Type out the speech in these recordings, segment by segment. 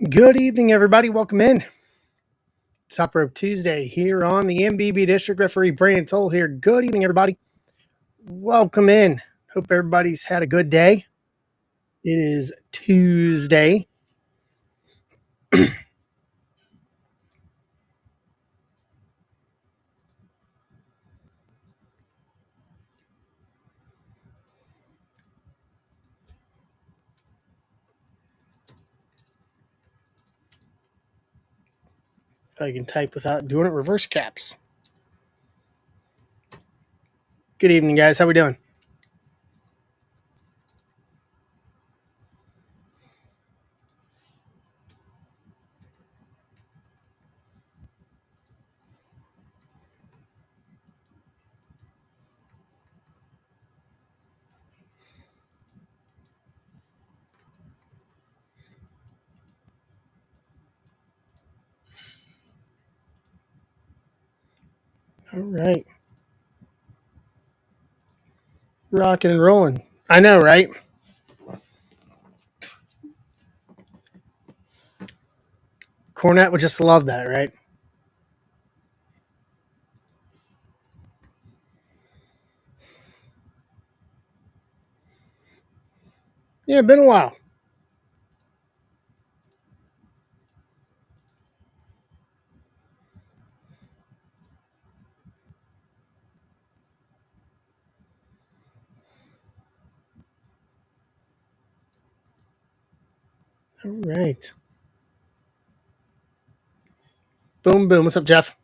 Good evening, everybody. Welcome in. Top Rope Tuesday here on the MBB District. Referee Brandon Toll here. Good evening, everybody. Welcome in. Hope everybody's had a good day. It is Tuesday. I can type without doing it reverse caps. Good evening, guys. How we doing? All right. Rocking and rolling. I know, right? Cornette would just love that, right? Yeah, been a while. All right. Boom, boom. What's up, Jeff?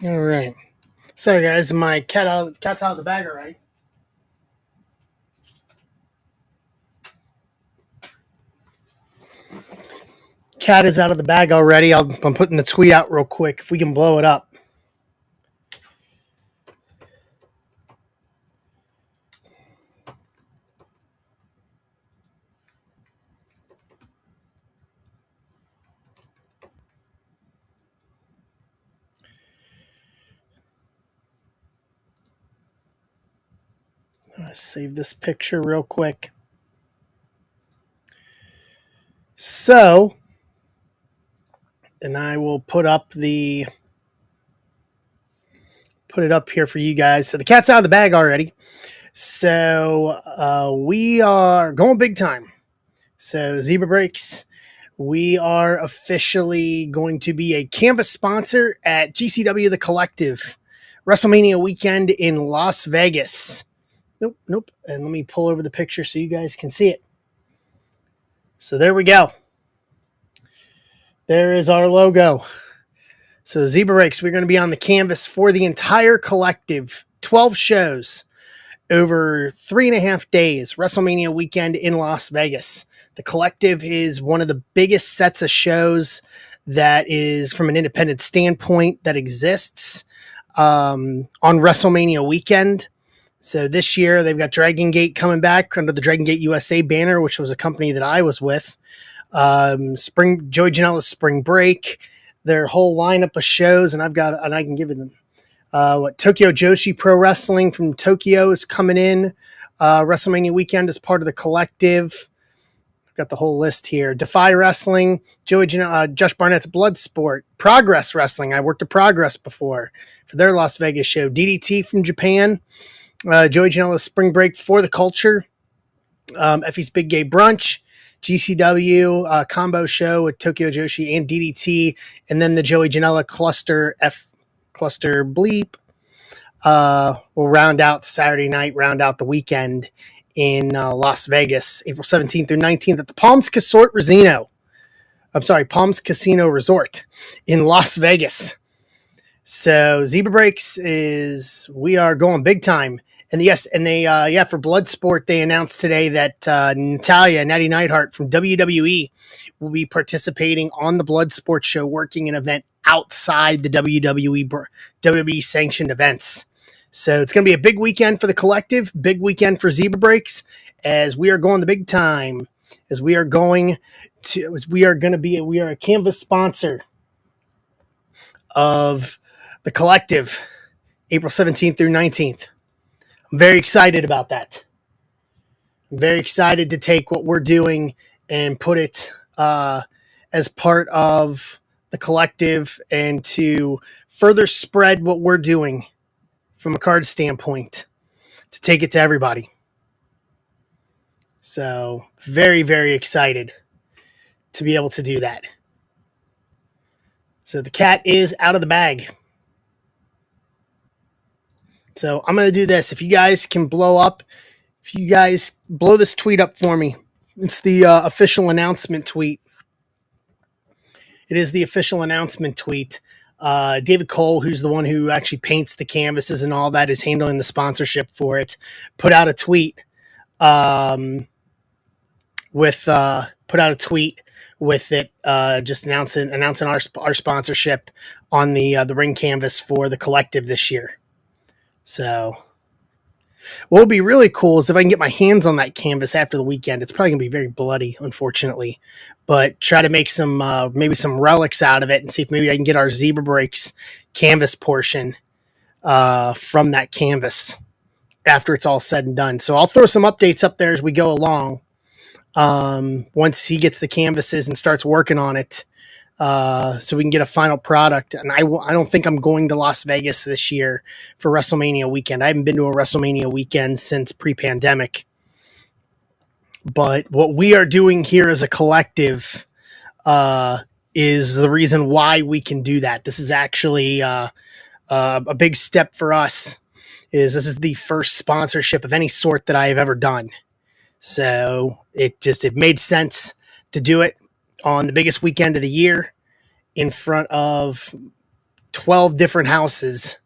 All right. Sorry, guys. My cat's out of the bag already. Cat is out of the bag already. I'm putting the tweet out real quick if we can blow it up. Let's save this picture real quick. So, and I will put it up here for you guys. So the cat's out of the bag already. So we are going big time. So Zebra Breaks, we are officially going to be a Canvas sponsor at GCW The Collective WrestleMania weekend in Las Vegas. Nope. And let me pull over the picture so you guys can see it. So there we go. There is our logo. So Zebra Breaks, we're going to be on the canvas for the entire collective, 12 shows over 3.5 days, WrestleMania weekend in Las Vegas. The collective is one of the biggest sets of shows that is, from an independent standpoint, that exists on WrestleMania weekend. So this year they've got Dragon Gate coming back under the Dragon Gate USA banner, which was a company that I was with. Joey Janela's Spring Break, their whole lineup of shows, and I can give it them. Tokyo Joshi Pro Wrestling from Tokyo is coming in WrestleMania weekend as part of the collective. I've got the whole list here. Defy Wrestling, Josh Barnett's Bloodsport, Progress Wrestling. I worked at Progress before for their Las Vegas show. DDT from Japan, Joey Janela's Spring Break for the Culture, Effie's Big Gay Brunch, GCW combo show with Tokyo Joshi and DDT, and then the Joey Janela cluster bleep will round out Saturday night, round out the weekend in Las Vegas, April 17th through 19th at the Palms Casino Resort in Las Vegas. So Zebra Breaks we are going big time. And yes, and they, for Bloodsport, they announced today that Natty Neidhart from WWE will be participating on the Bloodsport show, working an event outside the WWE sanctioned events. So it's going to be a big weekend for the collective, big weekend for Zebra Breaks, as we are going the big time, we are a Canvas sponsor of the collective, April 17th through 19th. I'm very excited about that. I'm very excited to take what we're doing and put it as part of the collective and to further spread what we're doing from a card standpoint, to take it to everybody. So very, very excited to be able to do that. So the cat is out of the bag. So I'm going to do this. If you guys can blow this tweet up for me. It's the official announcement tweet. It is the official announcement tweet. David Cole, who's the one who actually paints the canvases and all that, is handling the sponsorship for it, put out a tweet with it, just announcing our sponsorship on the ring canvas for the collective this year. So what would be really cool is if I can get my hands on that canvas after the weekend. It's probably going to be very bloody, unfortunately, but try to make some maybe some relics out of it and see if maybe I can get our Zebra Breaks canvas portion from that canvas after it's all said and done. So I'll throw some updates up there as we go along. Once he gets the canvases and starts working on it, so we can get a final product. And I don't think I'm going to Las Vegas this year for WrestleMania weekend. I haven't been to a WrestleMania weekend since pre-pandemic. But what we are doing here as a collective is the reason why we can do that. This is actually a big step for us. This is the first sponsorship of any sort that I have ever done. So it made sense to do it on the biggest weekend of the year in front of 12 different houses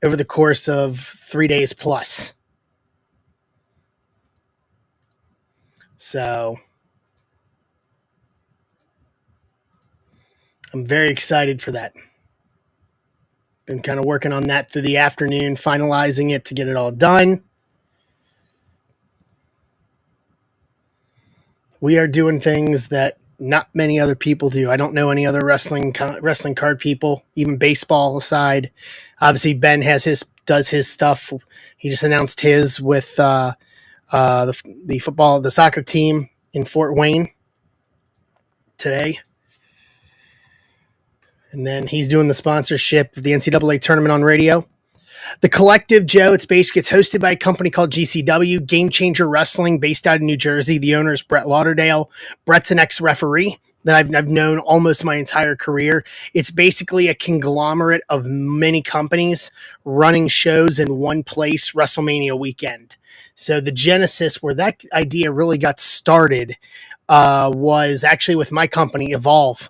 over the course of 3 days plus. So I'm very excited for that. Been kind of working on that through the afternoon, finalizing it to get it all done. We are doing things that not many other people do. I don't know any other wrestling card people, even baseball aside. Obviously, Ben does his stuff. He just announced his with the soccer team in Fort Wayne today. And then he's doing the sponsorship of the NCAA tournament on radio. The collective, Joe, it's hosted by a company called GCW, Game Changer Wrestling, based out of New Jersey. The owner is Brett Lauderdale. Brett's an ex-referee that I've known almost my entire career. It's basically a conglomerate of many companies running shows in one place, WrestleMania weekend. So the genesis where that idea really got started was actually with my company, Evolve.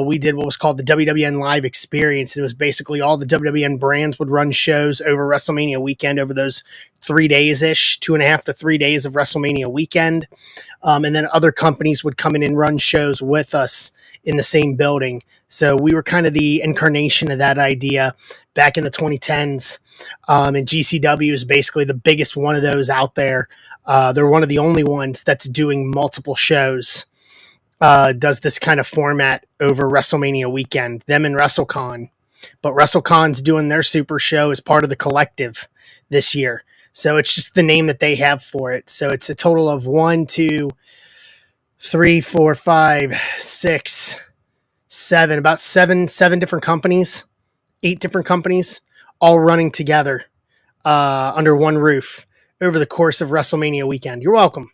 We did what was called the WWN Live Experience. It was basically all the WWN brands would run shows over WrestleMania weekend over those 3 days-ish, 2.5 to 3 days of WrestleMania weekend. And then other companies would come in and run shows with us in the same building. So we were kind of the incarnation of that idea back in the 2010s. And GCW is basically the biggest one of those out there. They're one of the only ones that's doing multiple shows. Does this kind of format over WrestleMania weekend, them and WrestleCon. But WrestleCon's doing their super show as part of the collective this year. So it's just the name that they have for it. So it's a total of 1, 2, 3, 4, 5, 6, 7, about seven different companies, 8 different companies, all running together under one roof over the course of WrestleMania weekend. You're welcome.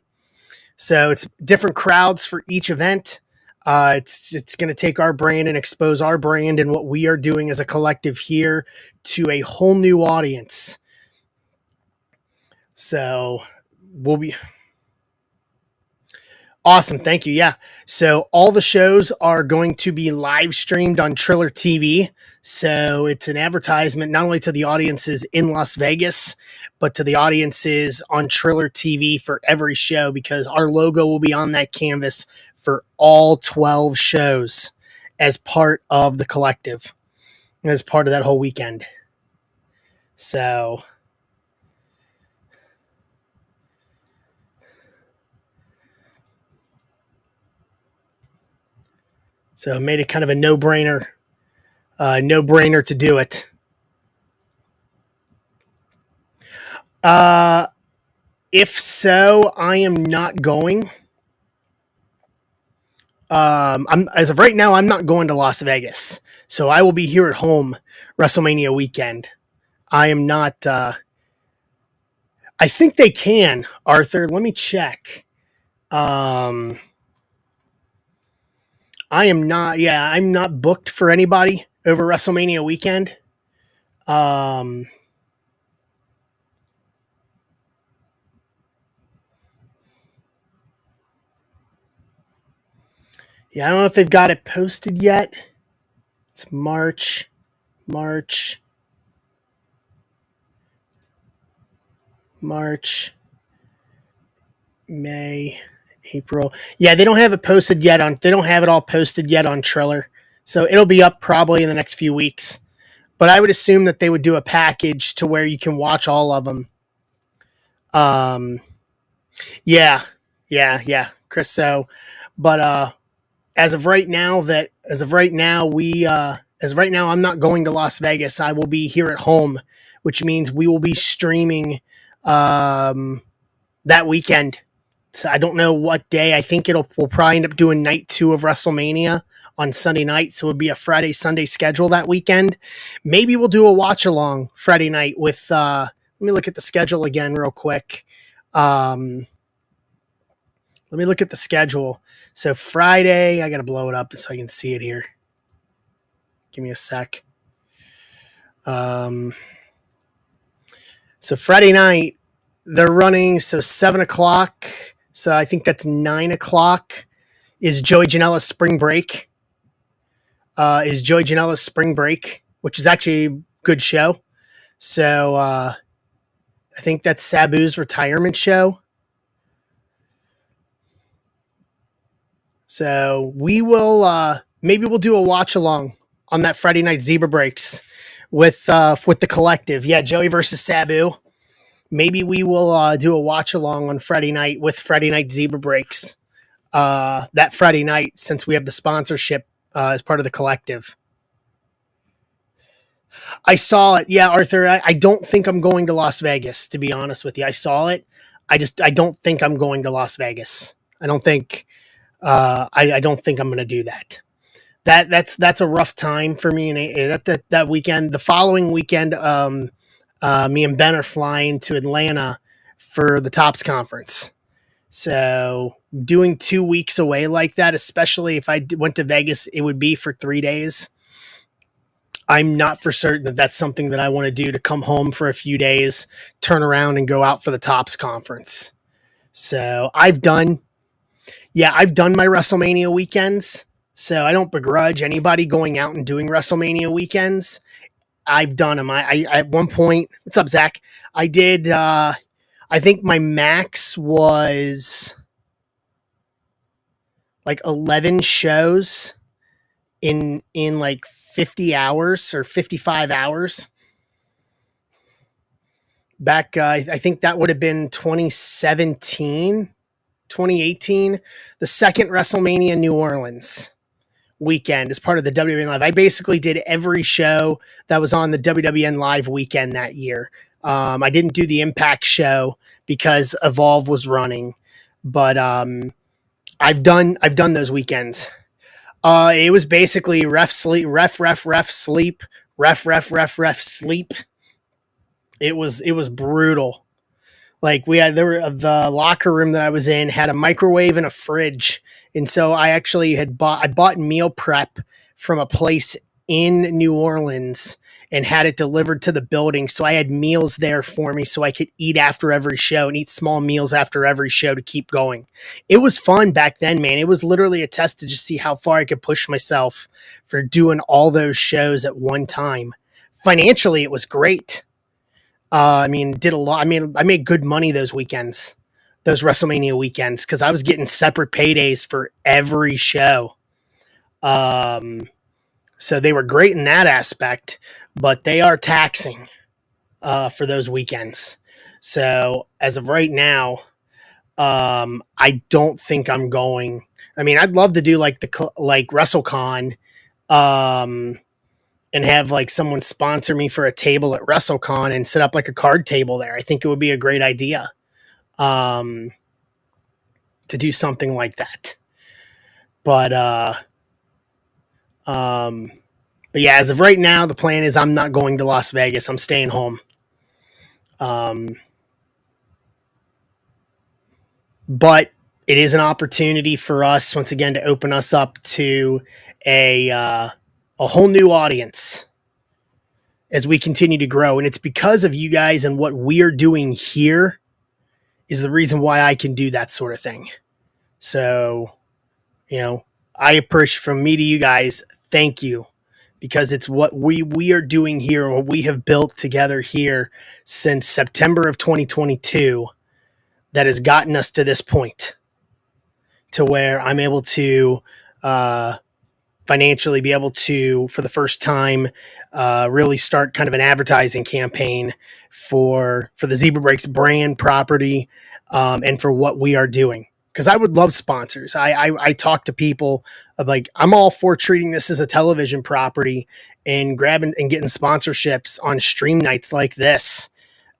So it's different crowds for each event. It's going to take our brand and expose our brand and what we are doing as a collective here to a whole new audience. So we'll be awesome. Thank you. Yeah. So all the shows are going to be live streamed on Triller TV. So it's an advertisement not only to the audiences in Las Vegas, but to the audiences on Triller TV for every show, because our logo will be on that canvas for all 12 shows as part of the collective, as part of that whole weekend. So it made it kind of a no-brainer to do it. If so, I am not going. As of right now, I'm not going to Las Vegas, so I will be here at home WrestleMania weekend. I am not. I think they can, Arthur. Let me check. I am not. Yeah, I'm not booked for anybody over WrestleMania weekend. Yeah, I don't know if they've got it posted yet. It's March, May, April. Yeah, they don't have it posted yet on. They don't have it all posted yet on Triller, so it'll be up probably in the next few weeks. But I would assume that they would do a package to where you can watch all of them. Yeah, Chris. So, but as of right now, I'm not going to Las Vegas. I will be here at home, which means we will be streaming that weekend. So I don't know what day. I think we'll probably end up doing night 2 of WrestleMania on Sunday night. So it would be a Friday, Sunday schedule that weekend. Maybe we'll do a watch along Friday night with, let me look at the schedule again real quick. Let me look at the schedule. So Friday, I got to blow it up so I can see it here. Give me a sec. So Friday night, they're running, so 7 o'clock. So I think that's 9 o'clock is Joey Janela's Spring Break. Which is actually a good show. So I think that's Sabu's retirement show. So we will maybe we'll do a watch along on that Friday night Zebra Breaks with the collective. Yeah, Joey versus Sabu. Maybe we will do a watch along on Friday night with Friday night Zebra Breaks that Friday night, since we have the sponsorship as part of the collective. I saw it. Yeah, Arthur, I don't think I'm going to Las Vegas, to be honest with you. I saw it. I don't think I'm going to Las Vegas. I don't think I don't think I'm going to do that. That's a rough time for me. And that weekend, the following weekend, me and Ben are flying to Atlanta for the Tops conference. So doing 2 weeks away like that, especially if I went to Vegas, it would be for 3 days. I'm not for certain that that's something that I want to do, to come home for a few days, turn around and go out for the Tops conference. So I've done my WrestleMania weekends. So I don't begrudge anybody going out and doing WrestleMania weekends. I've done them. I at one point, what's up, Zach? I did, I think my max was like 11 shows in like 50 hours or 55 hours. Back, I think that would have been 2018, the second WrestleMania New Orleans weekend as part of the WWN Live. I basically did every show that was on the WWN Live weekend that year. I didn't do the Impact show because Evolve was running, but I've done those weekends. It was basically ref sleep, ref sleep, ref sleep. It was brutal. Like the locker room that I was in had a microwave and a fridge, and so I actually I bought meal prep from a place in New Orleans and had it delivered to the building. So I had meals there for me so I could eat after every show and eat small meals after every show to keep going. It was fun back then, man. It was literally a test to just see how far I could push myself for doing all those shows at one time. Financially, it was great. I mean, did a lot. I mean, I made good money those weekends, those WrestleMania weekends, because I was getting separate paydays for every show. Um, so they were great in that aspect, but they are taxing for those weekends. So as of right now, I don't think I'm going. I mean, I'd love to do like like WrestleCon, um, and have like someone sponsor me for a table at WrestleCon and set up like a card table there. I think it would be a great idea um, to do something like that. But um, but yeah, as of right now, the plan is I'm not going to Las Vegas. I'm staying home. Um, but it is an opportunity for us once again to open us up to a whole new audience as we continue to grow, and it's because of you guys and what we're doing here is the reason why I can do that sort of thing. So, you know, I approach from me to you guys, thank you, because it's what we are doing here and what we have built together here since September of 2022 that has gotten us to this point to where I'm able to financially be able to, for the first time, really start kind of an advertising campaign for the Zebra Breaks brand property and for what we are doing. Because I would love sponsors. I talk to people of like, I'm all for treating this as a television property and grabbing and getting sponsorships on stream nights like this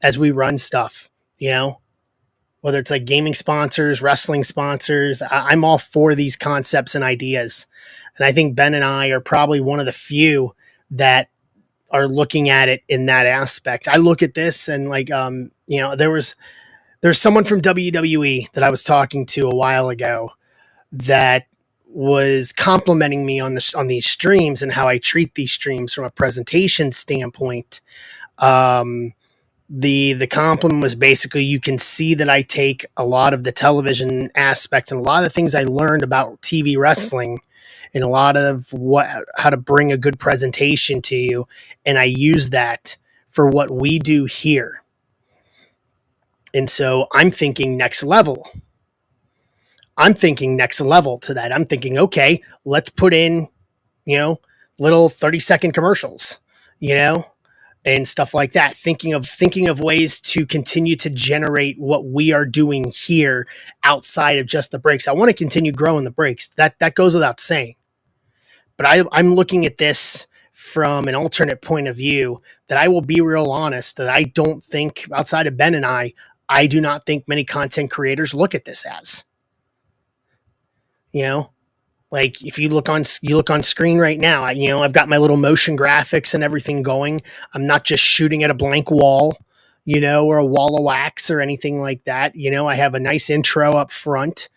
as we run stuff, you know, whether it's like gaming sponsors, wrestling sponsors. I'm all for these concepts and ideas. And I think Ben and I are probably one of the few that are looking at it in that aspect. I look at this and like, you know, there's someone from WWE that I was talking to a while ago that was complimenting me on these streams and how I treat these streams from a presentation standpoint. The compliment was basically you can see that I take a lot of the television aspects and a lot of the things I learned about TV wrestling and a lot of how to bring a good presentation to you, and I use that for what we do here. And so I'm thinking next level. I'm thinking next level to that. I'm thinking, okay, let's put in, you know, little 30-second commercials, you know, and stuff like that. Thinking of ways to continue to generate what we are doing here outside of just the breaks. I want to continue growing the breaks. That goes without saying. But I'm looking at this from an alternate point of view that I will be real honest that I don't think outside of Ben and I do not think many content creators look at this as, you know, like if you look on screen right now, you know, I've got my little motion graphics and everything going. I'm not just shooting at a blank wall, you know, or a wall of wax or anything like that. You know, I have a nice intro up front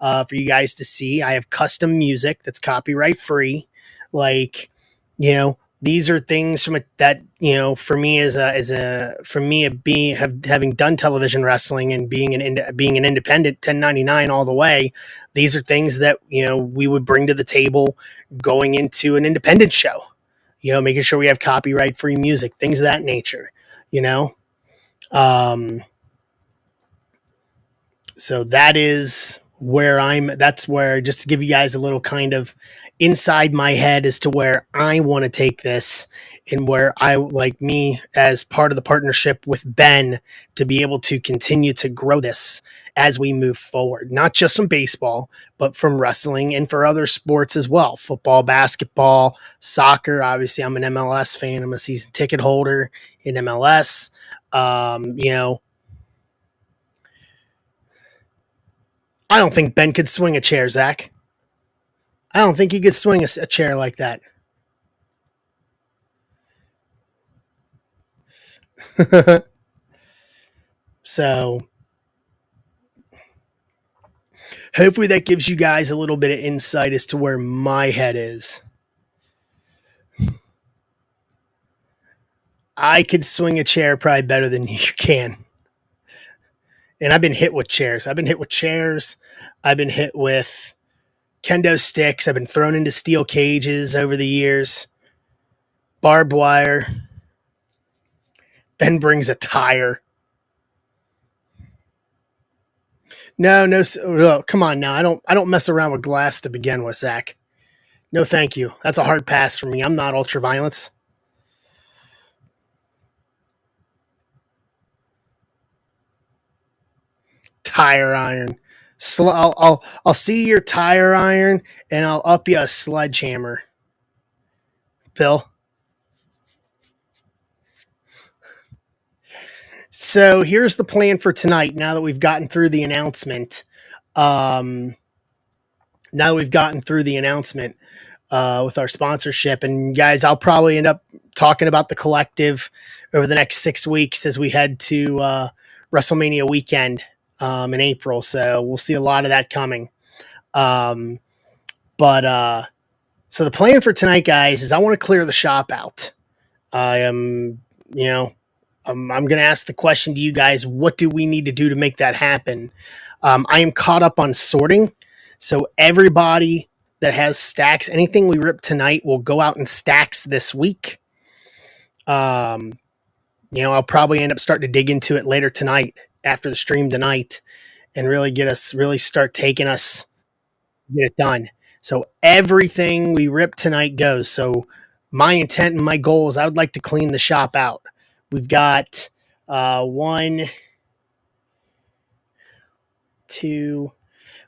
for you guys to see. I have custom music that's copyright free. Like, you know, these are things that, you know, for me having done television wrestling and being an independent 1099 all the way, these are things that, you know, we would bring to the table going into an independent show, you know, making sure we have copyright free music, things of that nature, you know. So that's where, just to give you guys a little kind of inside my head as to where I want to take this and where I like me as part of the partnership with Ben to be able to continue to grow this as we move forward, not just from baseball, but from wrestling and for other sports as well. Football, basketball, soccer. Obviously I'm an MLS fan. I'm a season ticket holder in MLS. You know, I don't think Ben could swing a chair, Zach. I don't think he could swing a chair like that. So Hopefully that gives you guys a little bit of insight as to where my head is. I could swing a chair probably better than you can. And I've been hit with chairs. I've been hit with chairs. I've been hit with kendo sticks. I've been thrown into steel cages over the years. Barbed wire. Ben brings a tire. No, oh, come on now. I don't mess around with glass to begin with, Zach. No, thank you. That's a hard pass for me. I'm not ultraviolence. Tire iron. I'll see your tire iron and I'll up you a sledgehammer. Bill. So here's the plan for tonight. Now that we've gotten through the announcement, um, with our sponsorship, and guys, I'll probably end up talking about the collective over the next 6 weeks as we head to WrestleMania weekend in April. So we'll see a lot of that coming. But so the plan for tonight, guys, is I want to clear the shop out. I am, I'm going to ask the question to you guys: what do we need to do to make that happen? I am caught up on sorting, so everybody that has stacks, anything we rip tonight will go out in stacks this week. I'll probably end up starting to dig into it later tonight after the stream tonight, and really start taking us get it done. So everything we rip tonight goes. So my intent and my goal is I would like to clean the shop out. We've got 1, 2,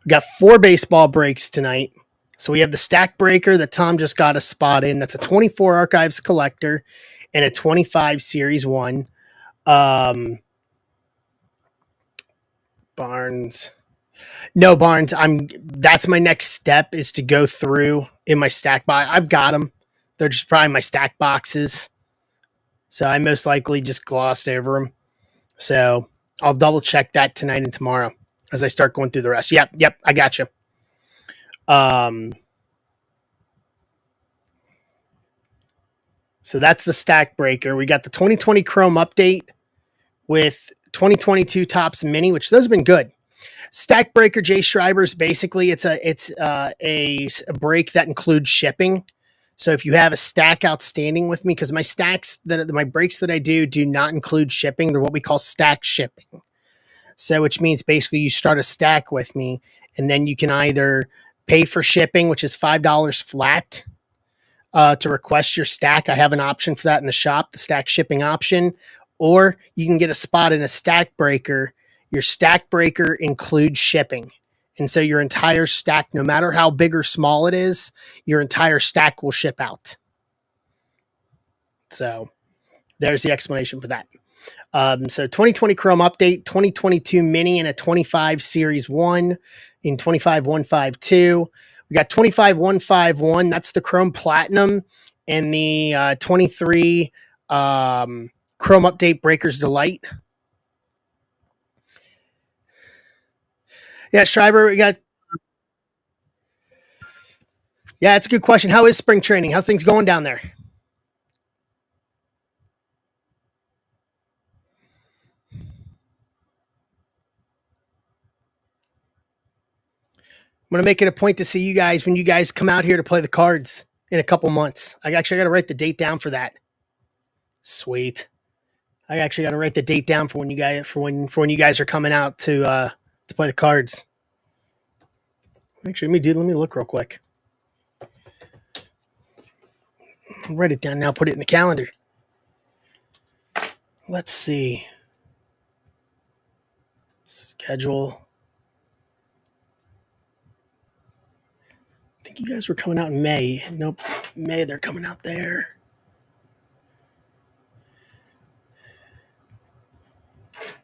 we got 4 baseball breaks tonight. So we have the stack breaker that Tom just got a spot in. That's a 24 Archives collector and a 25 Series 1. Barnes. No, Barnes. That's my next step is to go through in my stack box. I've got them. They're just probably my stack boxes. So I most likely just glossed over them. So I'll double check that tonight and tomorrow as I start going through the rest. Yep, I got you. So that's the stack breaker. We got the 2020 Chrome update with 2022 Topps Mini, which those have been good. Stack breaker Jay Schreiber's basically it's a break that includes shipping. So if you have a stack outstanding with me, because my breaks that I do not include shipping. They're what we call stack shipping. So which means basically you start a stack with me, and then you can either pay for shipping, which is $5 flat, to request your stack. I have an option for that in the shop, the stack shipping option, or you can get a spot in a stack breaker. Your stack breaker includes shipping. And so your entire stack, no matter how big or small it is, your entire stack will ship out. So there's the explanation for that. So 2020 Chrome update, 2022 Mini and a 25 Series 1 in 25152. We got 25151. That's the Chrome Platinum, and the 23 Chrome update Breaker's Delight. Yeah, Schreiber, we got. Yeah, it's a good question. How is spring training? How's things going down there? I'm going to make it a point to see you guys when you guys come out here to play the cards in a couple months. I got to write the date down for that. Sweet. I actually got to write the date down for when you guys are coming out to play the cards. Actually, let me look real quick. I'll write it down now. Put it in the calendar. Let's see. Schedule. I think you guys were coming out in May. Nope. May, they're coming out there.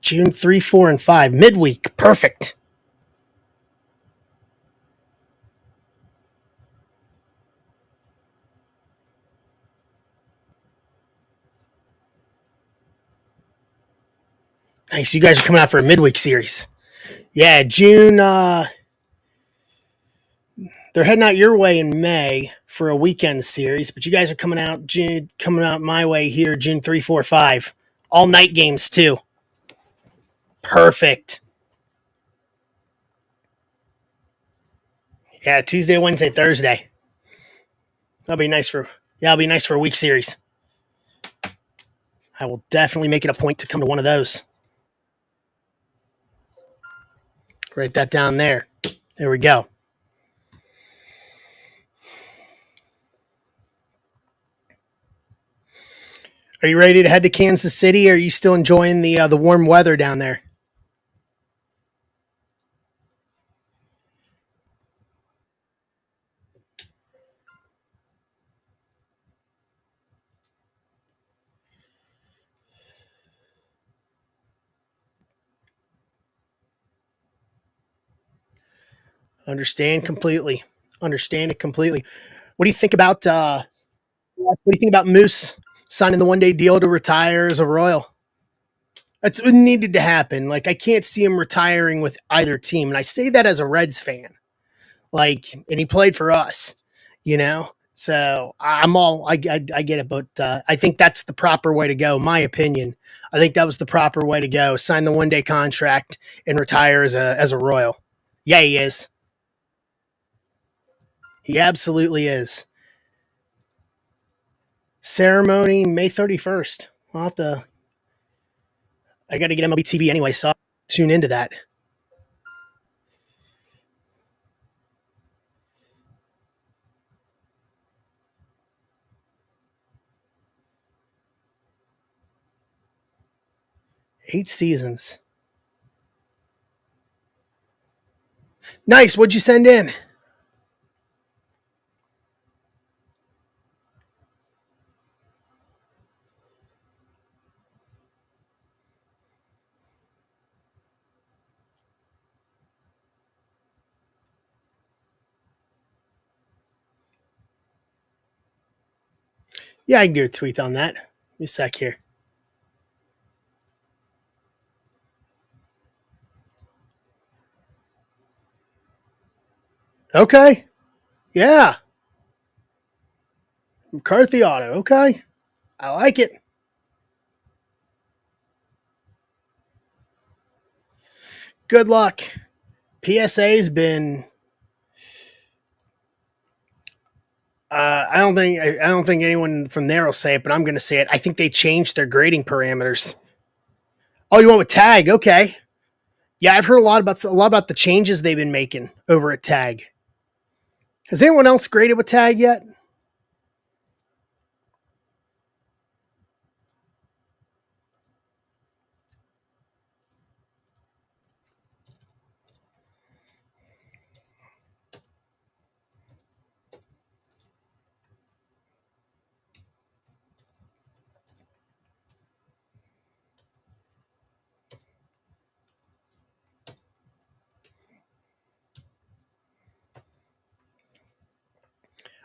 June 3, 4, and 5. Midweek. Perfect. Nice. You guys are coming out for a midweek series. Yeah, June They're heading out your way in May for a weekend series, but you guys are coming out my way here June 3, 4, 5. All night games too. Perfect. Yeah, Tuesday, Wednesday, Thursday. That'll be nice for a week series. I will definitely make it a point to come to one of those. Write that down there. There we go. Are you ready to head to Kansas City? Or are you still enjoying the warm weather down there? Understand completely. Understand it completely. What do you think about Moose signing the 1 day deal to retire as a Royal? That's what needed to happen. Like I can't see him retiring with either team, and I say that as a Reds fan. Like, and he played for us, you know. So I get it, but I think that's the proper way to go. My opinion. I think that was the proper way to go. Sign the 1 day contract and retire as a Royal. Yeah, he is. He absolutely is. Ceremony May 31st. I'll have to. I got to get MLB TV anyway, so I'll tune into that. 8 seasons. Nice. What'd you send in? Yeah, I can do a tweet on that. Give me a sec here. Okay. Yeah. McCarthy Auto. Okay. I like it. Good luck. PSA's been. I don't think anyone from there will say it, but I'm going to say it. I think they changed their grading parameters. Oh, you went with Tag? Okay. Yeah, I've heard a lot about the changes they've been making over at Tag. Has anyone else graded with Tag yet?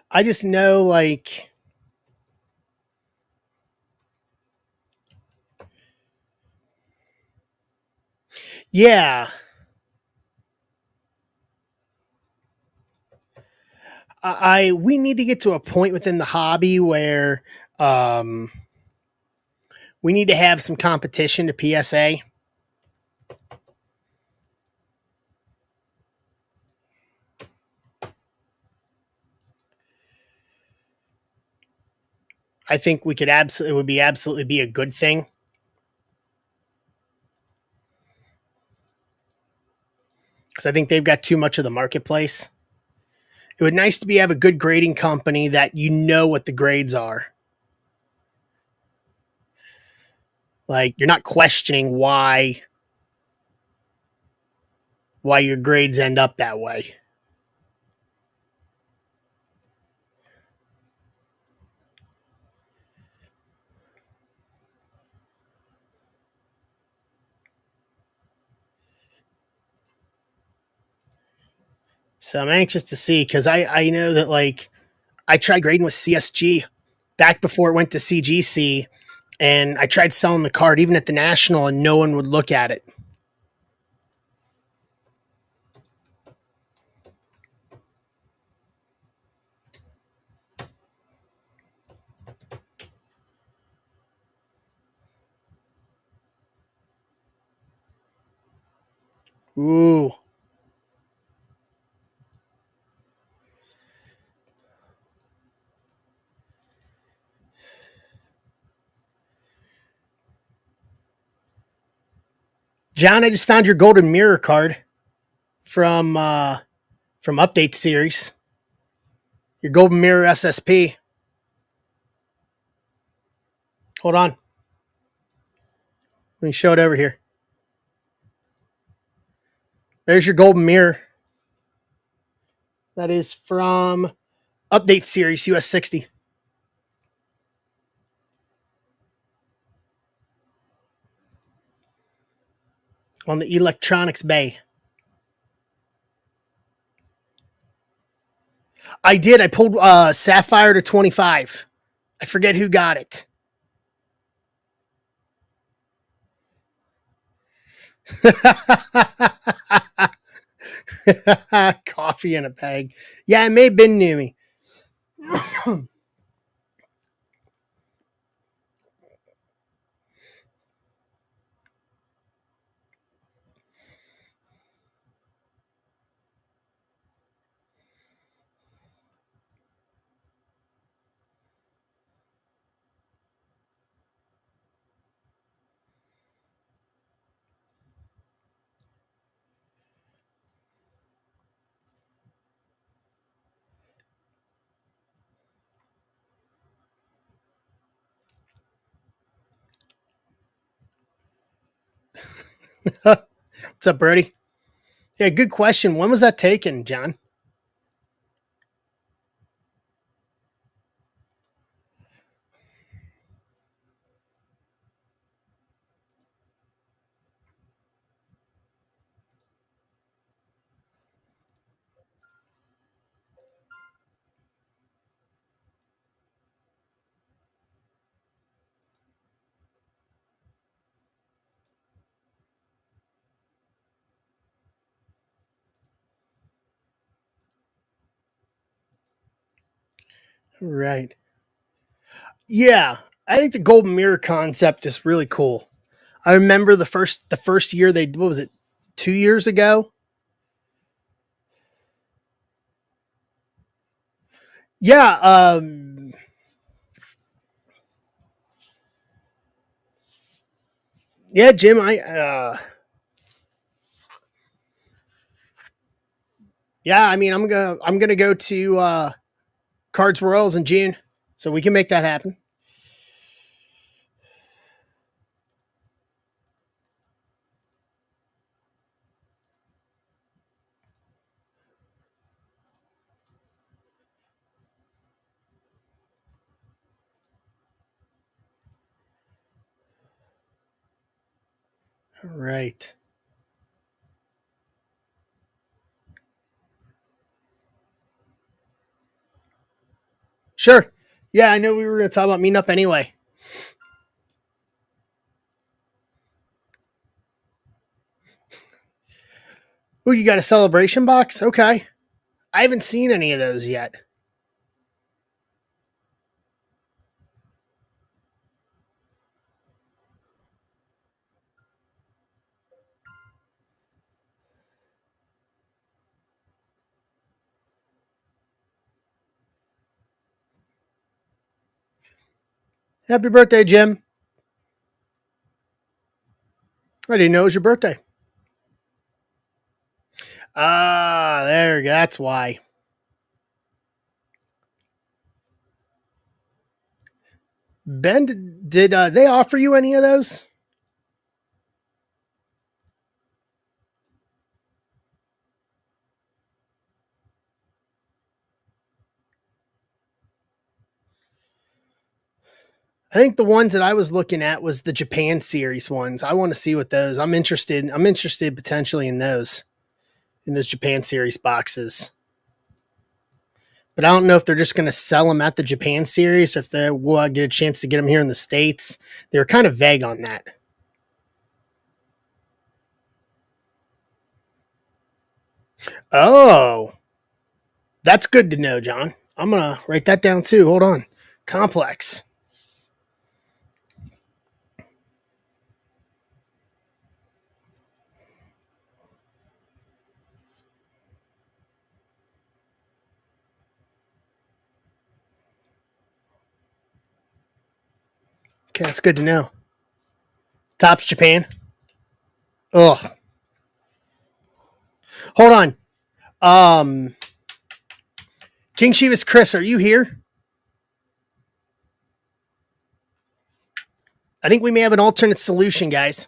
I just know, like, yeah, we need to get to a point within the hobby where um, we need to have some competition to PSA. I think we could absolutely it would be absolutely be a good thing because I think they've got too much of the marketplace. It would nice to be have a good grading company that you know what the grades are. Like you're not questioning why your grades end up that way. So I'm anxious to see because I know that like I tried grading with CSG back before it went to CGC, and I tried selling the card even at the national, and no one would look at it. Ooh. John, I just found your golden mirror card from Update Series. Your golden mirror SSP. Hold on. Let me show it over here. There's your golden mirror. That is from Update Series US 60. On the electronics bay. I did. I pulled Sapphire to 25. I forget who got it. Coffee in a bag. Yeah, it may have been near me. What's up, Brody? Yeah, good question. When was that taken, John? Right. Yeah, I think the golden mirror concept is really cool. I remember the first year they, what was it, 2 years ago? Yeah, yeah, Jim. Yeah, I mean, I'm gonna go to Cards Royals in June, so we can make that happen. Right. Sure. Yeah, I know we were gonna talk about meeting up anyway. Oh, you got a celebration box? Okay. I haven't seen any of those yet. Happy birthday, Jim. I didn't know it was your birthday. Ah, there you go. That's why. Ben, did they offer you any of those? I think the ones that I was looking at was the Japan series ones. I want to see what those. I'm interested. I'm interested potentially in those Japan series boxes. But I don't know if they're just going to sell them at the Japan series or if they will get a chance to get them here in the States. They were kind of vague on that. Oh, that's good to know, John. I'm going to write that down too. Hold on. Complex. Okay, that's good to know. Tops Japan. Ugh. Hold on. King Shivas Chris, are you here? I think we may have an alternate solution, guys.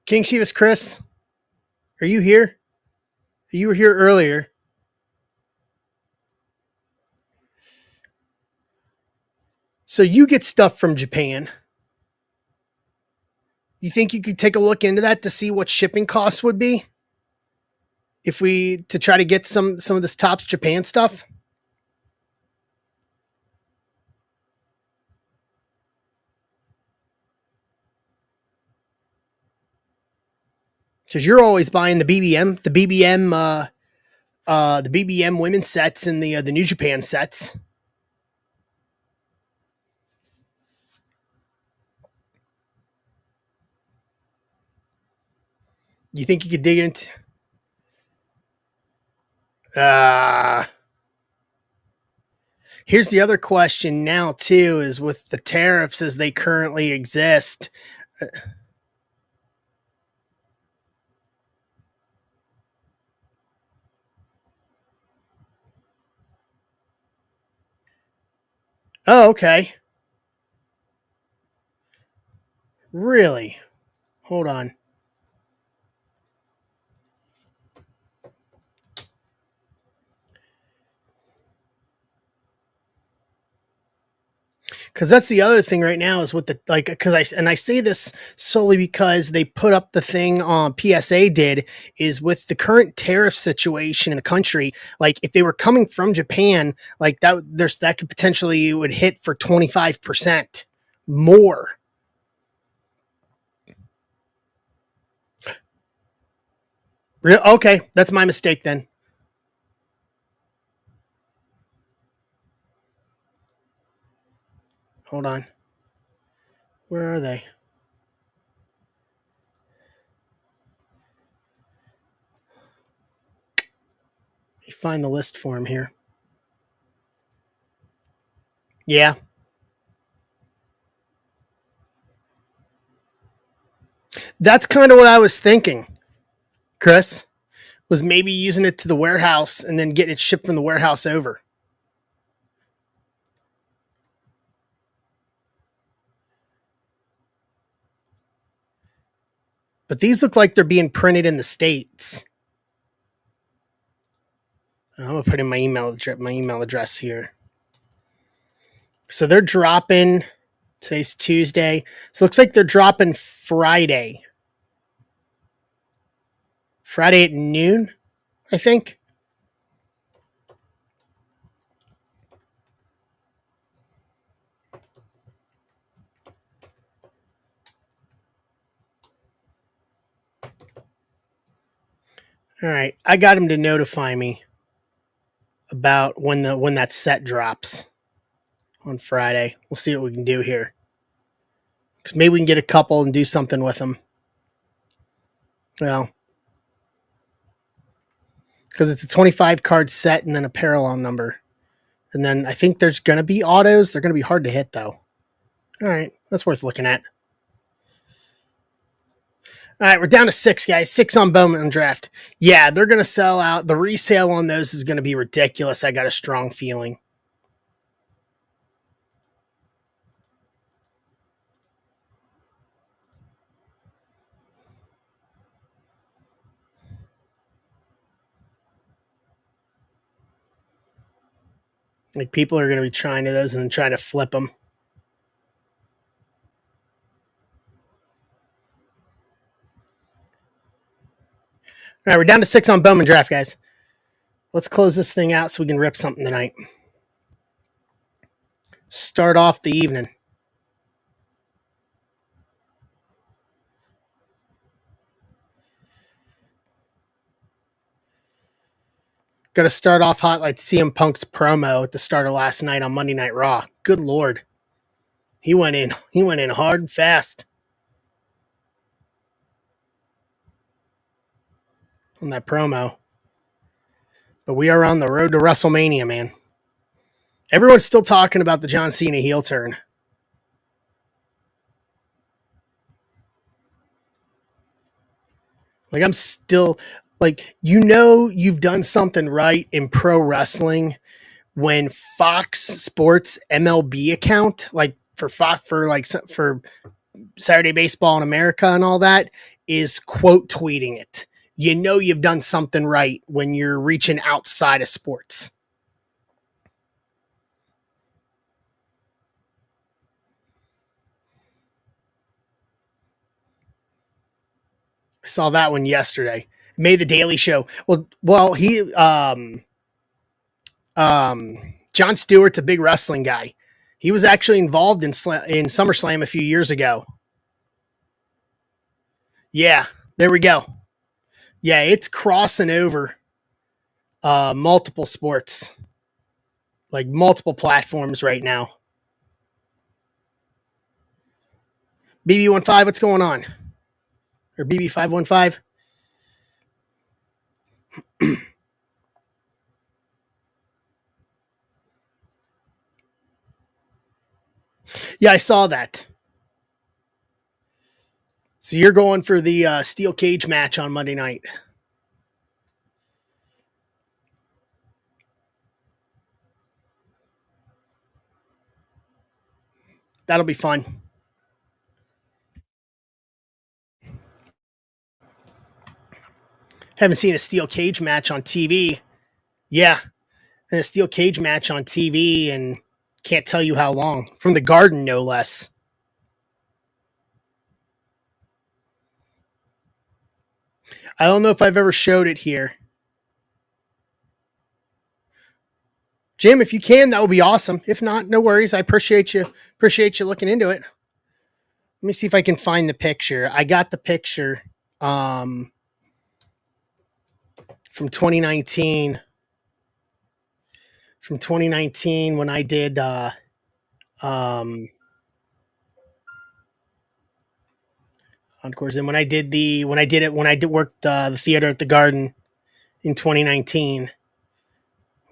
King Shivas Chris, are you here? You were here earlier. So you get stuff from Japan. You think you could take a look into that to see what shipping costs would be if we to try to get some of this Tops Japan stuff? Because you're always buying the BBM, the BBM women's sets and the New Japan sets. You think you could dig into? Here's the other question now too: is with the tariffs as they currently exist. Oh, okay. Really? Hold on. Because that's the other thing right now is with the like because I say this solely because they put up the thing on PSA did is with the current tariff situation in the country, like if they were coming from Japan, like that could potentially would hit for 25% more. Okay, that's my mistake then. Hold on. Where are they? Let me find the list for him here. Yeah. That's kind of what I was thinking, Chris, was maybe using it to the warehouse and then getting it shipped from the warehouse over. But these look like they're being printed in the States. I'm gonna put in my email address here. So they're dropping. Today's Tuesday. So it looks like they're dropping Friday. Friday at noon, I think. All right. I got him to notify me about when that set drops on Friday. We'll see what we can do here. Because maybe we can get a couple and do something with them. Well, because it's a 25 card set and then a parallel number. And then I think there's going to be autos. They're going to be hard to hit, though. All right. That's worth looking at. All right. We're down to 6, guys. 6 on Bowman Draft. Yeah, they're going to sell out. The resale on those is going to be ridiculous. I got a strong feeling. Like people are going to be trying to those and then trying to flip them. All right, we're down to 6 on Bowman Draft, guys. Let's close this thing out so we can rip something tonight. Start off the evening. Got to start off hot like CM Punk's promo at the start of last night on Monday Night Raw. Good Lord. He went in. He went in hard and fast on that promo. But we are on the road to WrestleMania, man. Everyone's still talking about the John Cena heel turn. Like, I'm still like, you've done something right in pro wrestling when Fox Sports MLB account, like for Fox, for Saturday Baseball in America and all that, is quote tweeting it. You've done something right when you're reaching outside of sports. I saw that one yesterday. Made the Daily Show. Well, he John Stewart's a big wrestling guy. He was actually involved in SummerSlam a few years ago. Yeah, there we go. Yeah, it's crossing over multiple sports, like multiple platforms right now. BB15, what's going on? Or BB515? Yeah, I saw that. So you're going for the steel cage match on Monday night. That'll be fun. Haven't seen a steel cage match on TV. Yeah, and a steel cage match on TV, and can't tell you how long. From the Garden, no less. I don't know if I've ever showed it here. Jim, if you can, that would be awesome. If not, no worries. I appreciate you looking into it. Let me see if I can find the picture. I got the picture um, from 2019. From 2019 when I did um, encores, and when I did work the theater at the Garden in 2019.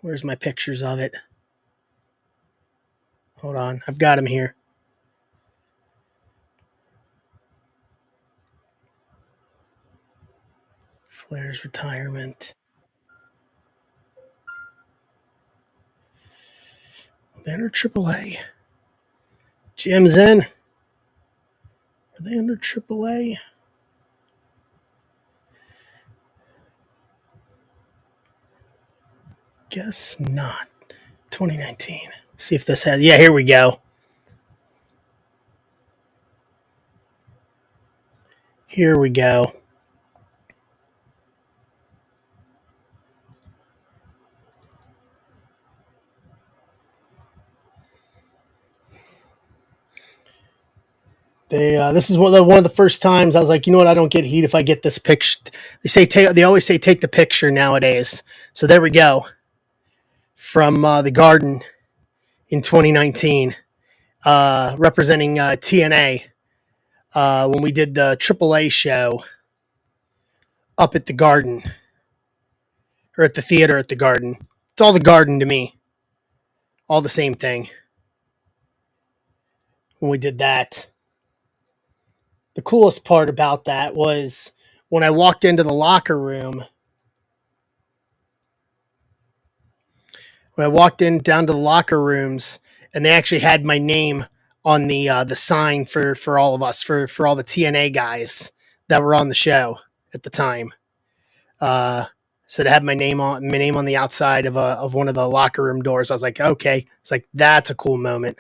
Where's my pictures of it? Hold on, I've got them here. Flair's retirement. They under AAA. Jim's in. Are they under AAA? Guess not. 2019. See if this has. Yeah, here we go. Here we go. This is one of the first times I was like, you know what? I don't get heat if I get this picture. They always say take the picture nowadays. So there we go. From the Garden in 2019, representing TNA when we did the AAA show up at the Garden, or at the theater at the Garden. It's all the Garden to me. All the same thing. When we did that, the coolest part about that was when I walked into the locker room. When I walked in down to the locker rooms, and they actually had my name on the sign for all of us, for all the TNA guys that were on the show at the time. So to have my name on the outside of one of the locker room doors, I was like, okay, it's like that's a cool moment.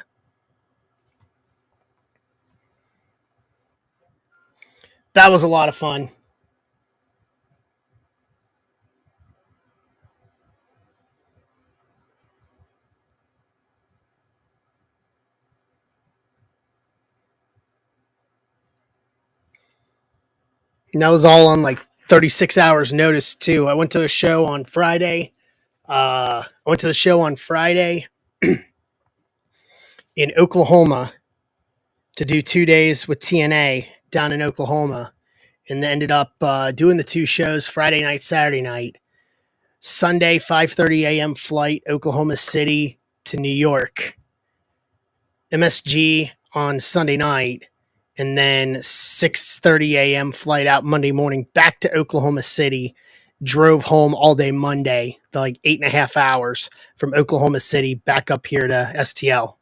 That was a lot of fun. And that was all on like 36 hours notice too. I went to a show on Friday. I went to the show on Friday in Oklahoma to do 2 days with TNA down in Oklahoma, and then ended up doing the two shows Friday night, Saturday night. Sunday 5:30 a.m. flight, Oklahoma City. to New York, MSG on Sunday night, and then 6:30 a.m. flight out Monday morning back to Oklahoma City. Drove home all day Monday, like 8.5 hours from Oklahoma City back up here to STL.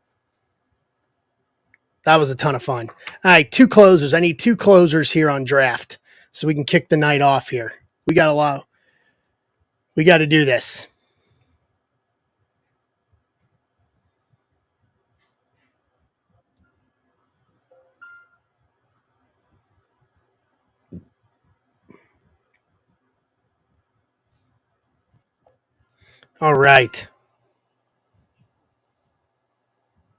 That was a ton of fun. All right, 2 closers. I need 2 closers here on draft so we can kick the night off here. We got a lot. We got to do this. All right.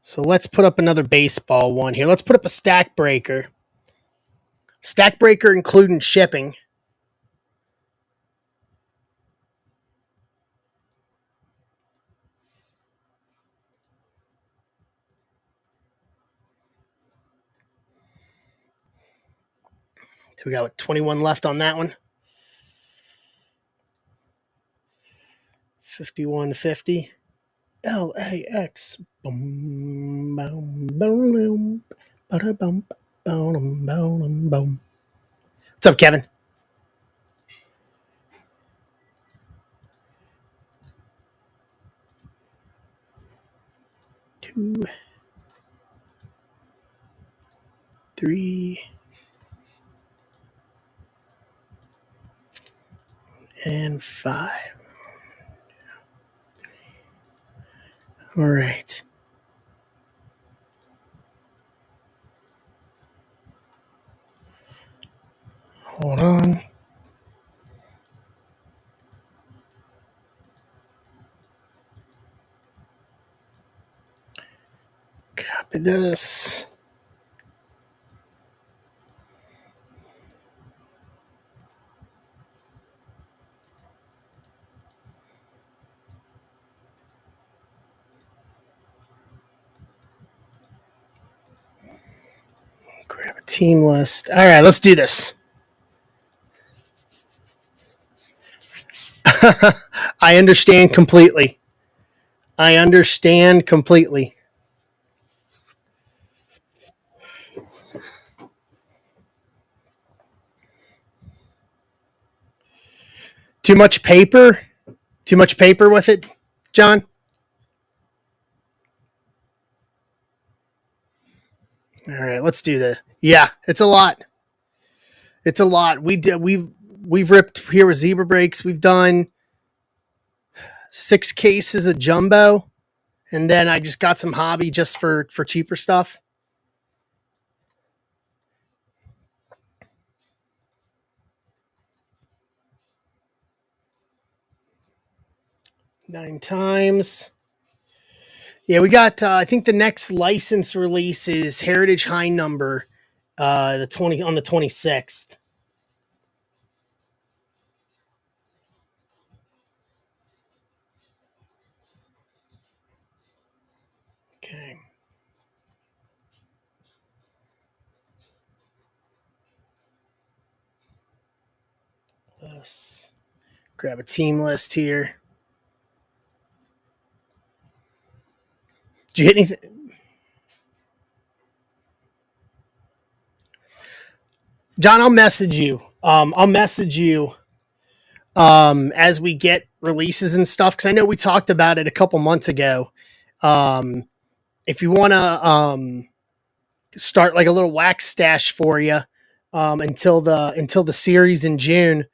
So let's put up another baseball one here. Let's put up a stack breaker. Stack breaker including shipping. So we got 21 left on that one. 5150. LAX. Boom, boom, boom, boom, boom, boom, boom. What's up, Kevin? Two, 3, and 5. All right. Hold on. Copy this. Grab a team list. All right, let's do this. I understand completely. I understand completely. Too much paper? Too much paper with it, John? All right, let's do this. Yeah, it's a lot. It's a lot. We've ripped here with zebra breaks. We've done 6 cases of jumbo, and then I just got some hobby just for cheaper stuff. Nine times. Yeah, we got. I think the next license release is Heritage High Number, the 20 on the 26th. Okay. Let's grab a team list here. Did you hit anything? John, I'll message you. I'll message you as we get releases and stuff, because I know we talked about it a couple months ago. If you want to start like a little wax stash for you until the series in June,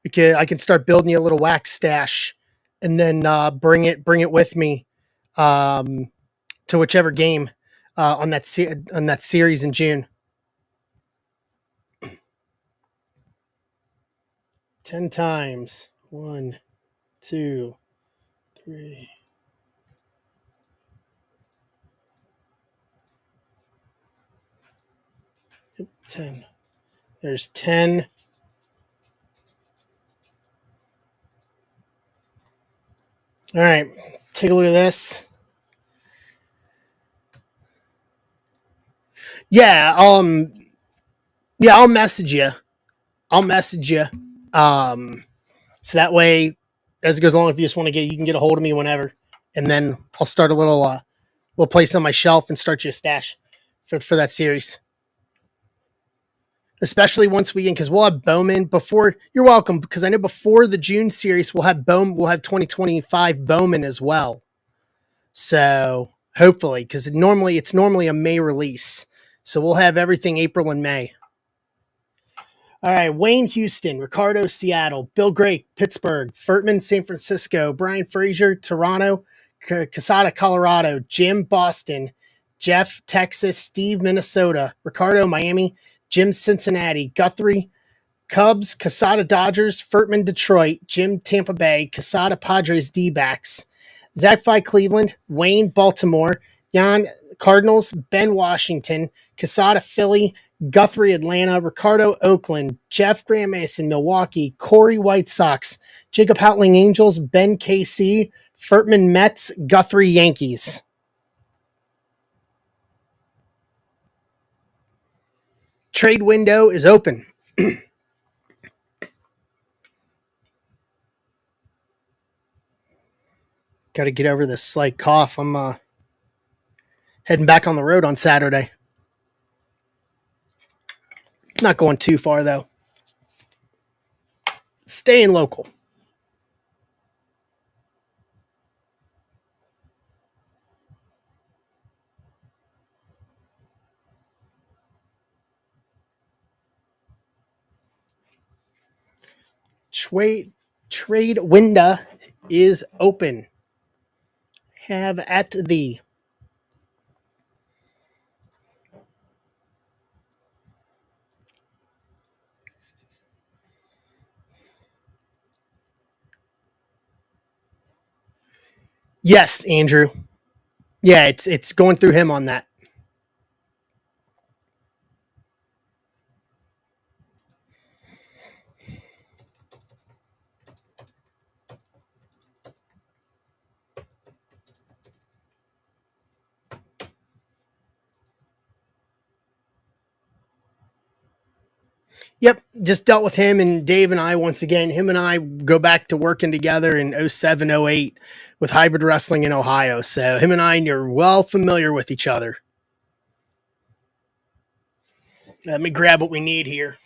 because I can start building you a little wax stash, and then bring it with me to whichever game on that series in June. 10 times. 1, 2, 3. Yep, 10. There's 10. All right, take a look at this. Yeah, I'll message you. So that way, as it goes along, if you just want to you can get a hold of me whenever, and then I'll start a little place on my shelf and start you a stash for that series. Especially once we get, because we'll have Bowman before. You're welcome, because I know before the June series we'll have 2025 Bowman as well. So hopefully, because it's normally a May release, so we'll have everything April and May. All right, Wayne, Houston, Ricardo, Seattle, Bill Gray, Pittsburgh, Furtman, San Francisco, Brian Frazier, Toronto, Casada, Colorado, Jim, Boston, Jeff, Texas, Steve, Minnesota, Ricardo, Miami, Jim, Cincinnati, Guthrie, Cubs, Casada, Dodgers, Furtman, Detroit, Jim, Tampa Bay, Casada, Padres, D-backs, Zach Fi, Cleveland, Wayne, Baltimore, Jan, Cardinals, Ben, Washington, Casada, Philly, Guthrie, Atlanta, Ricardo, Oakland, Jeff, Graham Mason, Milwaukee, Corey, White Sox, Jacob Houtling, Angels, Ben, KC, Furtman, Mets, Guthrie, Yankees. Trade window is open. Got to get over this slight cough. I'm heading back on the road on Saturday. Not going too far, though. Staying local. Trade window is open. Have at thee. Yes, Andrew. Yeah, it's going through him on that. Yep, just dealt with him and Dave and I once again. Him and I go back to working together in 07, 08 with hybrid wrestling in Ohio. So him and I are well familiar with each other. Let me grab what we need here.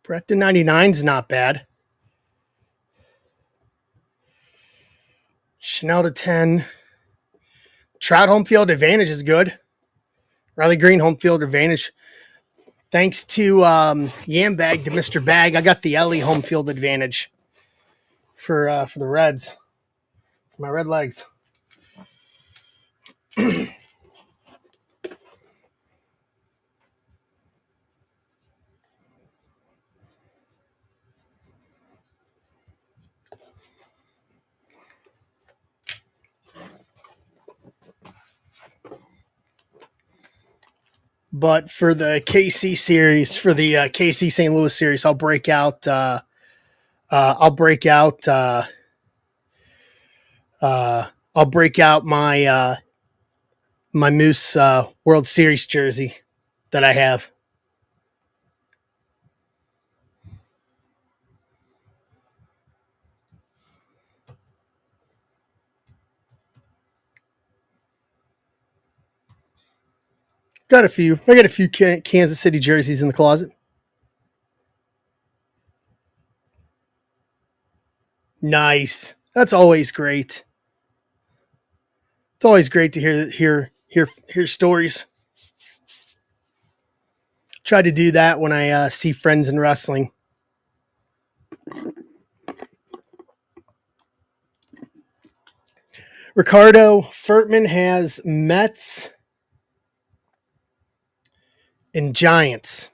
Brett to 99 is not bad. Chanel to 10. Trout home field advantage is good. Riley Green home field advantage. Thanks to Yambag, to Mr. Bag, I got the Ellie home field advantage for the Reds. My Red Legs. But for the KC series, for the KC St. Louis series, I'll break out. I'll break out my my Moose World Series jersey that I have. Got a few. I got a few Kansas City jerseys in the closet. Nice. That's always great. It's always great to hear stories. Try to do that when I see friends in wrestling. Ricardo Furtman has Mets and Giants.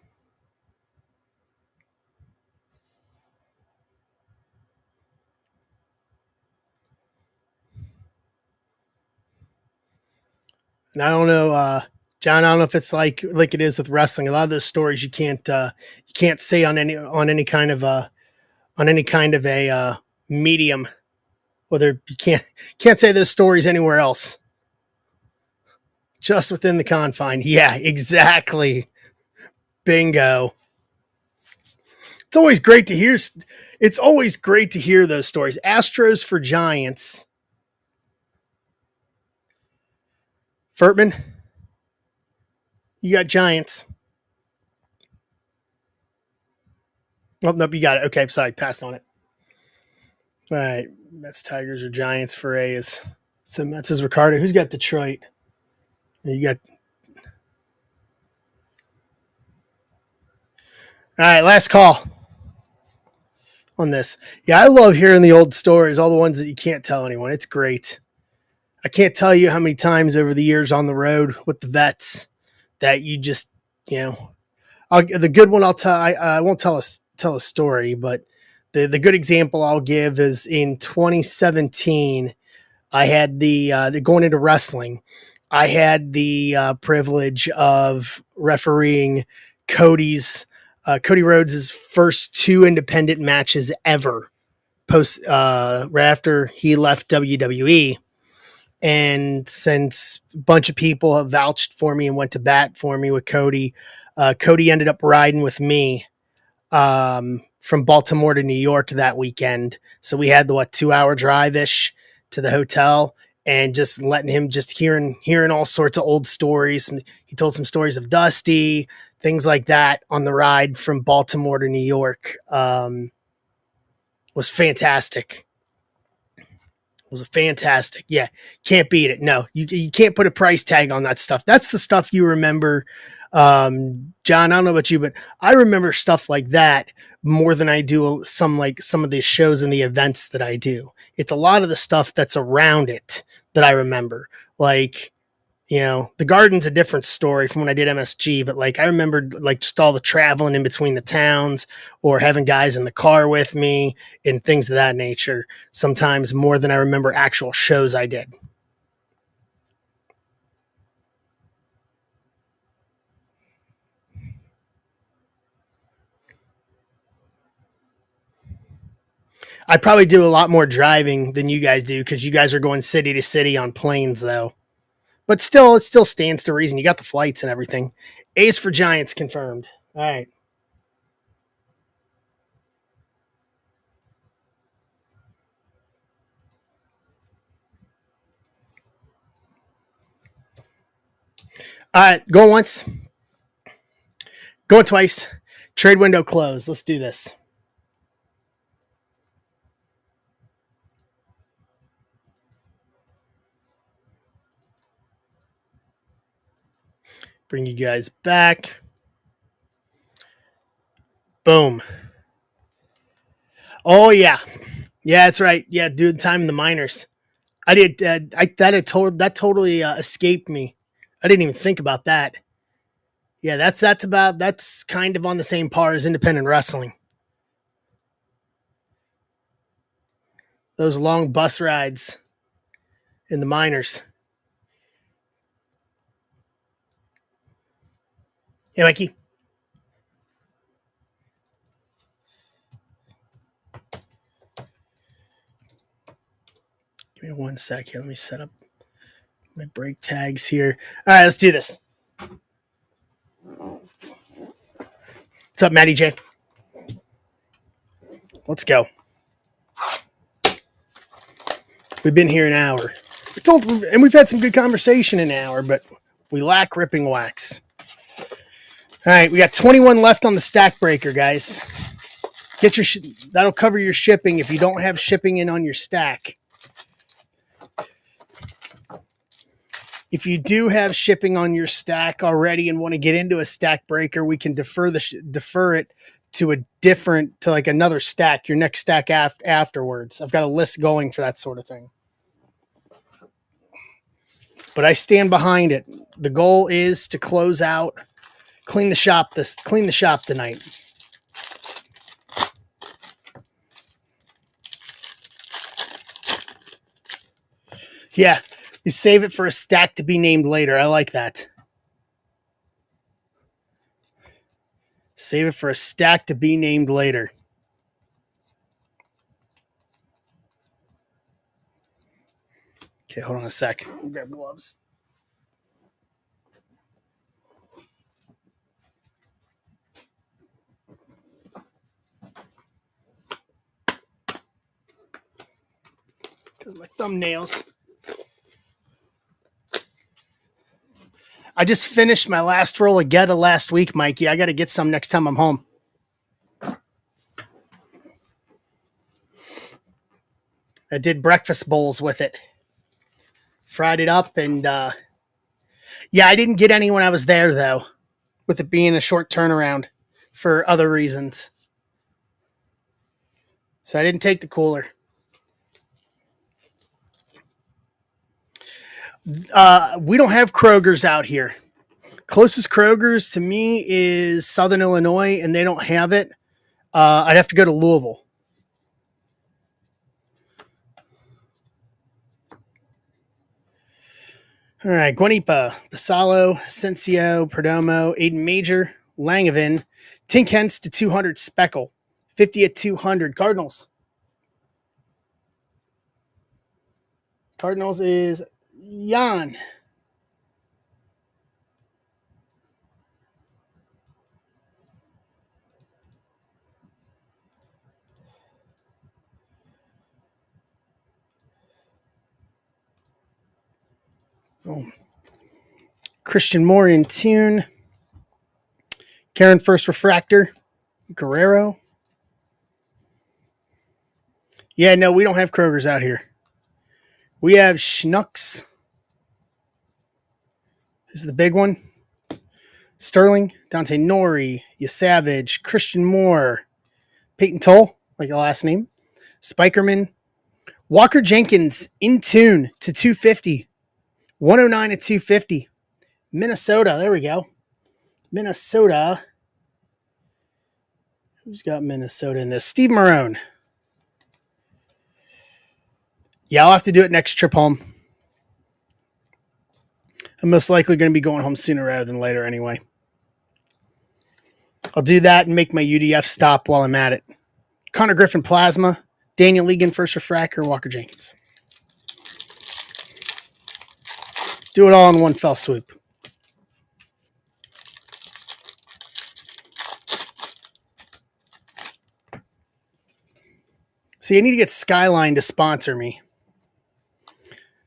And I don't know, John. I don't know if it's like it is with wrestling. A lot of those stories you can't say on any kind of a medium. Whether you can't say those stories anywhere else, just within the confine. Yeah, exactly. Bingo. It's always great to hear. It's always great to hear those stories. Astros for Giants. Furtman, you got Giants. Oh, nope, you got it. Okay, sorry, passed on it. All right, Mets, Tigers, or Giants for A's. So Mets is Ricardo. Who's got Detroit? You got. All right, last call on this. Yeah, I love hearing the old stories, all the ones that you can't tell anyone. It's great. I can't tell you how many times over the years on the road with the vets that you just, the good one I'll tell. I won't tell a story, but the good example I'll give is in 2017. I had the going into wrestling. I had the privilege of refereeing Cody Rhodes' first 2 independent matches ever right after he left WWE. And since a bunch of people have vouched for me and went to bat for me with Cody, Cody ended up riding with me from Baltimore to New York that weekend. So we had the 2-hour drive-ish to the hotel, and just letting him just hearing all sorts of old stories. He told some stories of Dusty, things like that on the ride from Baltimore to New York. Was fantastic. Was a fantastic. Yeah, can't beat it. No, you can't put a price tag on that stuff. That's the stuff you remember. John, I don't know about you, but I remember stuff like that more than I do some of the shows and the events that I do. It's a lot of the stuff that's around it that I remember. Like, the Garden's a different story from when I did MSG, but I remembered just all the traveling in between the towns or having guys in the car with me and things of that nature, sometimes more than I remember actual shows I did. I probably do a lot more driving than you guys do because you guys are going city to city on planes, though. But still, it still stands to reason. You got the flights and everything. A's for Giants confirmed. All right. All right. Going once. Going twice. Trade window closed. Let's do this. Bring you guys back. Boom. Oh yeah, yeah, that's right. Yeah, dude, time in the minors. I did. That totally escaped me. I didn't even think about that. Yeah, that's kind of on the same par as independent wrestling. Those long bus rides in the minors. Hey, Mikey. Give me 1 sec here. Let me set up my brake tags here. All right, let's do this. What's up, Matty J? Let's go. We've been here an hour. And we've had some good conversation in an hour, but we lack ripping wax. All right, we got 21 left on the stack breaker, guys. Get your that'll cover your shipping if you don't have shipping in on your stack. If you do have shipping on your stack already and want to get into a stack breaker, we can defer it to like another stack, your next stack afterwards. I've got a list going for that sort of thing. But I stand behind it. The goal is to close out, clean the shop tonight. Yeah, you save it for a stack to be named later. I like that. Save it for a stack to be named later. Okay, hold on a sec. I'll grab gloves. Because my thumbnails. I just finished my last roll of Geta last week, Mikey. I got to get some next time I'm home. I did breakfast bowls with it. Fried it up and, yeah, I didn't get any when I was there, though, with it being a short turnaround for other reasons. So I didn't take the cooler. We don't have Kroger's out here. Closest Kroger's to me is Southern Illinois, and they don't have it. I'd have to go to Louisville. All right, Guanipa, Basalo, Asensio, Perdomo, Aiden Major, Langevin, Tink Hens to 200 Speckle, 50 at 200. Cardinals. Cardinals is Jan. Oh. Christian Moore in tune. Karen First Refractor. Guerrero. Yeah, no, we don't have Kroger's out here. We have Schnucks. This is the big one. Sterling, Dante Nori, Savage, Christian Moore, Peyton Toll, like the last name, Spikerman, Walker Jenkins in tune to 250, 109 at 250. Minnesota, there we go. Minnesota. Who's got Minnesota in this? Steve Marone. Yeah, I'll have to do it next trip home. I'm most likely going to be going home sooner rather than later anyway. I'll do that and make my UDF stop while I'm at it. Connor Griffin Plasma, Daniel Egan First Refractor, Walker Jenkins. Do it all in one fell swoop. See, I need to get Skyline to sponsor me.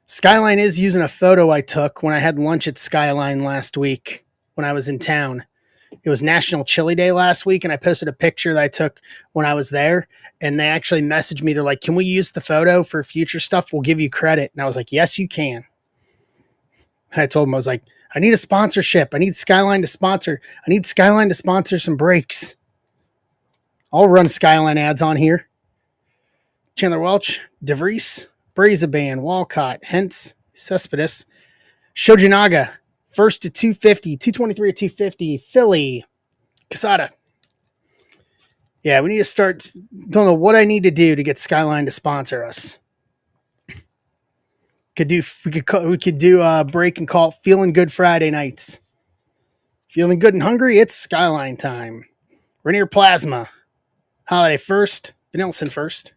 Skyline is using a photo I took when I had lunch at Skyline last week when I was in town. It was National Chili Day last week, and I posted a picture that I took when I was there, and they actually messaged me. They're like, can we use the photo for future stuff? We'll give you credit. And I was like, yes, you can. And I told them, I was like, I need a sponsorship. I need Skyline to sponsor. I need Skyline to sponsor some breaks. I'll run Skyline ads on here. Chandler Welch, DeVries, Brazaban, Walcott, Hentz, Cespedes, Shojinaga, first to 250, 223 at 250, Philly, Casada. Yeah, we need to start. Don't know what I need to do to get Skyline to sponsor us. We could do a break and call it Feeling Good Friday nights. Feeling good and hungry? It's Skyline time. Rainier Plasma, Holiday first, Vanilson first.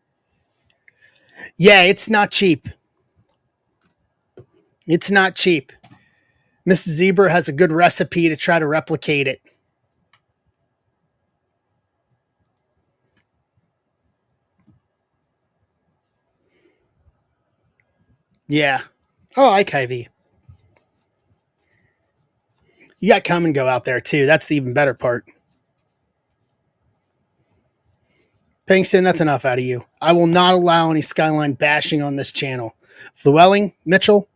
Yeah, it's not cheap. It's not cheap. Miss Zebra has a good recipe to try to replicate it. Yeah. Oh, I like Hy-Vee. You got Come and Go out there, too. That's the even better part. Pinkston, that's enough out of you. I will not allow any Skyline bashing on this channel. Llewellyn, Mitchell,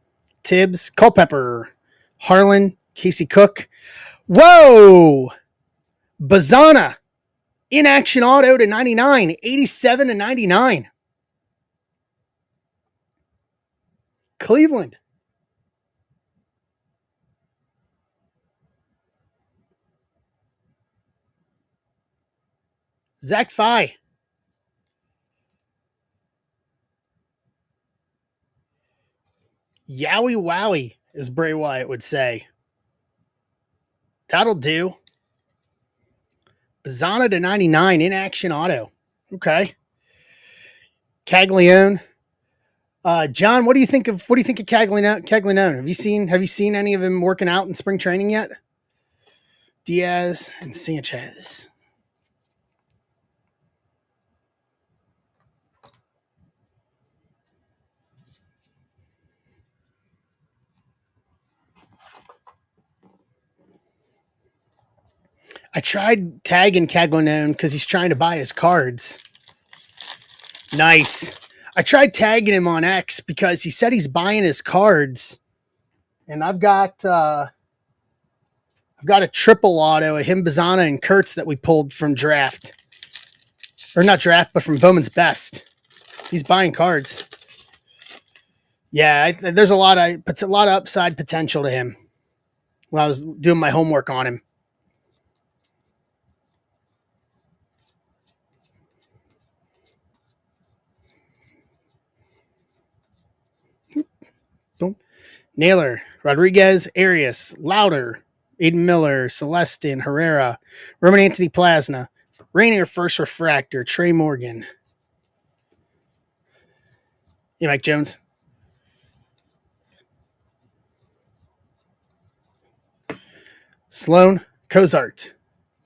Tibbs, Culpepper, Harlan, Casey Cook. Whoa! Bazana, in action auto to 99, 87 to 99. Cleveland. Zach Fye. Yowie wowie, as Bray Wyatt would say. That'll do. Bazana to 99, in action auto. Okay. Caglione. John, what do you think of Caglione? Have you seen any of him working out in spring training yet? Diaz and Sanchez. I tried tagging Caglione because he's trying to buy his cards. Nice. I tried tagging him on X because he said he's buying his cards, and I've got a triple auto of him, Bazana, and Kurtz that we pulled from draft, or not draft, but from Bowman's Best. He's buying cards. Yeah, there's a lot of upside potential to him. When I was doing my homework on him. Boom. Naylor, Rodriguez, Arias, Louder, Aiden Miller, Celestin, Herrera, Roman Anthony Plasma, Rainier First Refractor, Trey Morgan. Hey, Mike Jones. Sloan, Cozart,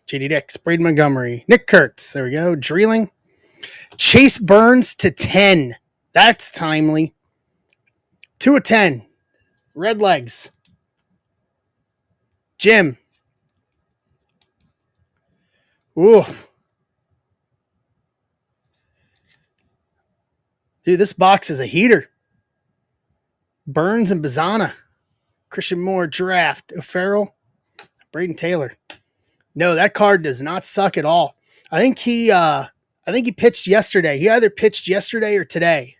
JD Dix, Braden Montgomery, Nick Kurtz. There we go. Dreeling. Chase Burns to 10. That's timely. 2 of 10. Red legs. Jim. Ooh. Dude, this box is a heater. Burns and Bazana. Christian Moore, Draft. O'Farrell. Braden Taylor. No, that card does not suck at all. I think he pitched yesterday. He either pitched yesterday or today.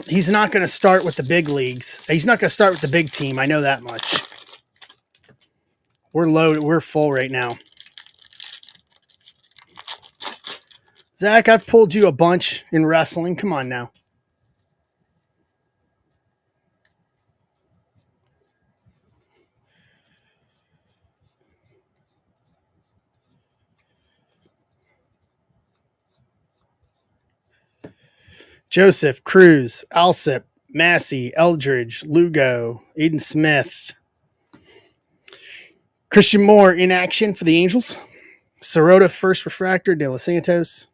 He's not going to start with the big leagues. He's not going to start with the big team. I know that much. We're loaded. We're full right now. Zach, I've pulled you a bunch in wrestling. Come on now. Joseph, Cruz, Alsip, Massey, Eldridge, Lugo, Aiden Smith. Christian Moore in action for the Angels. Sirota, First Refractor, De Los Santos.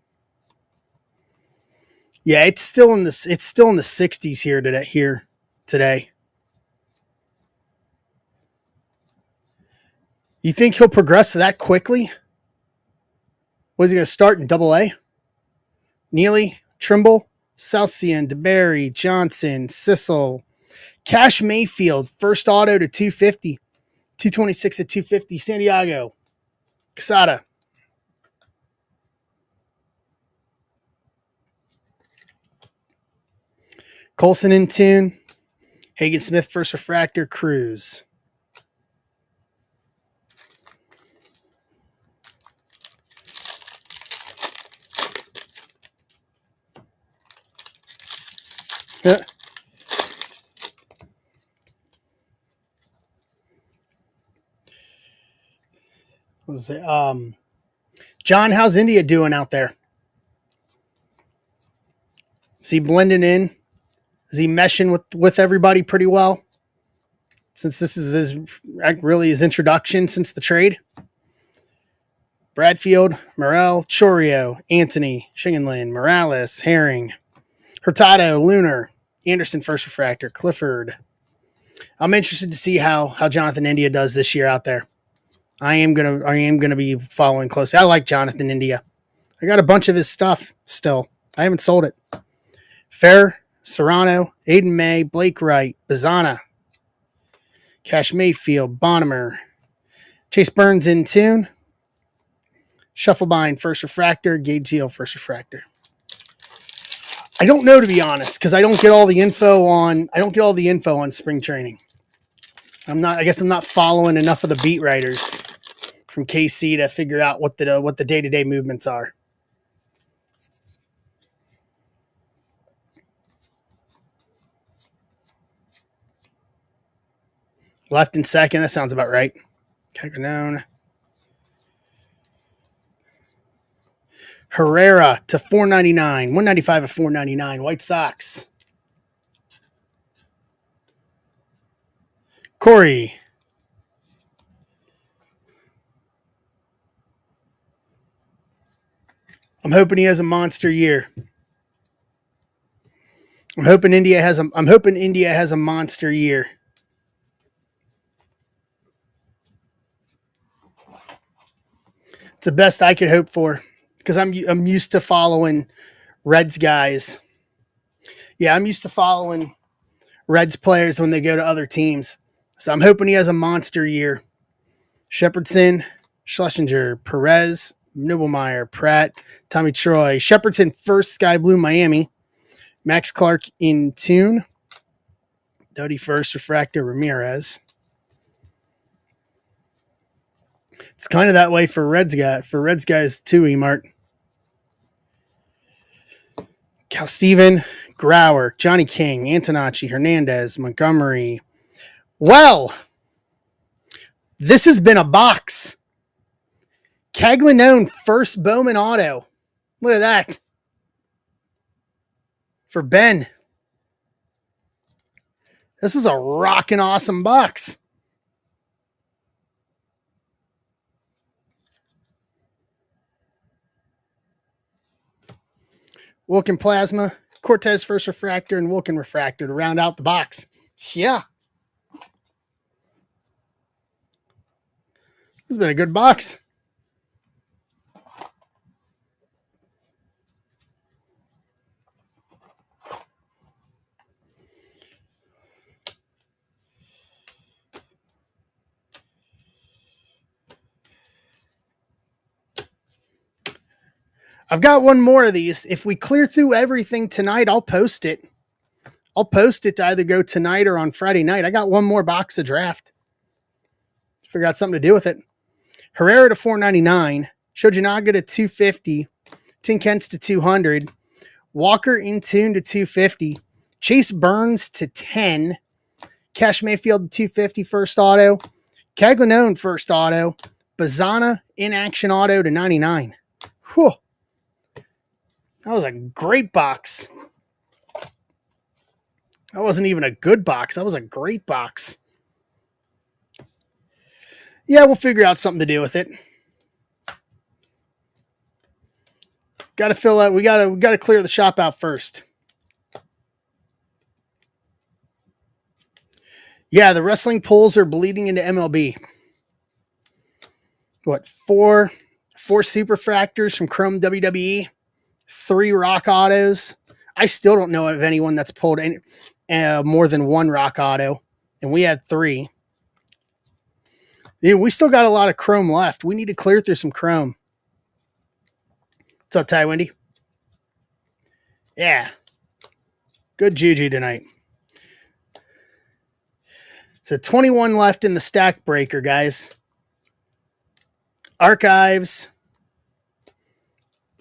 Yeah, it's still in the 60s here today. You think he'll progress that quickly? Was he going to start in Double-A? Neely, Trimble, Salcian, DeBerry, Johnson, Sissel, Cash Mayfield, first auto to 250, 226 at 250, San Diego, Quesada. Colson in tune, Hagen Smith, First Refractor, Cruz. John, how's India doing out there? Is he blending in? Is he meshing with everybody pretty well? Since this is his introduction since the trade. Bradfield, Morel, Chorio, Anthony, Shingenlin, Morales, Herring, Hurtado, Lunar, Anderson, First Refractor, Clifford, I'm interested to see how Jonathan India does this year out there. I am gonna be following closely. I like Jonathan India. I got a bunch of his stuff still. I haven't sold it. Fair, Serrano, Aiden May, Blake Wright, Bazana, Cash Mayfield, Bonnemer, Chase Burns in tune, Shufflebind, First Refractor, Gage Zeal, First Refractor. I don't know, to be honest, because I don't get all the info on spring training. I guess I'm not following enough of the beat writers from KC to figure out what the day-to-day movements are. Left and second, that sounds about right. Caganone. Herrera to $4.99, $195 at $4.99. White Sox. Corey. I'm hoping he has a monster year. I'm hoping India has a monster year. It's the best I could hope for because I'm used to following Reds guys. Yeah, I'm used to following Reds players when they go to other teams. So I'm hoping he has a monster year. Shepherdson, Schlesinger, Perez, Noblemeyer, Pratt, Tommy Troy. Shepherdson first, Sky Blue, Miami. Max Clark in tune. Doty first, Refractor, Ramirez. It's kind of that way for Reds guys too, Emart. Cal Steven, Grauer, Johnny King, Antonacci, Hernandez, Montgomery. Well, this has been a box. Caglinone first Bowman auto. Look at that. For Ben. This is a rockin' awesome box. Wilkin Plasma, Cortez First Refractor, and Wilkin Refractor to round out the box. Yeah. This has been a good box. I've got one more of these. If we clear through everything tonight, I'll post it. I'll post it to either go tonight or on Friday night. I got one more box of draft. Figure out something to do with it. Herrera to $4.99. Shojinaga to $2.50. Tin Kents to $200. Walker in tune to $2.50. Chase Burns to $10. Cash Mayfield to $2.50 first auto. Caglinone first auto. Bazana in action auto to $99. Whew. That was a great box. That wasn't even a good box. That was a great box. Yeah, we'll figure out something to do with it. Got to fill out. We got to clear the shop out first. Yeah, the wrestling pools are bleeding into MLB. What, four superfractors from Chrome WWE, 3 rock autos. I still don't know of anyone that's pulled any more than 1 rock auto, and we had 3. Yeah, we still got a lot of Chrome left. We need to clear through some Chrome. What's up, Ty Wendy? Yeah. Good juju tonight. So 21 left in the stack breaker, guys. Archives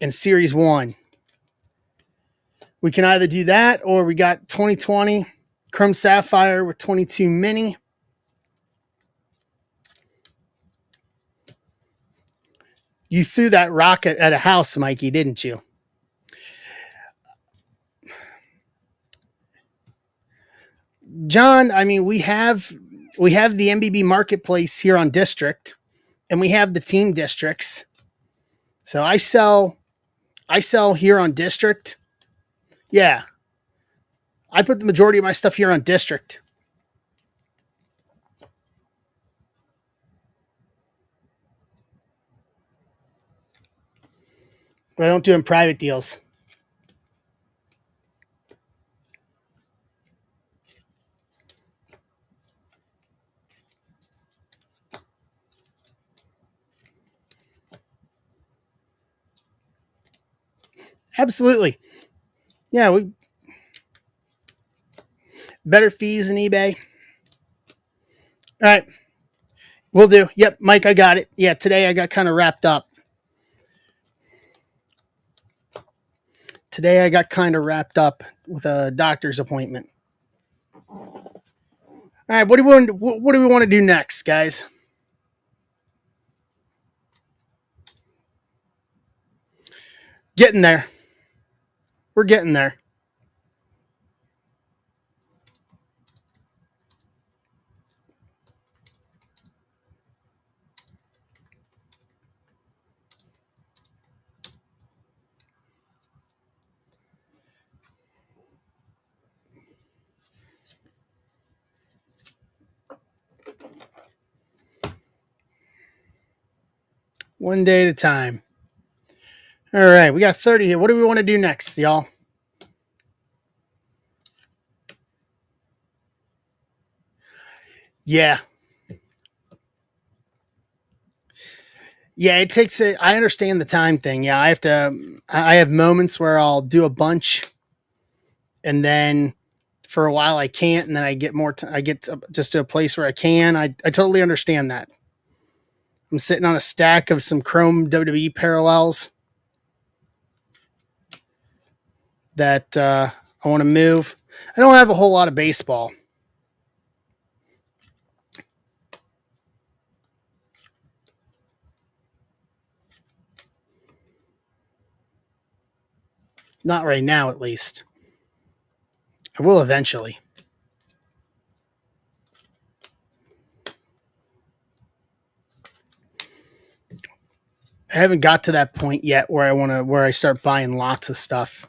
and Series 1. We can either do that or we got 2020 Chrome Sapphire with 22 Mini. You threw that rocket at a house, Mikey, didn't you? John, I mean, we have the MBB marketplace here on District, and we have the team districts. So I sell here on District. Yeah. I put the majority of my stuff here on District. But I don't do in private deals. Absolutely. Yeah, we better fees than eBay. All right. We'll do. Yep, Mike, I got it. Yeah, today I got kind of wrapped up. Today I got kind of wrapped up with a doctor's appointment. All right, what do we want to do next, guys? Getting there. We're getting there. One day at a time. All right, we got 30 here. What do we want to do next, y'all? Yeah. Yeah, it takes it. I understand the time thing. Yeah, I have moments where I'll do a bunch and then for a while I can't. And then I get I get just to a place where I can. I totally understand that. I'm sitting on a stack of some Chrome WWE parallels that I want to move. I don't have a whole lot of baseball. Not right now, at least. I will eventually. I haven't got to that point yet where I start buying lots of stuff.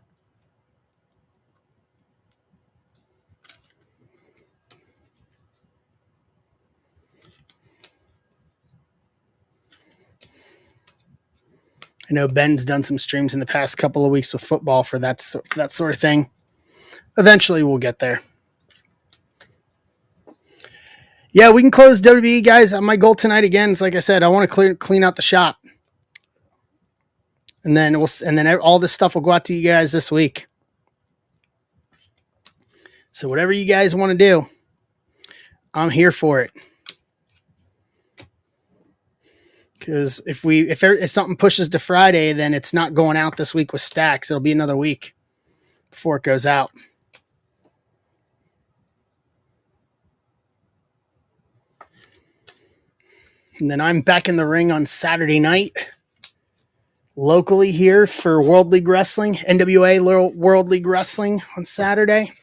I know Ben's done some streams in the past couple of weeks with football for that sort of thing. Eventually, we'll get there. Yeah, we can close WWE, guys. My goal tonight again is, like I said, I want to clean out the shop, and then all this stuff will go out to you guys this week. So whatever you guys want to do, I'm here for it. Because if something pushes to Friday, then it's not going out this week with stacks. It'll be another week before it goes out. And then I'm back in the ring on Saturday night, locally here for World League Wrestling, NWA World League Wrestling on Saturday.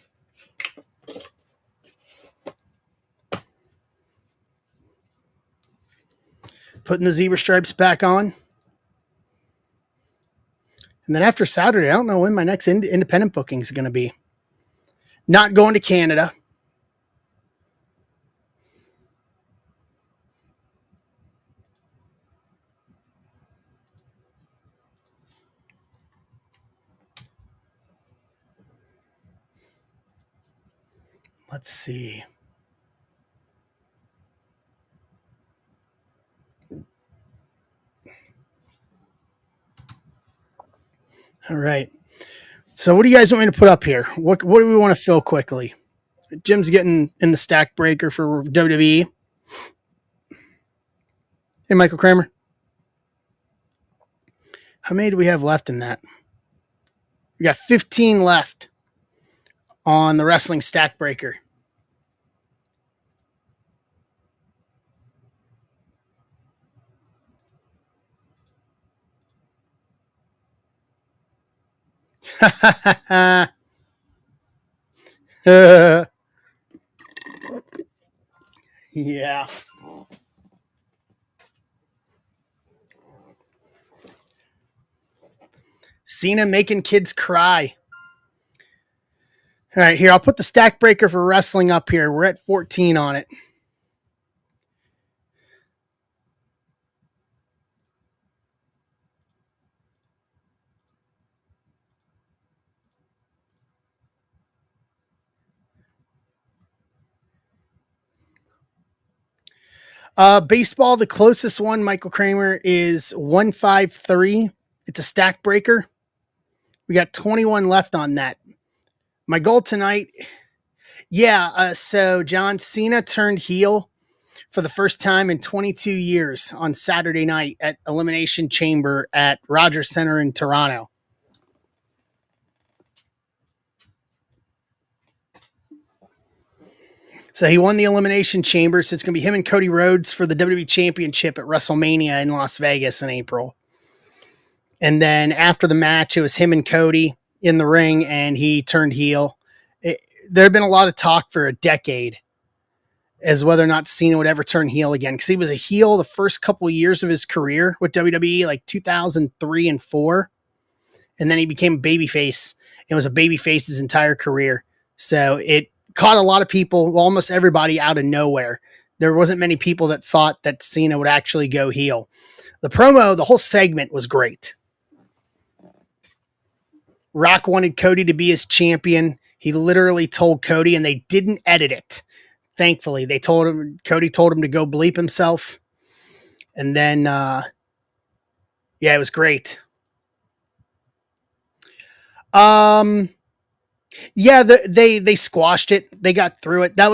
Putting the zebra stripes back on. And then after Saturday, I don't know when my next independent booking is going to be. Not going to Canada. Let's see. All right. So what do you guys want me to put up here? What do we want to fill quickly? Jim's getting in the stack breaker for WWE. Hey, Michael Kramer. How many do we have left in that? We got 15 left on the wrestling stack breaker. Yeah. Cena making kids cry. All right, here, I'll put the stack breaker for wrestling up here. We're at 14 on it. Baseball, the closest one, Michael Kramer, is 153. It's a stack breaker. We got 21 left on that. My goal tonight, yeah. So John Cena turned heel for the first time in 22 years on Saturday night at Elimination Chamber at Rogers Center in Toronto. So he won the Elimination Chamber. So it's going to be him and Cody Rhodes for the WWE Championship at WrestleMania in Las Vegas in April. And then after the match, it was him and Cody in the ring, and he turned heel. There had been a lot of talk for a decade as whether or not Cena would ever turn heel again, because he was a heel the first couple of years of his career with WWE, like 2003 and 4. And then he became a babyface and was a babyface his entire career. So it caught a lot of people, almost everybody, out of nowhere. There wasn't many people that thought that Cena would actually go heel. The promo, the whole segment was great. Rock wanted Cody to be his champion. He literally told Cody, and they didn't edit it. Thankfully, Cody told him to go bleep himself. And then, yeah, it was great. Yeah, they squashed it. They got through it. That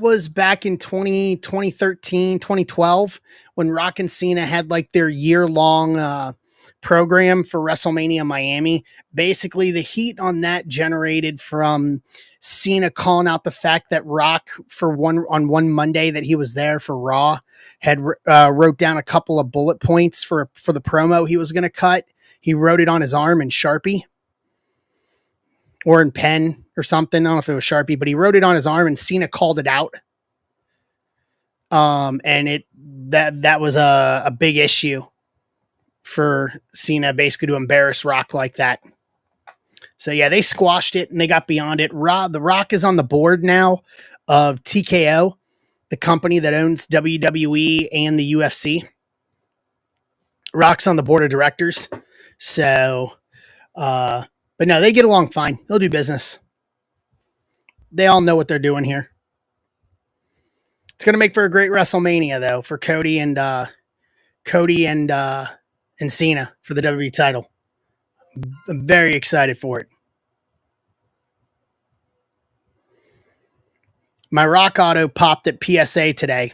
was back in 2013, 2012 when Rock and Cena had like their year-long program for WrestleMania Miami. Basically, the heat on that generated from Cena calling out the fact that Rock on one Monday that he was there for Raw had wrote down a couple of bullet points for the promo he was going to cut. He wrote it on his arm in Sharpie or in pen or something. I don't know if it was Sharpie, but he wrote it on his arm and Cena called it out. And that was a big issue for Cena, basically to embarrass Rock like that. So yeah, they squashed it and they got beyond it. The Rock is on the board now of TKO, the company that owns WWE and the UFC. Rock's on the board of directors. So, but no, they get along fine. They'll do business. They all know what they're doing here. It's going to make for a great WrestleMania, though, for Cody and Cena for the WWE title. I'm very excited for it. My Rock Auto popped at PSA today.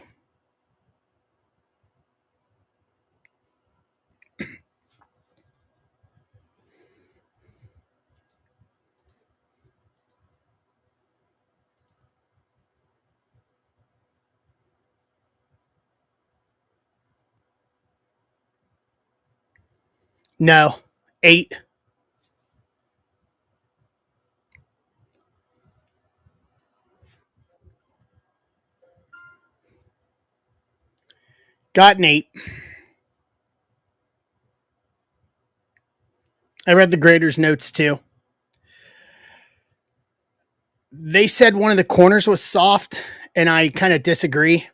No, 8. Got an 8. I read the graders' notes too. They said one of the corners was soft, and I kind of disagree.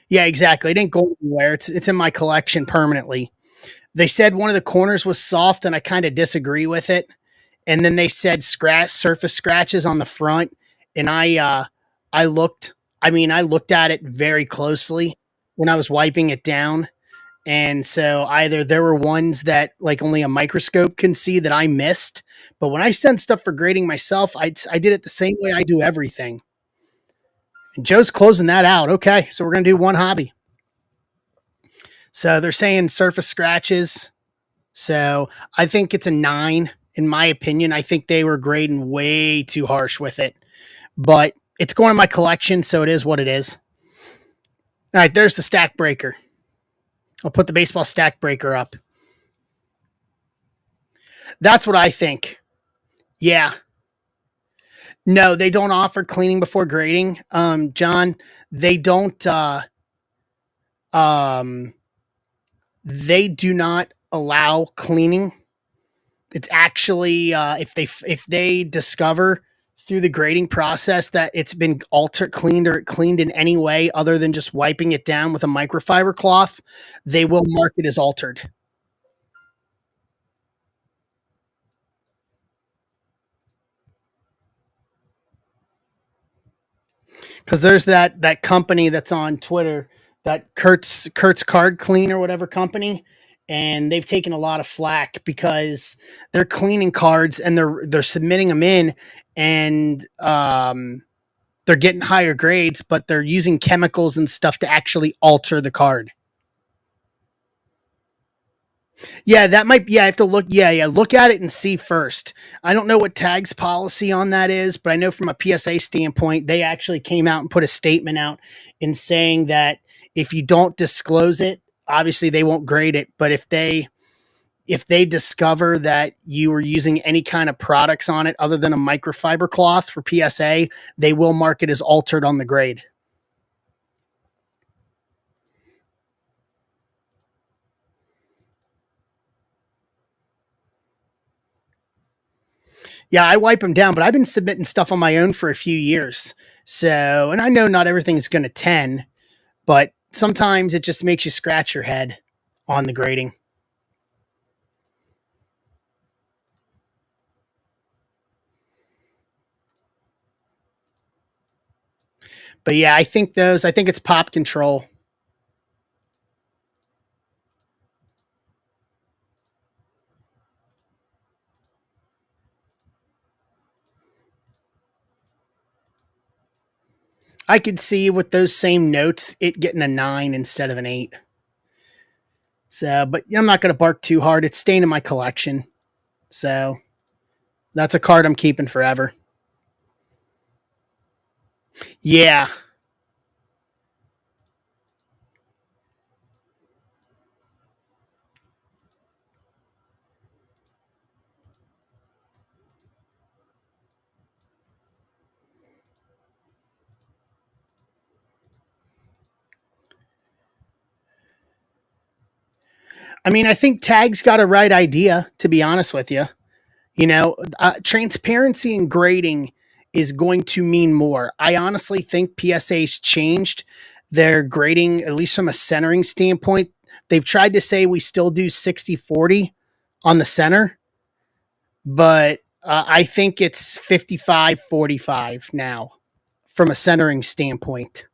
Yeah, exactly. It didn't go anywhere. It's in my collection permanently. They said one of the corners was soft, and I kind of disagree with it. And then they said surface scratches on the front, and I looked. I mean, I looked at it very closely when I was wiping it down, and so either there were ones that like only a microscope can see that I missed, but when I sent stuff for grading myself, I did it the same way I do everything. And Joe's closing that out. Okay, so we're gonna do one hobby. So they're saying surface scratches. So I think it's a 9 in my opinion. I think they were grading way too harsh with it, but it's going in my collection, so it is what it is. All right, there's the stack breaker. I'll put the baseball stack breaker up. That's what I think. Yeah. No, they don't offer cleaning before grading. John, they don't they do not allow cleaning. It's actually if they discover through the grading process that it's been cleaned in any way other than just wiping it down with a microfiber cloth, they will mark it as altered. Because there's that company that's on Twitter that Kurt's Card Clean or whatever company, and they've taken a lot of flack because they're cleaning cards and they're submitting them in, and they're getting higher grades, but they're using chemicals and stuff to actually alter the card. Yeah, that might. Yeah, I have to look. Yeah. Look at it and see first. I don't know what Tag's policy on that is, but I know from a PSA standpoint, they actually came out and put a statement out in saying that if you don't disclose it, obviously they won't grade it. But if they discover that you were using any kind of products on it other than a microfiber cloth for PSA, they will mark it as altered on the grade. Yeah, I wipe them down, but I've been submitting stuff on my own for a few years. So, and I know not everything's going to 10, but sometimes it just makes you scratch your head on the grading. But yeah, I think it's pop control. I could see with those same notes, it getting a 9 instead of an 8. So, but I'm not going to bark too hard. It's staying in my collection. So that's a card I'm keeping forever. Yeah. I mean, I think Tag's got a right idea, to be honest with you. Transparency in grading is going to mean more. I honestly think PSA's changed their grading, at least from a centering standpoint. They've tried to say we still do 60-40 on the center, but I think it's 55-45 now from a centering standpoint.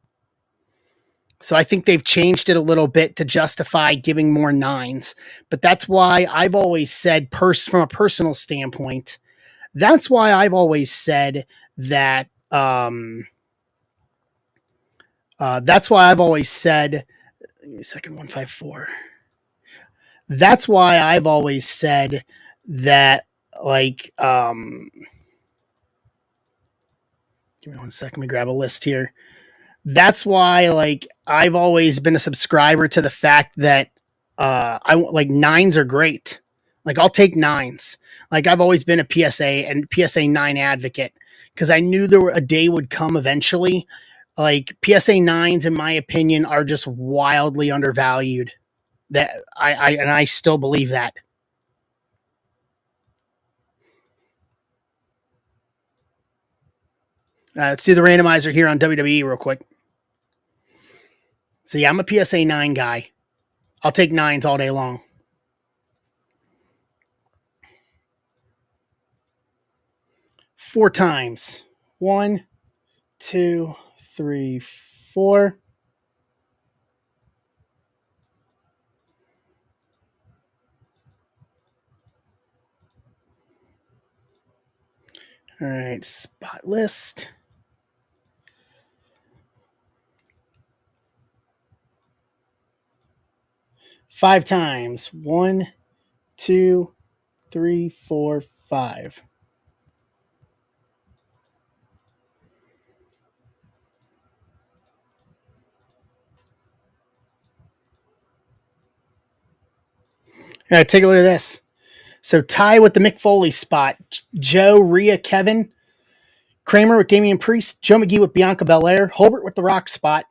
So I think they've changed it a little bit to justify giving more nines. But that's why I've always said, from a personal standpoint, that's why I've always said that. That's why I've always said. Second 154. That's why I've always said that. Like, give me 1 second. Let me grab a list here. That's why, like, I've always been a subscriber to the fact that I like nines are great. Like, I'll take nines. Like, I've always been a PSA and PSA 9 advocate because I knew a day would come eventually. Like, PSA 9s, in my opinion, are just wildly undervalued. That I still believe that. Let's do the randomizer here on WWE real quick. So yeah, I'm a PSA 9 guy. I'll take nines all day long. 4 times. 1, 2, 3, 4. All right, spot list. 5 times. 1, 2, 3, 4, 5. All right, take a look at this. So tie with the Mick Foley spot. Joe, Rhea, Kevin. Kramer with Damian Priest. Joe McGee with Bianca Belair. Holbert with the Rock spot.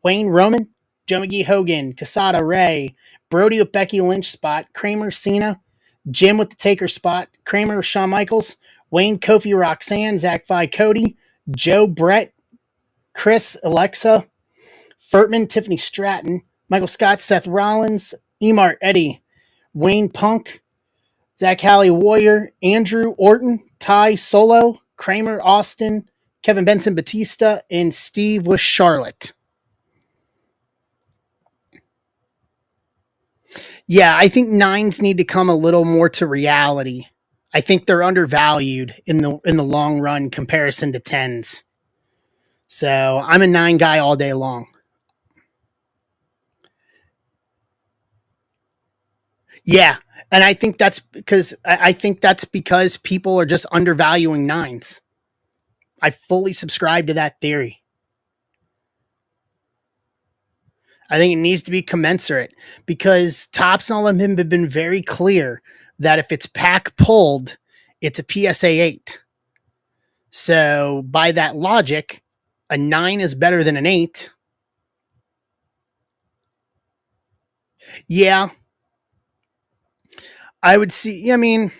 Wayne Roman. Joe McGee Hogan. Casada Ray. Brody with Becky Lynch spot. Kramer Cena. Jim with the Taker spot. Kramer with Shawn Michaels. Wayne Kofi Roxanne. Zach Vi Cody. Joe Brett. Chris Alexa. Furtman Tiffany Stratton. Michael Scott Seth Rollins. Emart Eddie. Wayne Punk. Zach Halley Warrior. Andrew Orton. Ty Solo. Kramer Austin. Kevin Benson Batista. And Steve with Charlotte. Yeah, I think nines need to come a little more to reality. I think they're undervalued in the long run comparison to tens. So I'm a nine guy all day long. Yeah, and I think that's because people are just undervaluing nines. I fully subscribe to that theory. I think it needs to be commensurate because Tops and all of them have been very clear that if it's pack pulled, it's a PSA 8. So by that logic, a 9 is better than an 8. Yeah, I would see. I mean,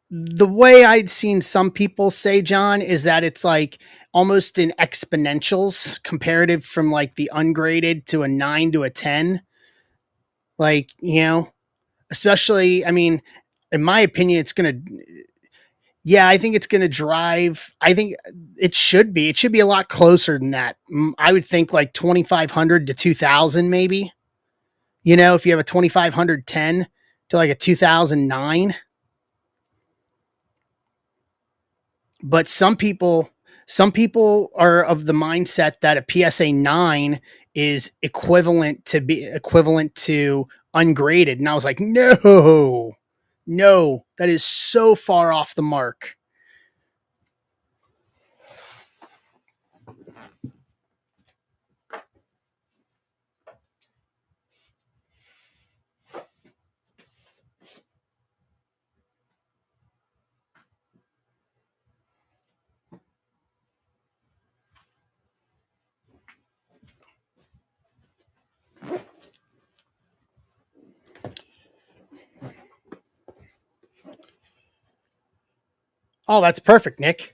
the way I'd seen some people say, John, is that it's like almost in exponentials comparative from like the ungraded to a 9 to a 10. Like, especially, I mean, in my opinion, it's going to, yeah, I think it's going to drive. I think it should be a lot closer than that. I would think like 2,500 to 2,000, maybe, if you have a 2,510 to like a 2009. But some people are of the mindset that a PSA 9 is equivalent to ungraded. And I was like, no, no, that is so far off the mark. Oh, that's perfect, Nick.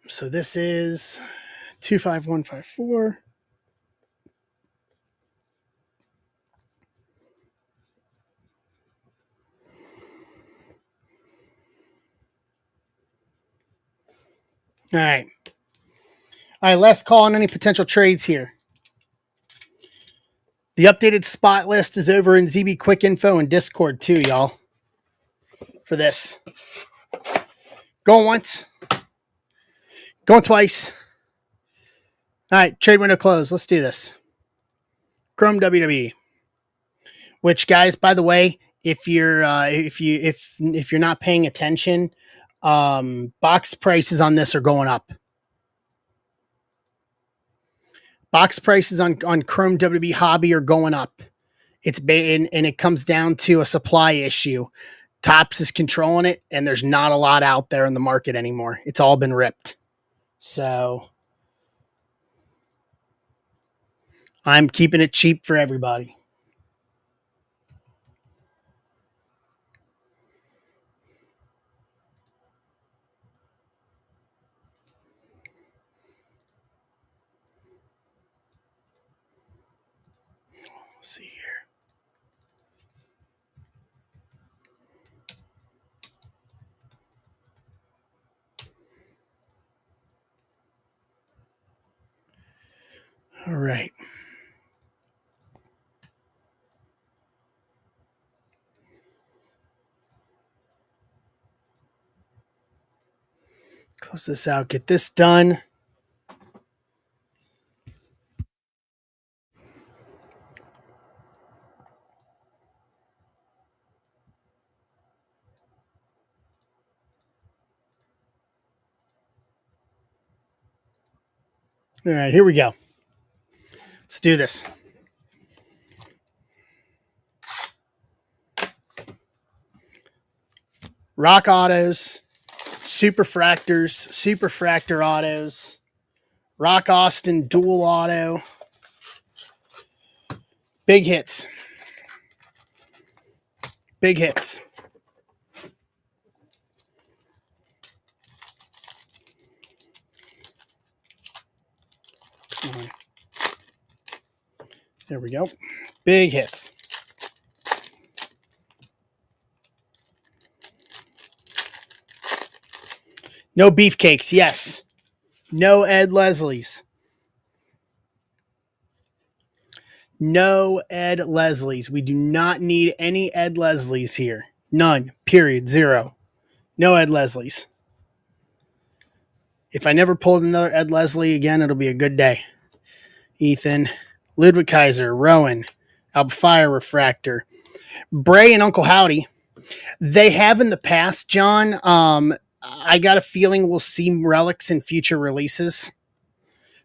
So this is 25154. All right. All right, last call on any potential trades here. The updated spot list is over in ZB Quick Info and Discord too, y'all. For this. Going once. Going twice. All right, trade window closed. Let's do this. Chrome WWE. Which, guys, by the way, if you're not paying attention, box prices on this are going up. Box prices on Chrome WWE Hobby are going up. And it comes down to a supply issue. Tops is controlling it, and there's not a lot out there in the market anymore. It's all been ripped. So I'm keeping it cheap for everybody. Let's see here. All right. Close this out. Get this done. All right, here we go. Let's do this. Rock autos, superfractors, superfractor autos, Rock Austin dual auto. Big hits. Big hits. There we go. Big hits. No beefcakes. Yes. No Ed Leslie's. No Ed Leslie's. We do not need any Ed Leslie's here. None. Period. Zero. No Ed Leslie's. If I never pulled another Ed Leslie again, it'll be a good day. Ethan, Ludwig Kaiser, Rowan, Alpha Refractor, Bray, and Uncle Howdy. They have in the past, John. I got a feeling we'll see relics in future releases.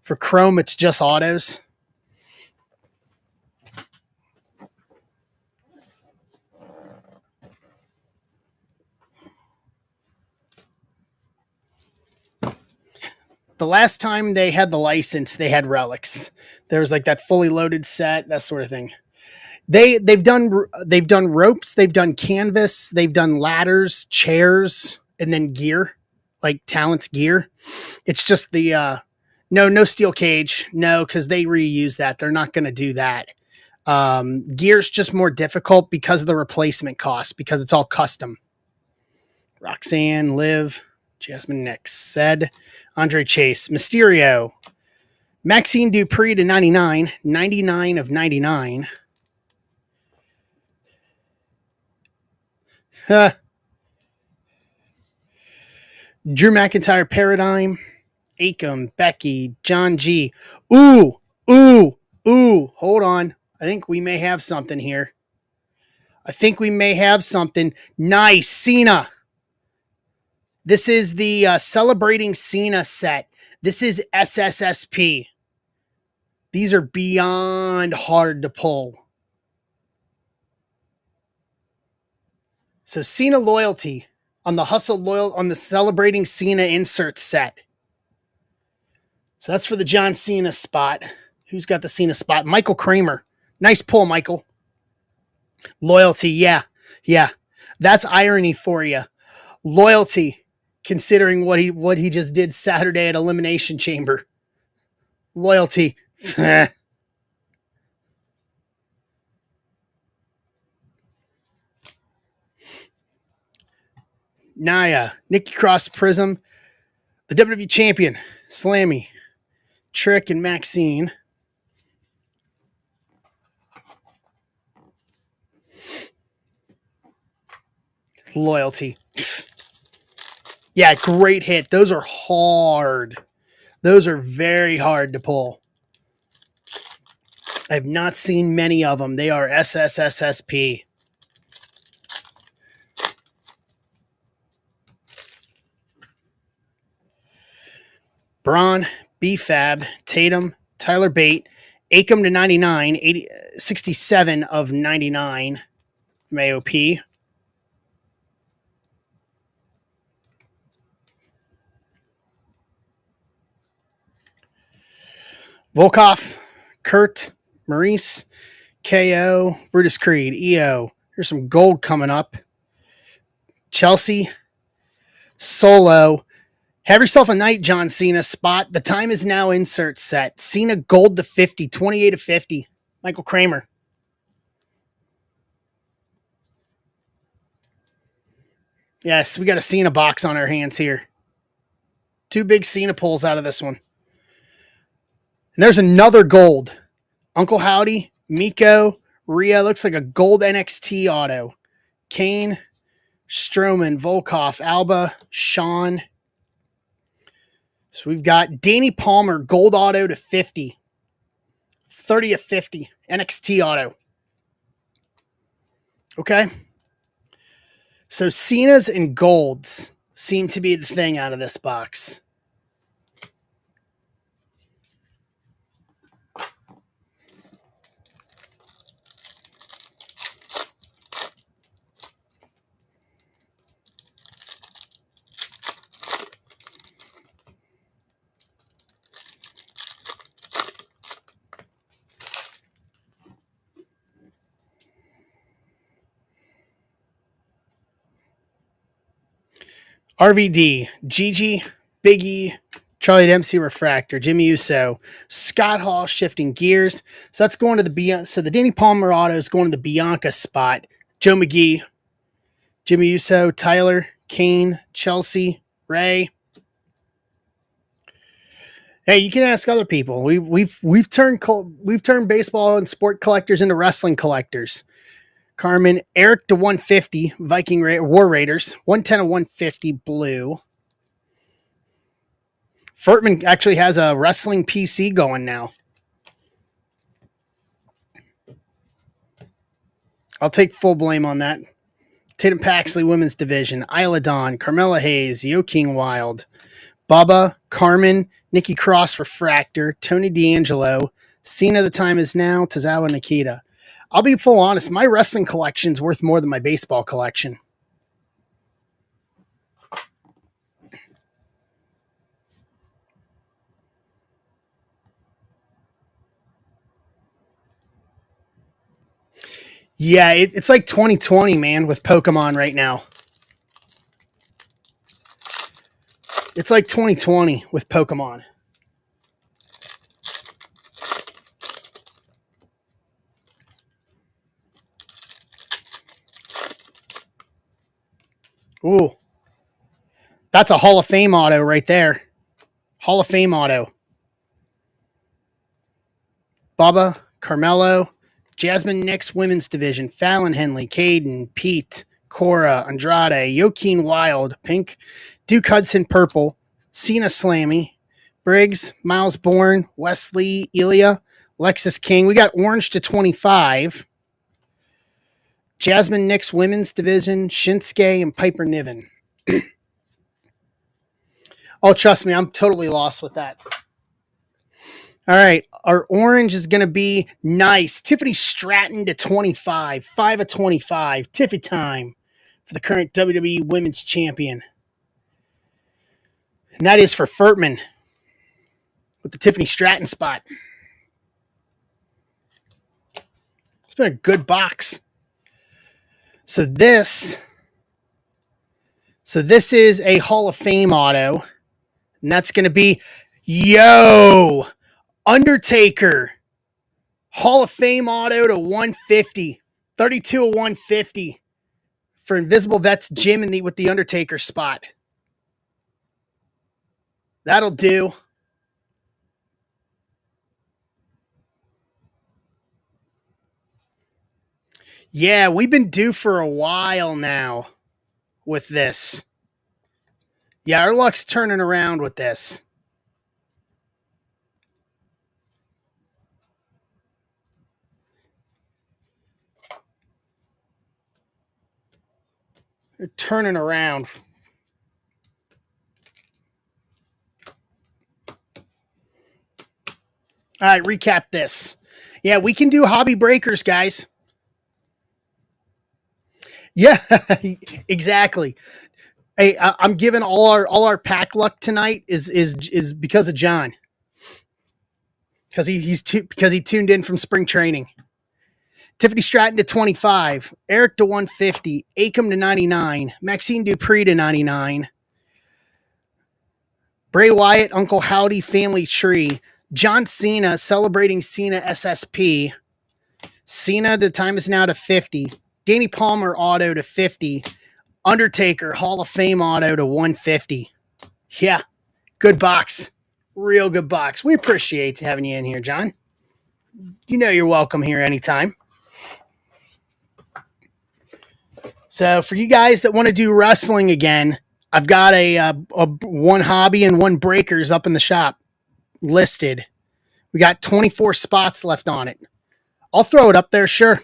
For Chrome, it's just autos. The last time they had the license, they had relics. There was like that fully loaded set, that sort of thing. They've done ropes, they've done canvas, they've done ladders, chairs, and then gear, like Talent's gear. It's just the no steel cage, no, because they reuse that. They're not going to do that. Gear's just more difficult because of the replacement cost, because it's all custom. Roxanne, Liv, Jasmine Nix, said Andre Chase, Mysterio, Maxine Dupree to 99, 99 of 99. Drew McIntyre, Paradigm, Akam, Becky, John G. Ooh. Hold on. I think we may have something here. Nice. Cena. This is the Celebrating Cena set. This is SSSP. These are beyond hard to pull. So Cena loyalty on the on the Celebrating Cena insert set. So that's for the John Cena spot. Who's got the Cena spot? Michael Kramer. Nice pull, Michael. Loyalty, yeah. That's irony for you. Loyalty, considering what he just did Saturday at Elimination Chamber. Loyalty. Naya, Nikki Cross, Prism, the WWE Champion, Slammy, Trick, and Maxine. Loyalty. Yeah, great hit. Those are hard. Those are very hard to pull. I've not seen many of them. They are SSSSP. Braun, B-Fab, Tatum, Tyler Bate, Akam to 99, 67 of 99 from AOP. Volkov, Kurt, Maurice, KO, Brutus Creed, EO. Here's some gold coming up. Chelsea, Solo. Have yourself a night, John Cena spot. The time is now insert set. Cena gold to 50, 28 of 50. Michael Kramer. Yes, we got a Cena box on our hands here. 2 big Cena pulls out of this one. And there's another gold. Uncle Howdy, Miko, Rhea. Looks like a gold NXT auto. Kane, Strowman, Volkov, Alba, Sean. So we've got Danny Palmer, gold auto to 50. 30 of 50. NXT auto. Okay. So Cena's and golds seem to be the thing out of this box. RVD, Gigi, Biggie, Charlie Dempsey, Refractor, Jimmy Uso, Scott Hall shifting gears. So that's going to the Danny Palmer auto is going to the Bianca spot. Joe McGee, Jimmy Uso, Tyler, Kane, Chelsea, Ray. Hey, you can ask other people. We've turned baseball and sport collectors into wrestling collectors. Carmen, Eric to 150, War Raiders, 110 to 150, blue. Furtman actually has a wrestling PC going now. I'll take full blame on that. Tatum Paxley Women's Division, Isla Dawn, Carmella Hayes, Joaquin Wild, Bubba, Carmen, Nikki Cross Refractor, Tony D'Angelo, Cena The Time Is Now, Tozawa Nikita. I'll be full honest, my wrestling collection's worth more than my baseball collection. Yeah, it's like 2020, man, with Pokemon right now. It's like 2020 with Pokemon. Ooh, that's a Hall of Fame auto right there. Hall of Fame auto. Bubba, Carmelo, Jasmine Nix Women's Division, Fallon Henley, Caden, Pete, Cora, Andrade, Joaquin Wild, Pink, Duke Hudson Purple, Cena Slammy, Briggs, Miles Bourne, Wesley, Ilya, Lexus King. We got orange to 25. Jasmine Nix Women's Division, Shinsuke, and Piper Niven. Oh, trust me, I'm totally lost with that. All right, our orange is going to be nice. Tiffany Stratton to 25, 5 of 25. Tiffy time for the current WWE Women's Champion. And that is for Furtman with the Tiffany Stratton spot. It's been a good box. So this is a Hall of Fame auto, and that's going to be Undertaker Hall of Fame auto to 150, 32 of 150 for Invisible Vets Jim with the Undertaker spot. That'll do. Yeah, we've been due for a while now with this. Yeah, our luck's turning around with this. They're turning around. All right, recap this. Yeah, we can do hobby breakers, guys. Yeah, exactly. Hey, I'm giving all our pack luck tonight is because of John. Because he tuned in from spring training. Tiffany Stratton to 25, Eric to 150, Acom to 99, Maxine Dupree to 99, Bray Wyatt, Uncle Howdy Family Tree, John Cena celebrating Cena SSP, Cena The Time Is Now to 50, Danny Palmer auto to 50, Undertaker Hall of Fame auto to 150. Yeah, good box. Real good box. We appreciate having you in here, John. You know you're welcome here anytime. So for you guys that want to do wrestling again, I've got a one hobby and one breakers up in the shop listed. We got 24 spots left on it. I'll throw it up there, sure.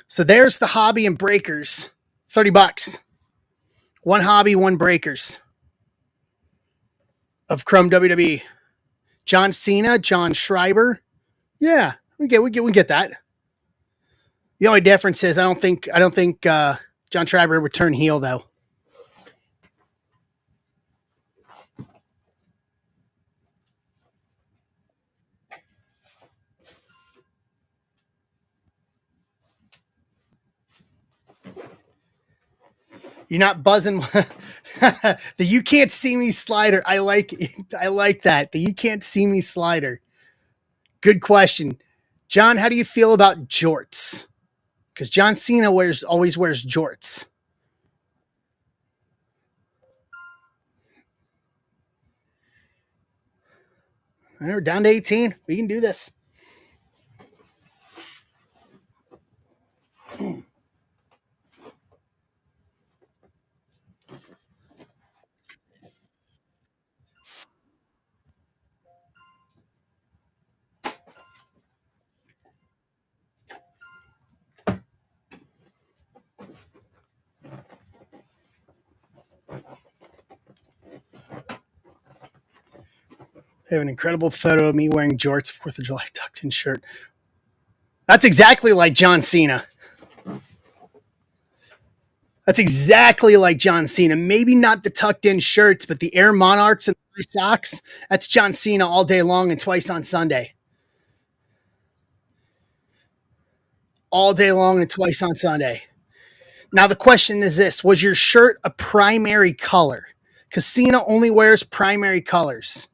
So there's the hobby and breakers, $30. One hobby, one breakers of Chrome WWE. John Cena, John Schreiber. Yeah, we get that. The only difference is I don't think John Schreiber would turn heel though. You're not buzzing. The you can't see me slider. I like that. The you can't see me slider. Good question. John, how do you feel about jorts? Because John Cena always wears jorts. All right, we're down to 18. We can do this. I have an incredible photo of me wearing jorts, 4th of July tucked in shirt. That's exactly like John Cena. That's exactly like John Cena. Maybe not the tucked in shirts, but the Air Monarchs and the socks. That's John Cena all day long and twice on Sunday. All day long and twice on Sunday. Now, the question is this: was your shirt a primary color? Because Cena only wears primary colors.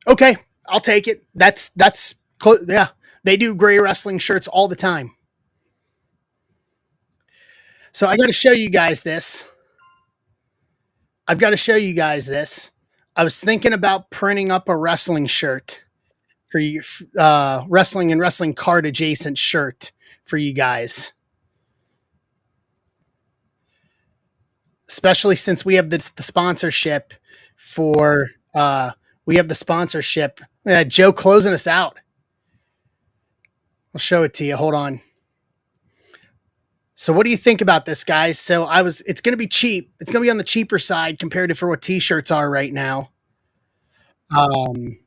Okay, I'll take it. Yeah. They do gray wrestling shirts all the time. So I got to show you guys this. I've got to show you guys this. I was thinking about printing up a wrestling shirt for you, wrestling and wrestling card adjacent shirt for you guys, especially since we have the sponsorship for. We have the sponsorship. Joe closing us out. I'll show it to you. Hold on. So what do you think about this, guys? So it's going to be cheap. It's going to be on the cheaper side compared to for what t-shirts are right now. Um,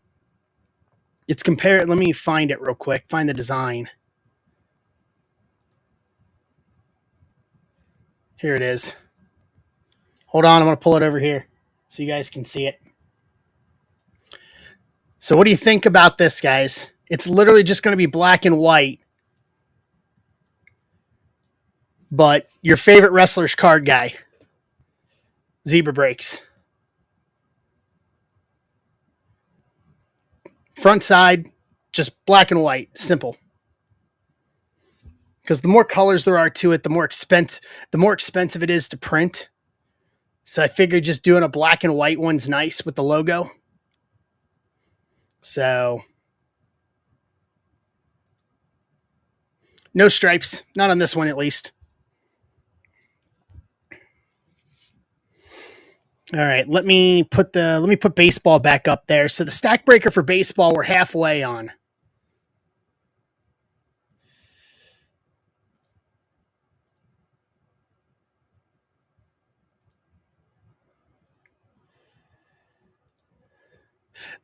it's compared. Let me find it real quick. Find the design. Here it is. Hold on. I'm going to pull it over here so you guys can see it. So what do you think about this, guys? It's literally just going to be black and white. But your favorite wrestler's card guy, Zebra Breaks. Front side, just black and white. Simple. Because the more colors there are to it, the more expensive it is to print. So I figured just doing a black and white one's nice with the logo. So no stripes, not on this one at least. All right, let me put baseball back up there. So the stack breaker for baseball we're halfway on.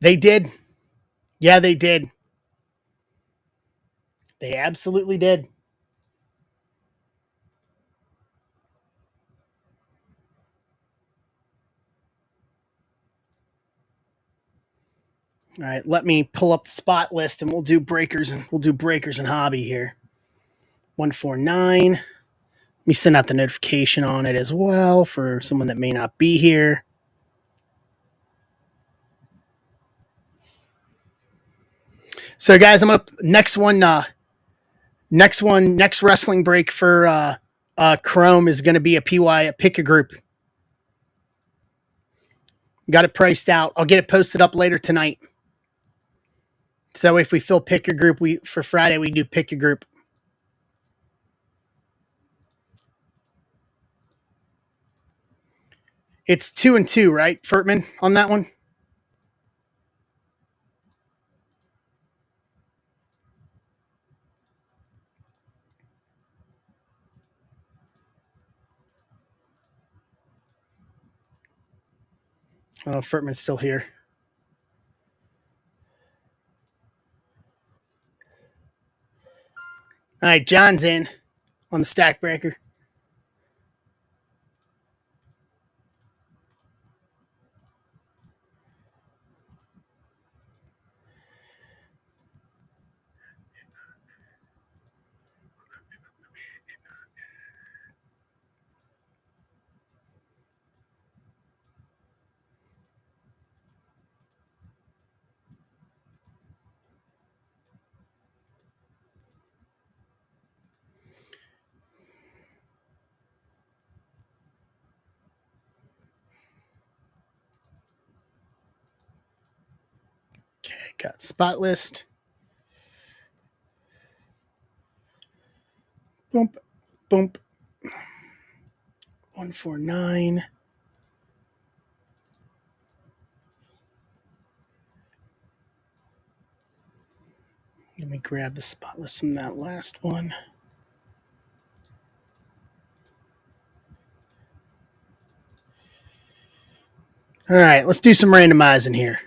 They did. Yeah, they did. They absolutely did. All right, let me pull up the spot list and we'll do breakers and hobby here. 149. Let me send out the notification on it as well for someone that may not be here. So guys, I'm gonna next wrestling break for Chrome is gonna be a pick a group. Got it priced out. I'll get it posted up later tonight. So if we fill pick a group, we for Friday we do pick a group. It's 2-2, right, Furtman, on that one? Oh, Furtman's still here. All right, John's in on the stack breaker. Got spot list. Boom, boom. 149. Let me grab the spot list from that last one. All right, let's do some randomizing here.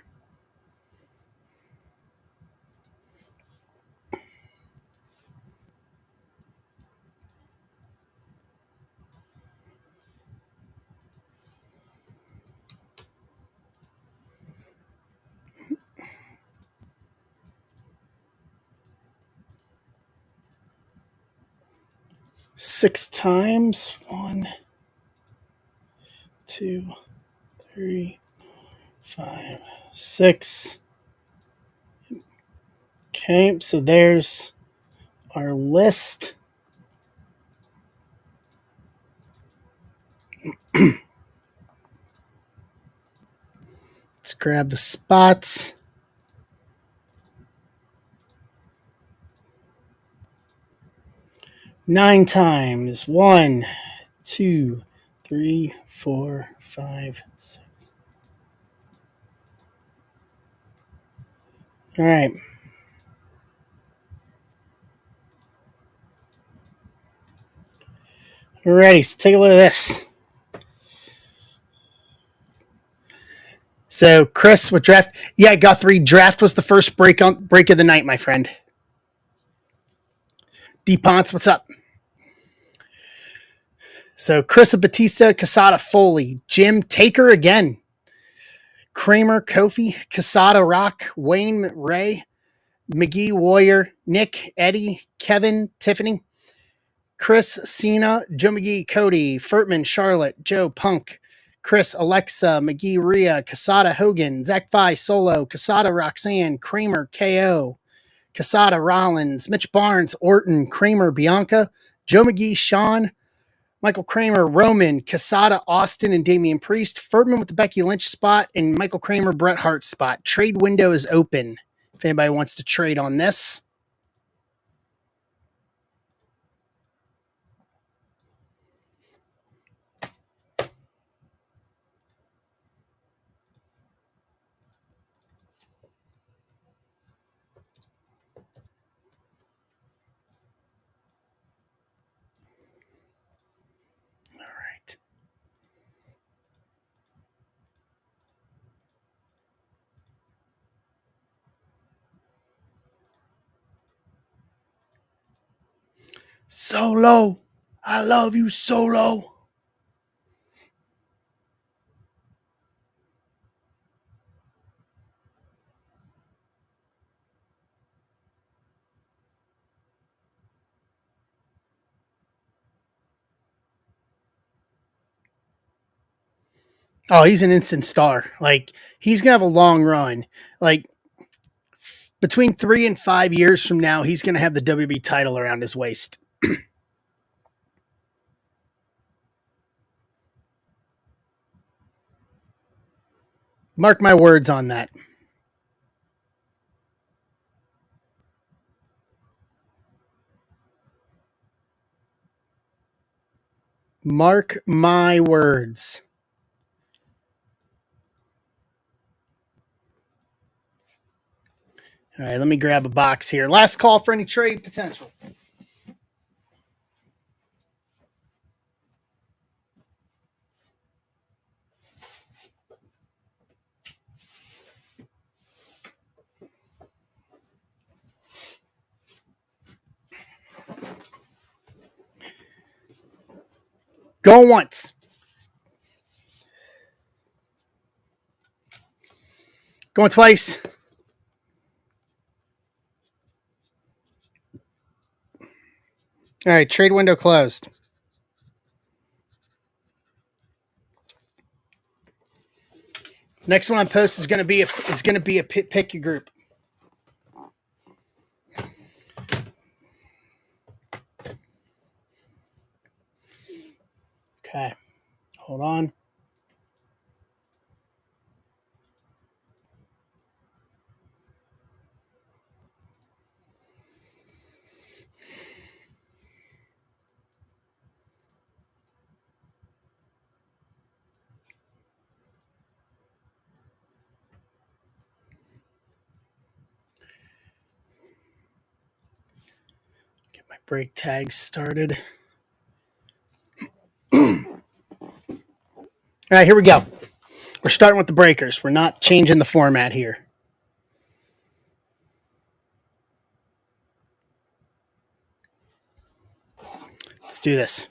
Six times. 1, 2, 3, 5, 6. Okay, so there's our list. Let's grab the spots. Nine times. 1, 2, 3, 4, 5, 6. All right. We're ready. So take a look at this. So Chris, what draft? Yeah, Guthrie. Draft was the first break of the night, my friend. D Ponce, what's up? So Chris Batista, Casada Foley, Jim Taker again, Kramer, Kofi, Casada Rock, Wayne Ray, McGee Warrior, Nick, Eddie, Kevin, Tiffany, Chris, Cena, Joe McGee, Cody, Furtman, Charlotte, Joe, Punk, Chris, Alexa, McGee, Rhea, Casada, Hogan, Zach Vi, Solo, Casada, Roxanne, Kramer, KO, Casada, Rollins, Mitch Barnes, Orton, Kramer, Bianca, Joe McGee, Sean, Michael Kramer, Roman, Casada, Austin, and Damian Priest, Furtman with the Becky Lynch spot, and Michael Kramer, Bret Hart spot. Trade window is open if anybody wants to trade on this. All right. Solo. I love you, Solo. Oh, he's an instant star. Like, he's going to have a long run. Like, between 3 and 5 years from now, he's going to have the WB title around his waist. Mark my words on that. Mark my words. All right, let me grab a box here. Last call for any trade potential. Going once. Going twice. All right, trade window closed. Next one on post is going to be a pick your group. Okay, hold on. My brake tag started. All right, here we go. We're starting with the breakers. We're not changing the format here. Let's do this.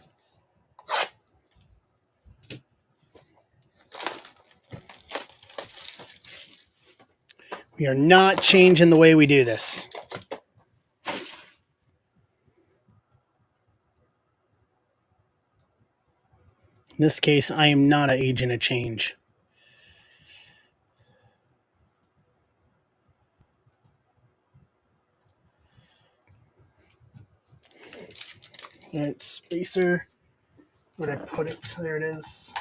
We are not changing the way we do this. In this case, I am not an agent of change. Right, spacer. Where'd I put it? There it is.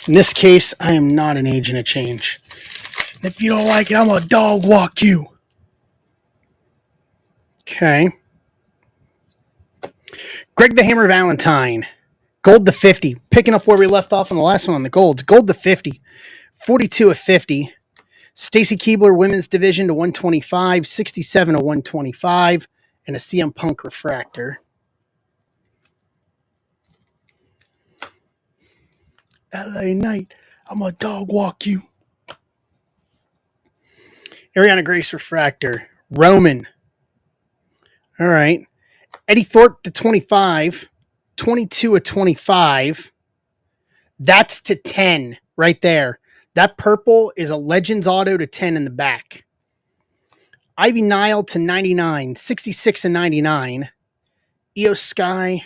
In this case, I am not an agent of change. And if you don't like it, I'm gonna dog walk you. Okay. Greg the Hammer Valentine. Gold to 50. Picking up where we left off on the last one on the golds. Gold to 50. 42 of 50. Stacy Keebler women's division to 125. 67 to 125. And a CM Punk refractor. LA Knight, I'm a dog walk you. Ariana Grace refractor. Roman. All right. Eddie Thorpe to 25. 22 of 25. That's to 10 right there. That purple is a Legends auto to 10 in the back. Ivy Nile to 99. 66 and 99. Io Sky.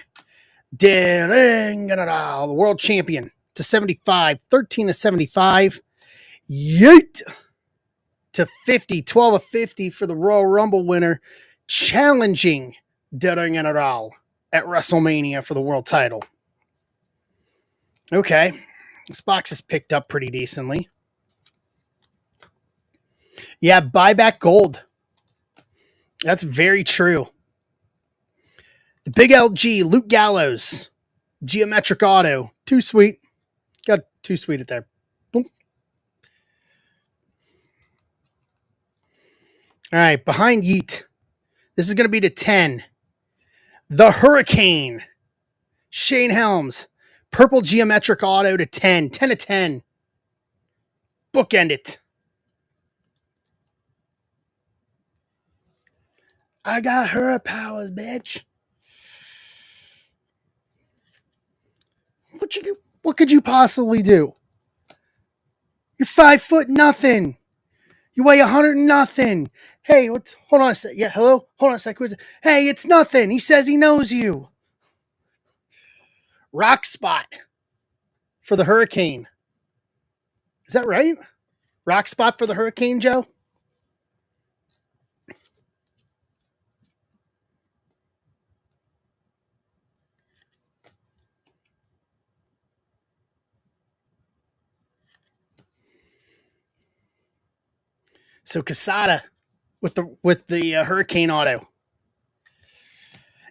The world champion to 75. 13 to 75. Yeet to 50. 12 of 50 for the Royal Rumble winner. Challenging Der General at WrestleMania for the world title. Okay. This box is picked up pretty decently. Yeah, buyback gold. That's very true. The big LG, Luke Gallows. Geometric auto. Too sweet. Got too sweet at there. Boom. All right, behind Yeet. This is going to be to 10. The Hurricane. Shane Helms. Purple geometric auto to 10. 10 to 10. Bookend it. I got her powers, bitch. What could you possibly do? You're 5 foot nothing. You weigh 100 nothing. Hey, hold on a sec. Yeah, hello? Hold on a sec. Hey, it's nothing. He says he knows you. Rock spot for the Hurricane. Is that right? Rock spot for the Hurricane, Joe? So Casada with the Hurricane auto.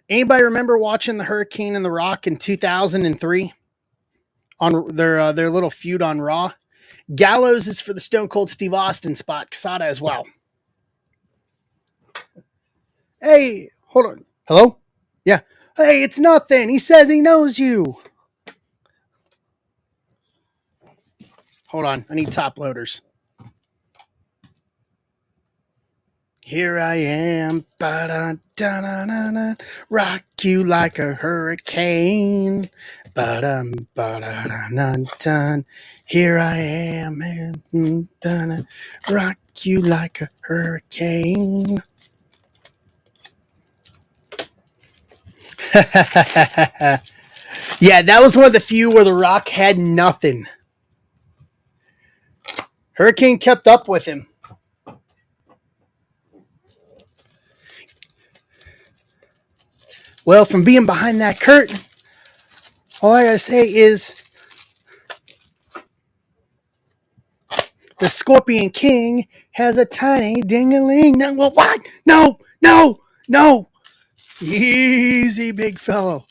Anybody remember watching the Hurricane and the Rock in 2003 on their little feud on Raw? Gallows is for the Stone Cold Steve Austin spot. Casada as well. Hey, hold on. Hello? Yeah. Hey, it's nothing. He says he knows you. Hold on. I need top loaders. Here I am, ba-da-da-da-da-da, rock you like a hurricane, ba-dum-ba-da-da-da-da. Here I am, rock you like a hurricane. Yeah, that was one of the few where the Rock had nothing. Hurricane kept up with him. Well, from being behind that curtain, all I gotta say is the Scorpion King has a tiny ding-a-ling. No, what? No, no, no. Easy, big fellow.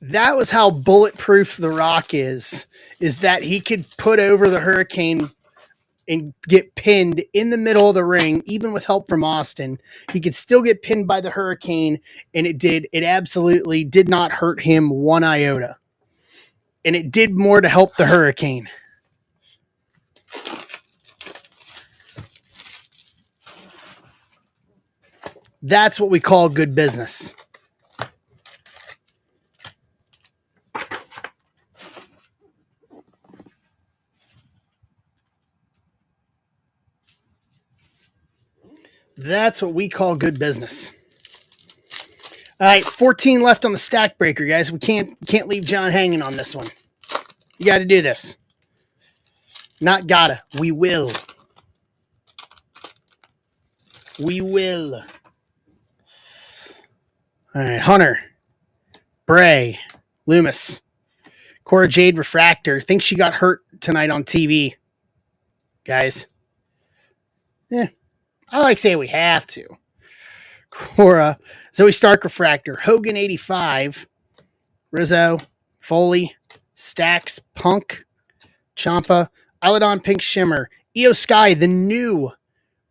That was how bulletproof the Rock is that he could put over the Hurricane and get pinned in the middle of the ring, even with help from Austin. He could still get pinned by the Hurricane, and it absolutely did not hurt him one iota. And it did more to help the Hurricane. That's what we call good business. That's what we call good business. All right, 14 left on the stack breaker, guys. We can't leave John hanging on this one. You got to do this. Not gotta. We will. We will. All right, Hunter, Bray, Loomis, Cora Jade Refractor. Think she got hurt tonight on TV, guys. Yeah, I like saying we have to. Cora, Zoe Stark Refractor, Hogan 85, Rizzo, Foley, Stax, Punk, Ciampa, Aladon Pink Shimmer, Io Sky, the new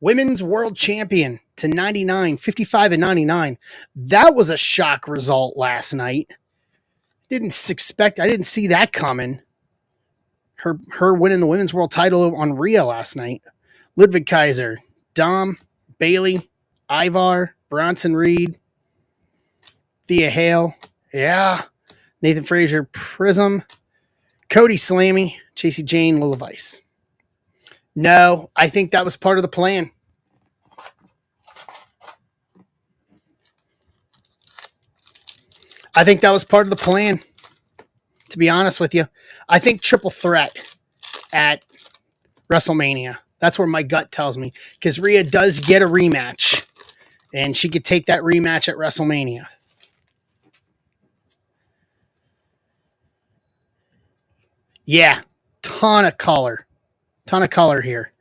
Women's World Champion to 99, 55 and 99. That was a shock result last night. I didn't see that coming. Her winning the Women's World title on Rhea last night. Ludwig Kaiser, Dom, Bailey, Ivar, Bronson Reed, Thea Hale, yeah, Nathan Frazier, Prism, Cody Slammy, Chasey Jane, Lola Vice. No, I think that was part of the plan. I think that was part of the plan, to be honest with you. I think triple threat at WrestleMania. That's where my gut tells me. Because Rhea does get a rematch. And she could take that rematch at WrestleMania. Yeah. Ton of color here.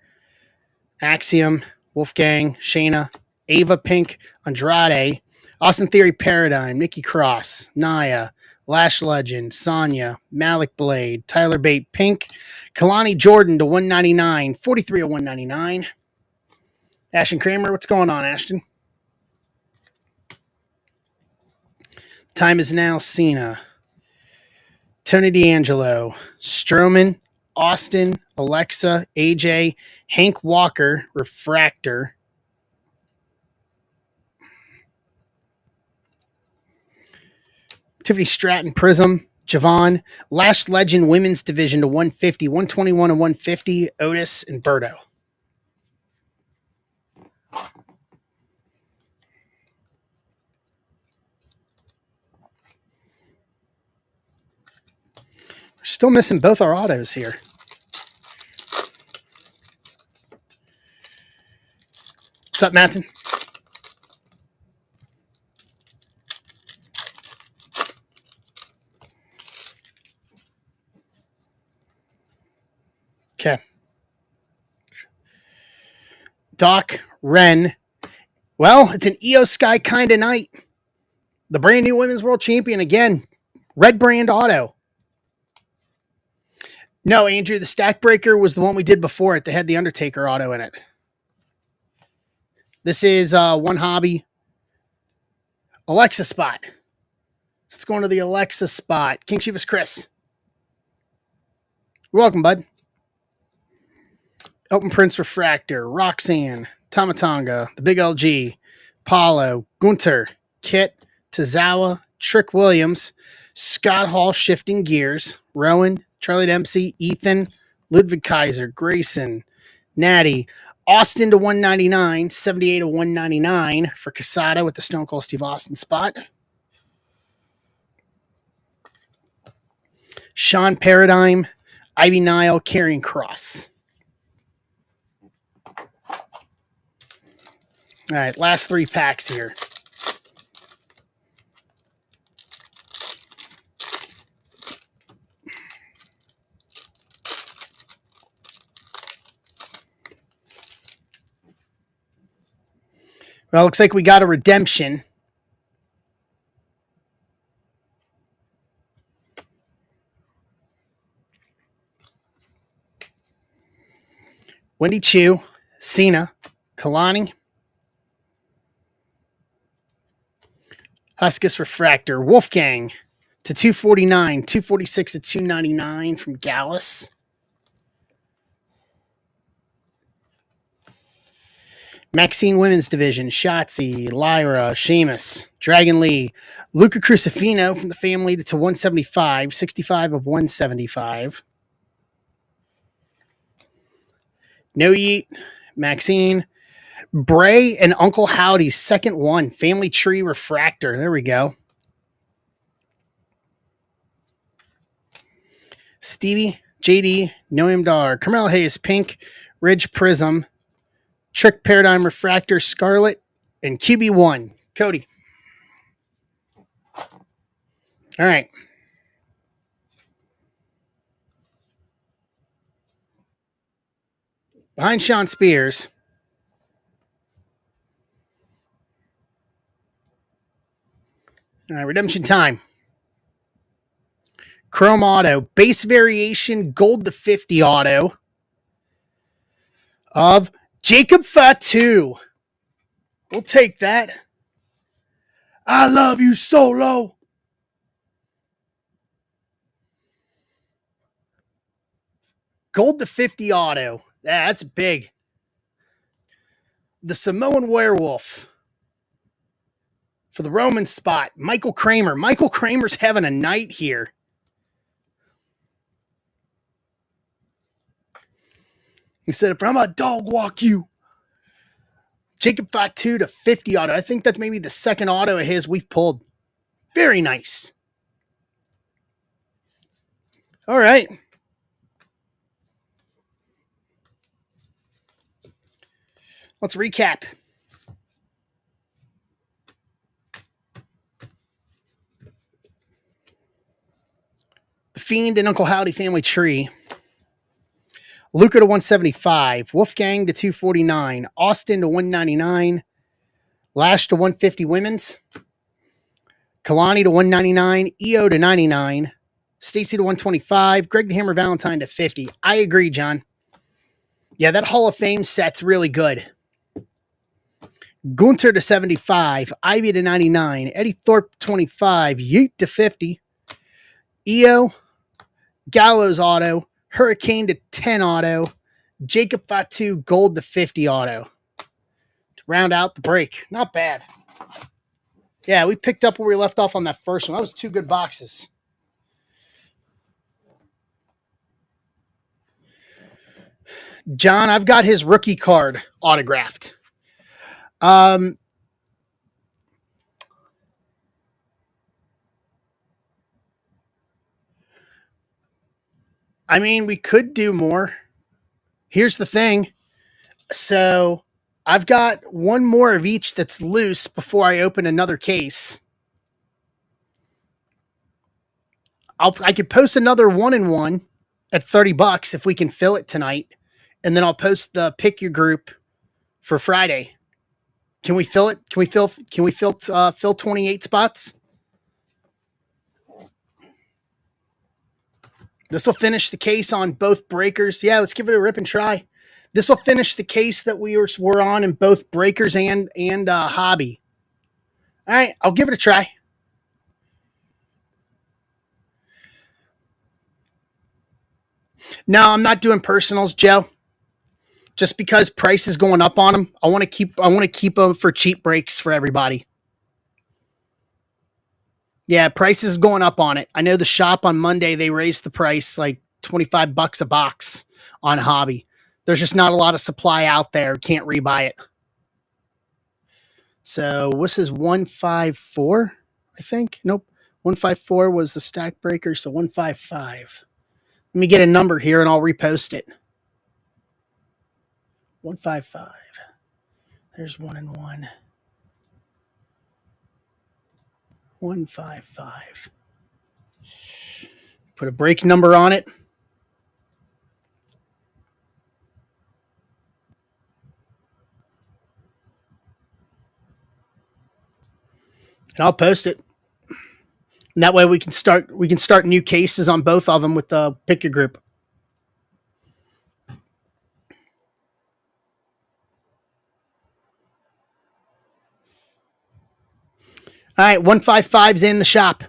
Axiom, Wolfgang, Shayna, Ava Pink, Andrade, Austin Theory Paradigm, Nikki Cross, Nia, Lash Legend, Sonya, Malik Blade, Tyler Bate Pink, Kalani Jordan to 199, 43 of 199. Ashton Kramer, what's going on, Ashton? Time is now Cena, Tony D'Angelo, Strowman, Austin, Alexa, AJ, Hank Walker, Refractor, Tiffany Stratton, Prism, Javon, Lash Legend Women's Division to 150, 121 and 150, Otis and Berto. We're still missing both our autos here. What's up, Matson? Okay. Doc, Ren. Well, it's an Io Sky kind of night. The brand new Women's World Champion again. Red Brand Auto. No, Andrew, the Stack Breaker was the one we did before it. They had the Undertaker auto in it. This is One Hobby. Alexa spot. Let's go into the Alexa spot. King Chivas Chris. You're welcome, bud. Open Prince Refractor. Roxanne. Tamatanga. The Big LG. Paulo. Gunter. Kit. Tozawa. Trick Williams. Scott Hall shifting gears. Rowan. Charlie Dempsey. Ethan. Ludwig Kaiser. Grayson. Natty. Austin to 199. 78 to 199 for Casada with the Stone Cold Steve Austin spot. Sean Paradigm, Ivy Nile, Karrion Kross. All right, last 3 packs here. Well, looks like we got a redemption. Wendy Chu, Cena, Kalani, Huskus Refractor, Wolfgang to 249, 246 to 299 from Gallus. Maxine Women's Division, Shotzi, Lyra, Sheamus, Dragon Lee, Luca Crucifino from the family to 175, 65 of 175. No Yeet, Maxine, Bray, and Uncle Howdy's second one, Family Tree Refractor. There we go. Stevie, JD, Noam Dar, Carmel Hayes, Pink, Ridge Prism, Trick Paradigm Refractor, Scarlet, and QB1. Cody. All right. Behind Sean Spears. All right, redemption time. Chrome Auto, base variation, gold to 50 auto of Jacob Fatu. We'll take that. I love you, Solo. Gold to 50 auto. Yeah, that's big. The Samoan Werewolf for the Roman spot. Michael Kramer. Michael Kramer's having a night here. He said, if I'm a dog walk you. Jacob Fatu to 50 auto. I think that's maybe the second auto of his we've pulled. Very nice. All right. Let's recap. The Fiend and Uncle Howdy family tree. Luca to 175. Wolfgang to 249. Austin to 199. Lash to 150 women's. Kalani to 199. EO to 99. Stacy to 125. Greg the Hammer Valentine to 50. I agree, John. Yeah, that Hall of Fame set's really good. Gunter to 75. Ivy to 99. Eddie Thorpe to 25. Yeet to 50. EO. Gallows auto. Hurricane to 10 auto. Jacob Fatu gold to 50 auto. To round out the break. Not bad. Yeah, we picked up where we left off on that first one. That was two good boxes. John, I've got his rookie card autographed. I mean, we could do more. Here's the thing. So I've got one more of each that's loose before I open another case. I could post another 1-in-1 at $30 if we can fill it tonight. And then I'll post the pick your group for Friday. Can we fill it? Can we fill 28 spots? This will finish the case on both breakers. Yeah, let's give it a rip and try. This will finish the case that we were on in both breakers and hobby. All right, I'll give it a try. No, I'm not doing personals, Joe. Just because price is going up on them, I want to keep them for cheap breaks for everybody. Yeah, price is going up on it. I know the shop on Monday, they raised the price like $25 a box on hobby. There's just not a lot of supply out there. Can't rebuy it. So this is 154, I think. Nope. 154 was the stack breaker, so 155. Let me get a number here and I'll repost it. 155. There's 1-in-1. 155. Put a break number on it. And I'll post it. And that way we can start new cases on both of them with the pick your group. All right, 155's in the shop.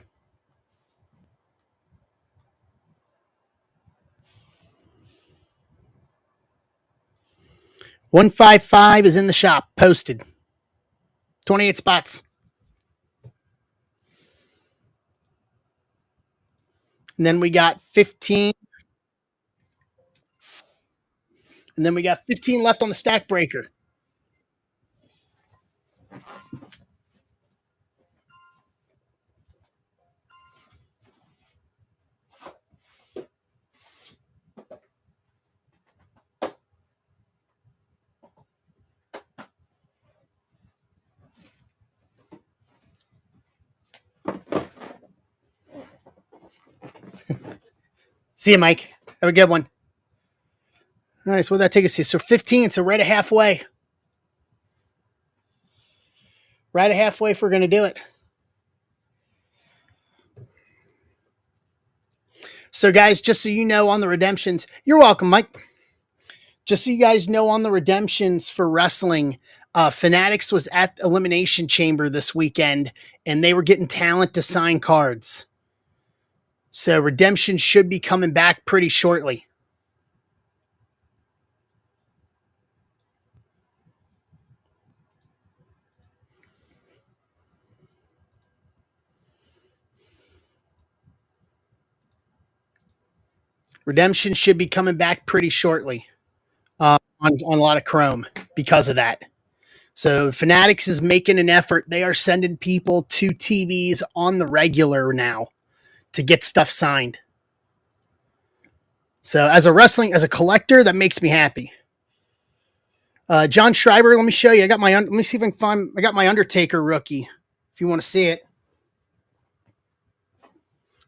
155 is in the shop, posted. 28 spots. And then we got 15. And then we got 15 left on the stack breaker. See you, Mike. Have a good one. All right, so what did that take us to? So 15, so right at halfway. Right at halfway if we're going to do it. So, guys, just so you know on the redemptions, you're welcome, Mike. Just so you guys know on the redemptions for wrestling, Fanatics was at Elimination Chamber this weekend, and they were getting talent to sign cards. So redemption should be coming back pretty shortly. Redemption should be coming back pretty shortly on a lot of Chrome because of that. So Fanatics is making an effort. They are sending people to TVs on the regular now to get stuff signed. So as a collector, that makes me happy. John Schreiber, let me show you. Let me see if I can find, I got my Undertaker rookie, if you want to see it.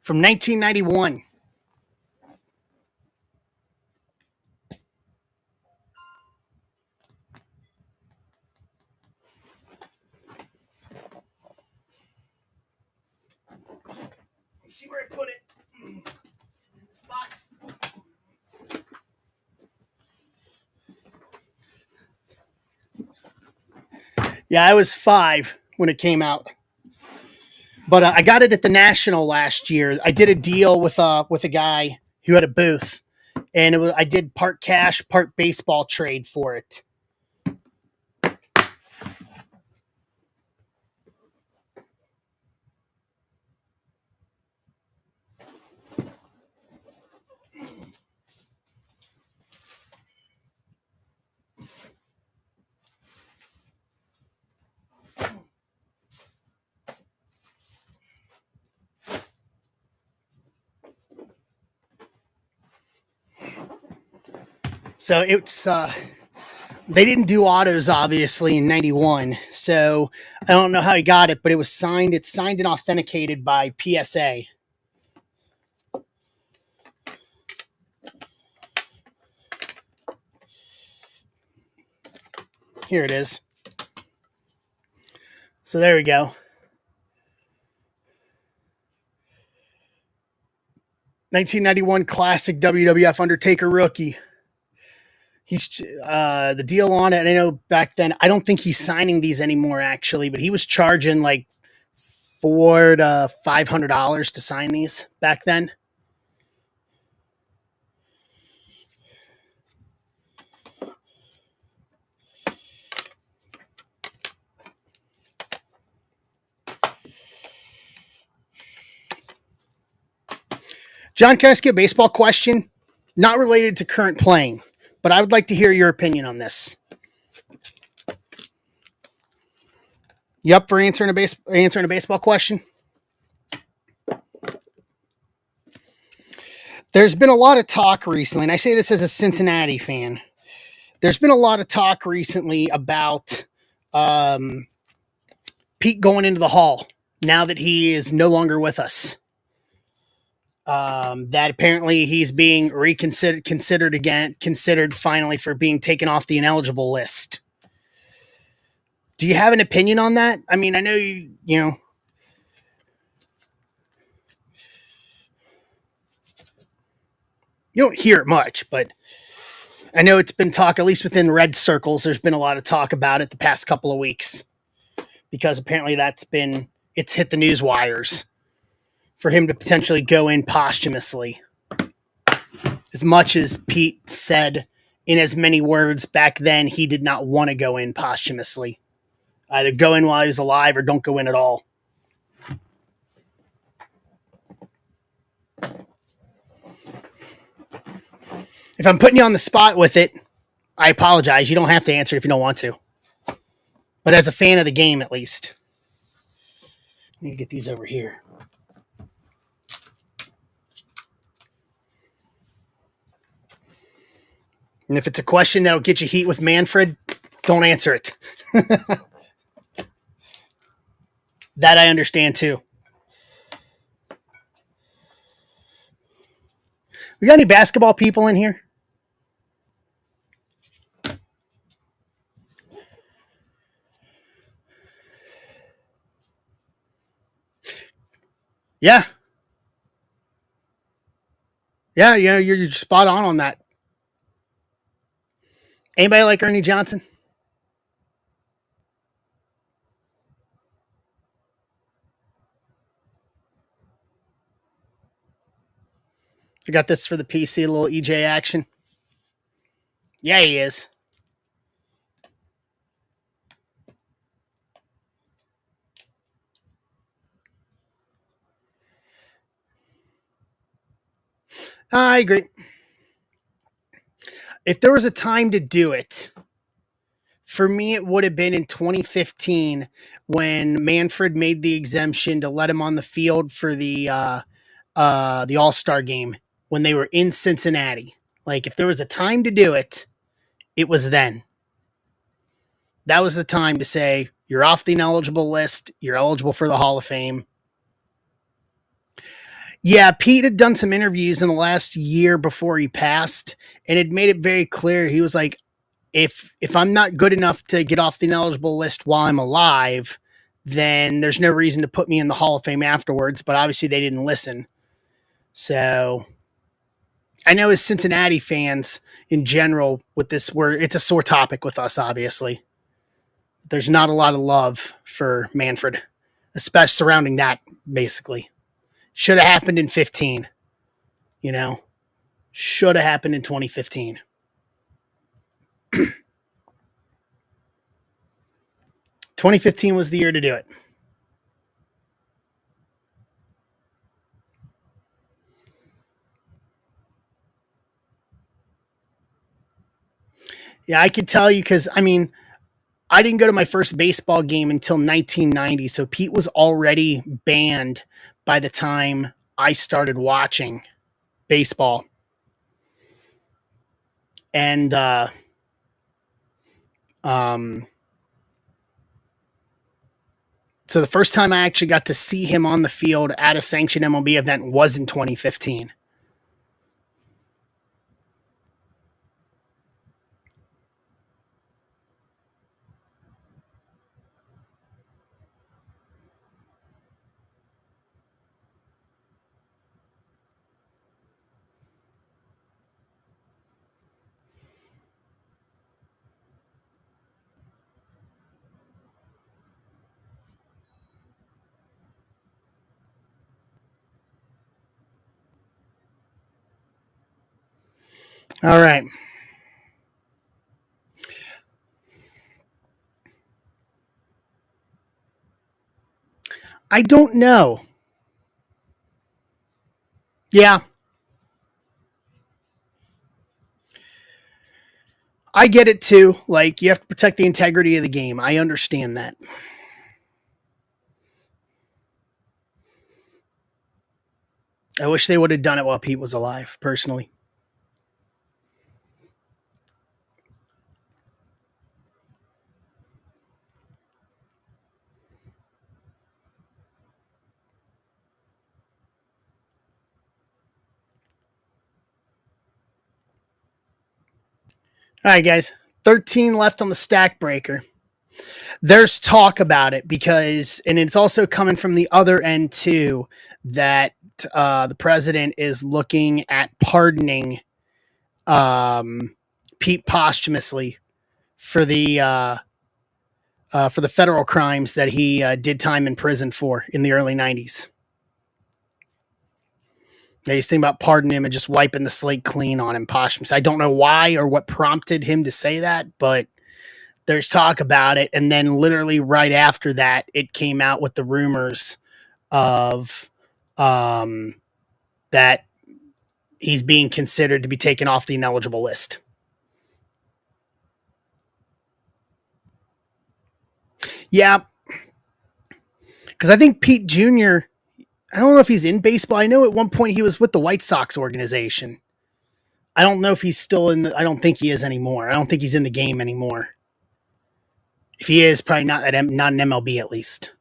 From 1991. See where I put it? It's in this box. Yeah, I was 5 when it came out, but I got it at the National last year. I did a deal with a guy who had a booth, and I did part cash, part baseball trade for it. So it's they didn't do autos obviously in 91. So I don't know how he got it, but it was signed. It's signed and authenticated by PSA. Here it is. So there we go. 1991 classic WWF Undertaker rookie. He's the deal on it. And I know back then, I don't think he's signing these anymore actually, but he was charging like $400 to $500 to sign these back then. John, can I ask you a baseball question? Not related to current playing, but I would like to hear your opinion on this. You up for answering a baseball question? There's been a lot of talk recently, and I say this as a Cincinnati fan. There's been a lot of talk recently about Pete going into the Hall now that he is no longer with us. That apparently he's being considered finally for being taken off the ineligible list. Do you have an opinion on that? I mean, I know you don't hear it much, but I know it's been talk, at least within red circles, there's been a lot of talk about it the past couple of weeks because apparently it's hit the news wires for him to potentially go in posthumously. As much as Pete said in as many words back then, he did not want to go in posthumously. Either go in while he was alive or don't go in at all. If I'm putting you on the spot with it, I apologize. You don't have to answer if you don't want to. But as a fan of the game, at least. I need to get these over here. And if it's a question that'll get you heat with Manfred, don't answer it. That I understand too. We got any basketball people in here? Yeah. Yeah, you're spot on that. Anybody like Ernie Johnson? I got this for the PC, a little EJ action. Yeah, he is. I agree. If there was a time to do it, for me, it would have been in 2015 when Manfred made the exemption to let him on the field for the All-Star game when they were in Cincinnati. Like, if there was a time to do it, it was then. That was the time to say, you're off the ineligible list. You're eligible for the Hall of Fame. Yeah, Pete had done some interviews in the last year before he passed, and had made it very clear. He was like, if I'm not good enough to get off the ineligible list while I'm alive, then there's no reason to put me in the Hall of Fame afterwards. But obviously they didn't listen. So I know as Cincinnati fans in general with this, it's a sore topic with us, obviously. There's not a lot of love for Manfred, especially surrounding that, basically. Should have happened in 15, should have happened in 2015. 2015 was the year to do it. Yeah, I could tell you because, I mean, I didn't go to my first baseball game until 1990, so Pete was already banned by the time I started watching baseball. And so the first time I actually got to see him on the field at a sanctioned MLB event was in 2015. All right. I don't know. Yeah. I get it too. Like, you have to protect the integrity of the game. I understand that. I wish they would have done it while Pete was alive, personally. All right, guys. 13 left on the stack breaker. There's talk about it because, and it's also coming from the other end too, that the president is looking at pardoning Pete posthumously for the for the federal crimes that he did time in prison for in the early 90s. They used to think about pardoning him and just wiping the slate clean on him posthumously. I don't know why or what prompted him to say that, but there's talk about it. And then literally right after that, it came out with the rumors of that he's being considered to be taken off the ineligible list. Yeah, because I think Pete Jr., I don't know if he's in baseball. I know at one point he was with the White Sox organization. I don't know if he's still in I don't think he is anymore. I don't think he's in the game anymore. If he is, probably not an MLB at least.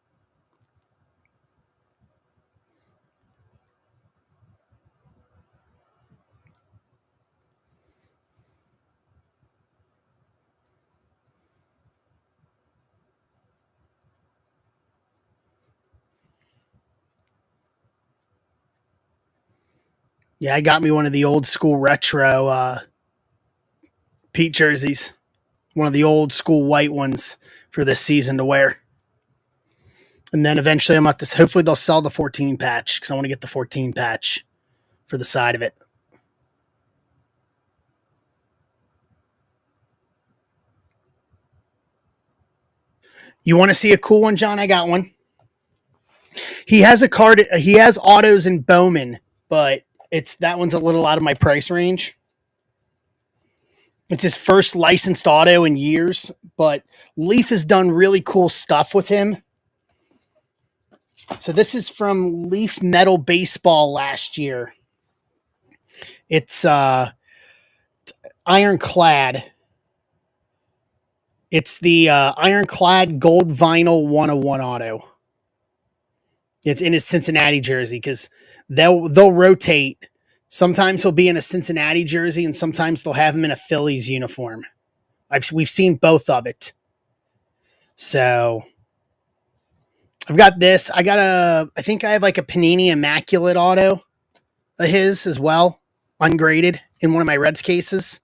Yeah, I got me one of the old school retro Pete jerseys. One of the old school white ones for this season to wear. And then eventually I'm going to hopefully they'll sell the 14 patch because I want to get the 14 patch for the side of it. You want to see a cool one, John? I got one. He has a card. He has autos in Bowman, but that one's a little out of my price range. It's his first licensed auto in years, but Leaf has done really cool stuff with him. So this is from Leaf Metal Baseball last year. It's ironclad. It's the ironclad gold vinyl 101 auto. It's in his Cincinnati jersey because they'll rotate. Sometimes he'll be in a Cincinnati jersey, and sometimes they'll have him in a Phillies uniform. We've seen both of it. So I've got this. I think I have like a Panini Immaculate auto of his as well, ungraded in one of my Reds cases.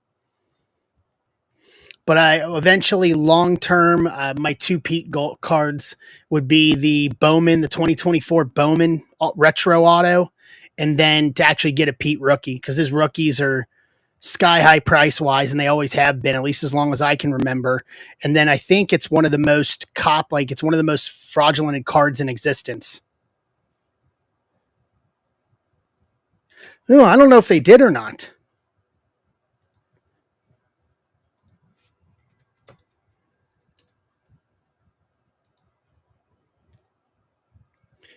But I eventually, long term, my two Pete Gold cards would be the Bowman, the 2024 Bowman retro auto, and then to actually get a Pete rookie because his rookies are sky high price wise, and they always have been, at least as long as I can remember. And then I think it's one of the most it's one of the most fraudulent cards in existence. No, I don't know if they did or not.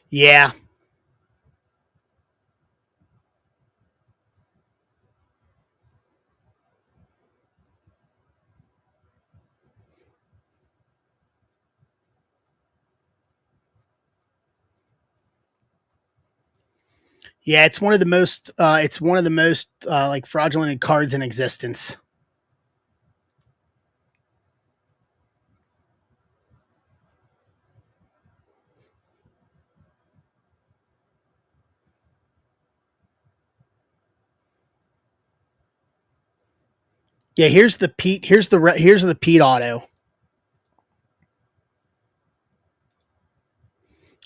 Yeah. Yeah, it's one of the most like fraudulent cards in existence. Yeah, here's the Pete. Here's the Pete auto.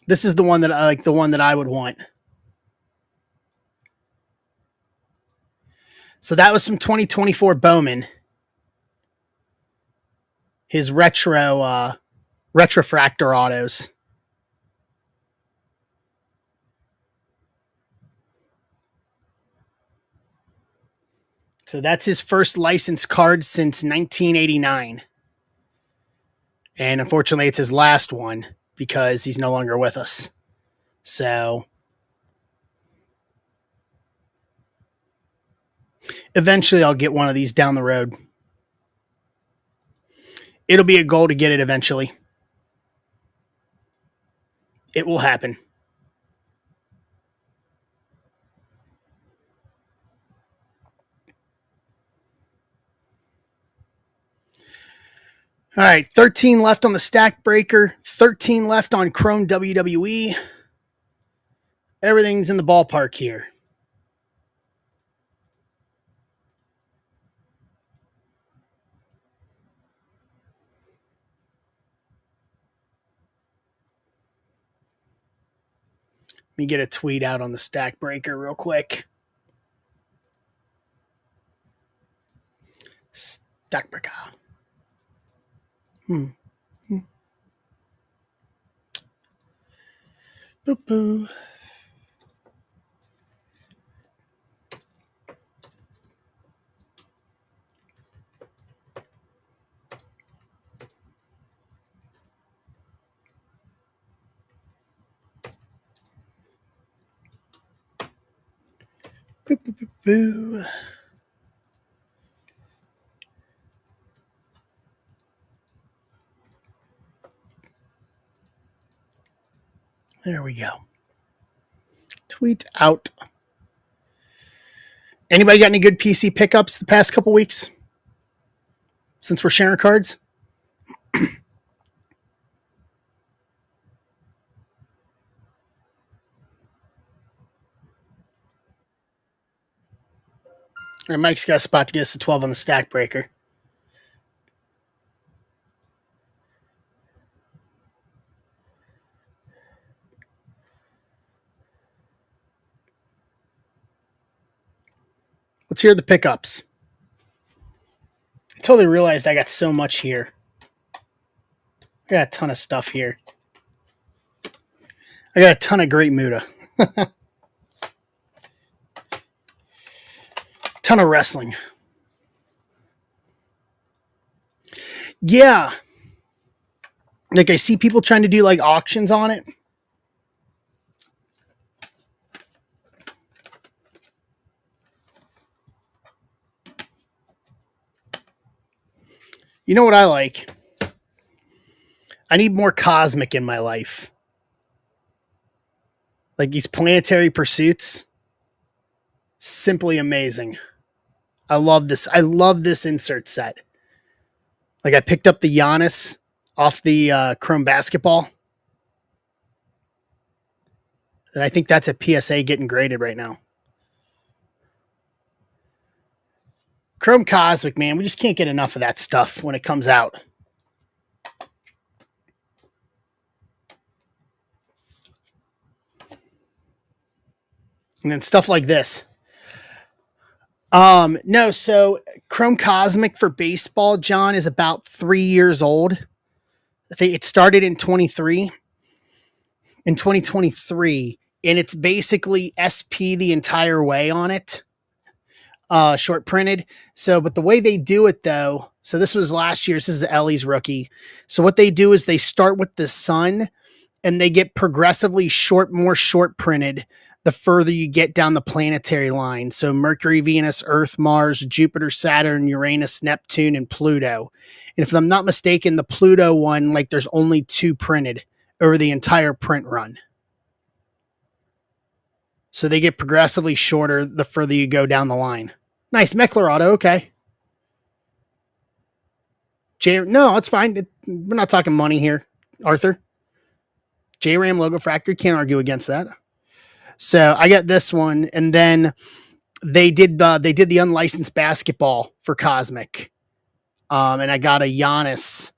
This is the one that I like. The one that I would want. So that was some 2024 Bowman. His retrofractor autos. So that's his first licensed card since 1989. And unfortunately, it's his last one because he's no longer with us. So eventually, I'll get one of these down the road. It'll be a goal to get it eventually. It will happen. All right, 13 left on the stack breaker, 13 left on Chrome WWE. Everything's in the ballpark here. me get a tweet out on the stack breaker real quick. Stack breaker. Boop, boo. Boo, boo, boo, boo. There we go. Tweet out. Anybody got any good PC pickups the past couple weeks? Since we're sharing cards? All right, Mike's got a spot to get us to 12 on the stack breaker. Let's hear the pickups. I totally realized I got so much here. I got a ton of stuff here. I got a ton of great Muda. Ton of wrestling. Yeah. Like I see people trying to do like auctions on it. You know what I like? I need more cosmic in my life. Like these planetary pursuits. Simply amazing. I love this. I love this insert set. Like I picked up the Giannis off the Chrome Basketball. And I think that's a PSA getting graded right now. Chrome Cosmic, man. We just can't get enough of that stuff when it comes out. And then stuff like this. No, so Chrome Cosmic for baseball, John, is about 3 years old. I think it started in 2023, and it's basically SP the entire way on it. Short printed. So, but the way they do it though, so this was last year's, this is Ellie's rookie. So what they do is they start with the sun and they get progressively more short printed the further you get down the planetary line. So Mercury, Venus, Earth, Mars, Jupiter, Saturn, Uranus, Neptune, and Pluto. And if I'm not mistaken, the Pluto one, like there's only 2 printed over the entire print run. So they get progressively shorter the further you go down the line. Nice. Meckler Auto. Okay. No, it's fine. We're not talking money here, Arthur. JRAM Logo Factory. Can't argue against that. So I got this one, and then they did the unlicensed basketball for Cosmic, and I got a Giannis.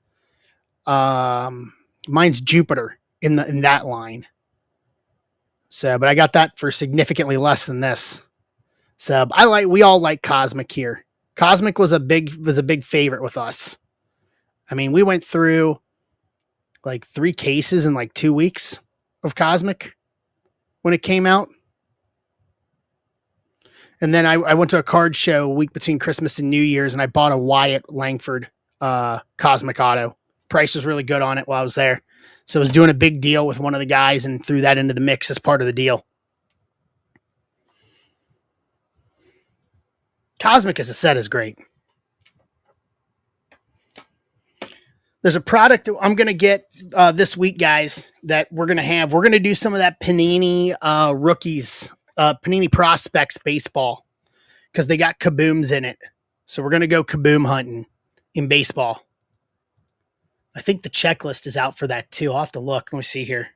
Mine's Jupiter in that line. So, but I got that for significantly less than this. So we all like Cosmic here. Cosmic was a big favorite with us. I mean, we went through like 3 cases in like 2 weeks of Cosmic when it came out. And then I went to a card show a week between Christmas and New Year's, and I bought a Wyatt Langford Cosmic Auto. Price was really good on it while I was there. So I was doing a big deal with one of the guys and threw that into the mix as part of the deal. Cosmic as a set is great. There's a product I'm going to get this week, guys, that we're going to have. We're going to do some of that Panini rookies, Panini prospects baseball, because they got kabooms in it. So we're going to go kaboom hunting in baseball. I think the checklist is out for that too. I'll have to look. Let me see here.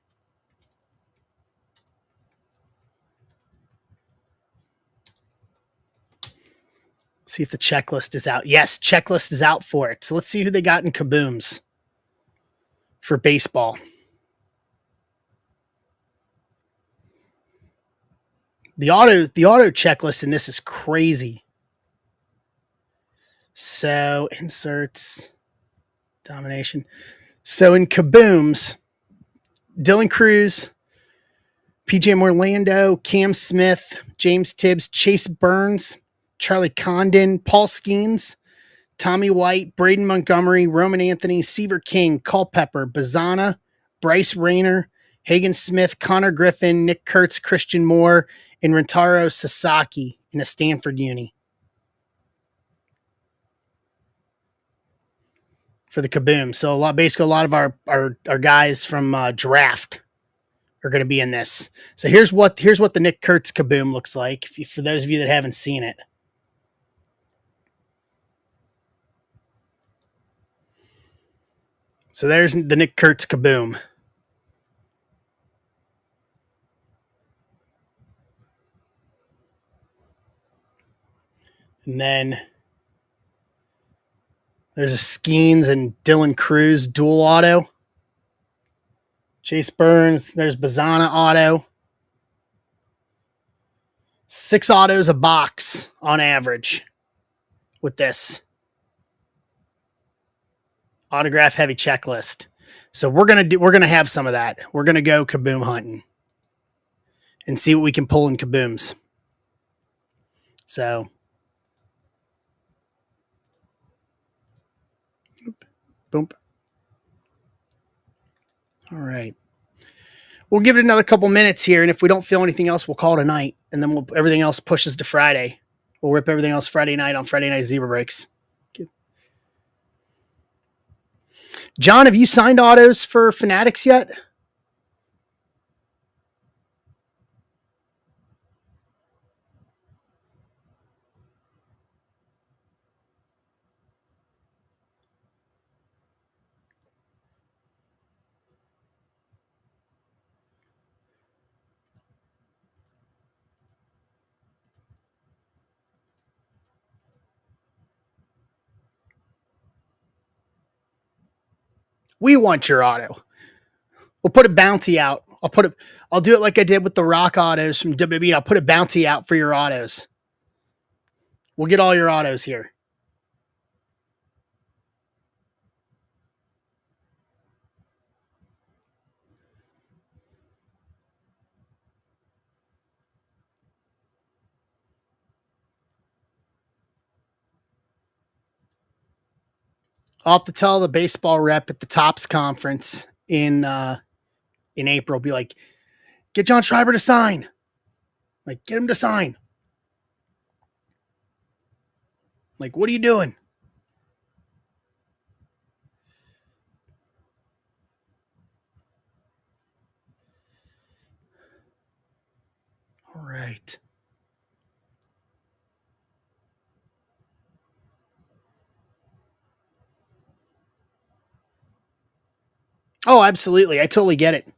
See if the checklist is out. Yes, checklist is out for it. So let's see who they got in kabooms for baseball. The auto checklist in this is crazy. So inserts, domination. So in Kabooms, Dylan Cruz, PJ Orlando, Cam Smith, James Tibbs, Chase Burns, Charlie Condon, Paul Skeens, Tommy White, Braden Montgomery, Roman Anthony, Seaver King, Culpepper, Bazana, Bryce Rayner, Hagen Smith, Connor Griffin, Nick Kurtz, Christian Moore, and Rentaro Sasaki in a Stanford uni. For the Kaboom. So basically a lot of our guys from draft are going to be in this. So here's what the Nick Kurtz Kaboom looks like for those of you that haven't seen it. So there's the Nick Kurtz Kaboom. And then there's a Skeens and Dylan Cruz dual auto. Chase Burns, there's Bazana auto. 6 autos a box on average with this autograph heavy checklist. So we're gonna have some of that. We're gonna go Kaboom hunting and see what we can pull in Kabooms. So boom. All right. We'll give it another couple minutes here, and if we don't feel anything else, we'll call it a night, and then everything else pushes to Friday. We'll rip everything else Friday night on Friday Night Zebra Breaks. John, have you signed autos for Fanatics yet? We want your auto. We'll put a bounty out. I'll do it like I did with the Rock autos from WWE. I'll put a bounty out for your autos. We'll get all your autos here. I'll have to tell the baseball rep at the Tops conference in April, be like, get John Schreiber to sign. Like, get him to sign. Like, what are you doing? All right. Oh, absolutely. I totally get it.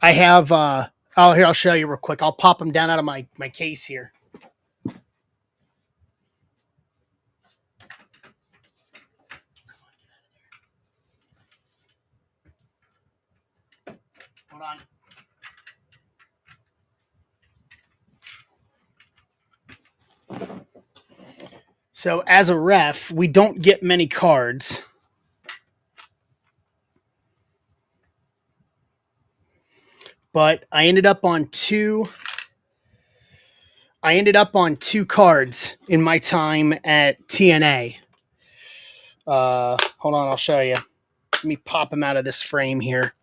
I have here, I'll show you real quick. I'll pop them down out of my case here. Hold on. So as a ref, we don't get many cards. But I ended up on two cards in my time at TNA. Hold on, I'll show you. Let me pop them out of this frame here.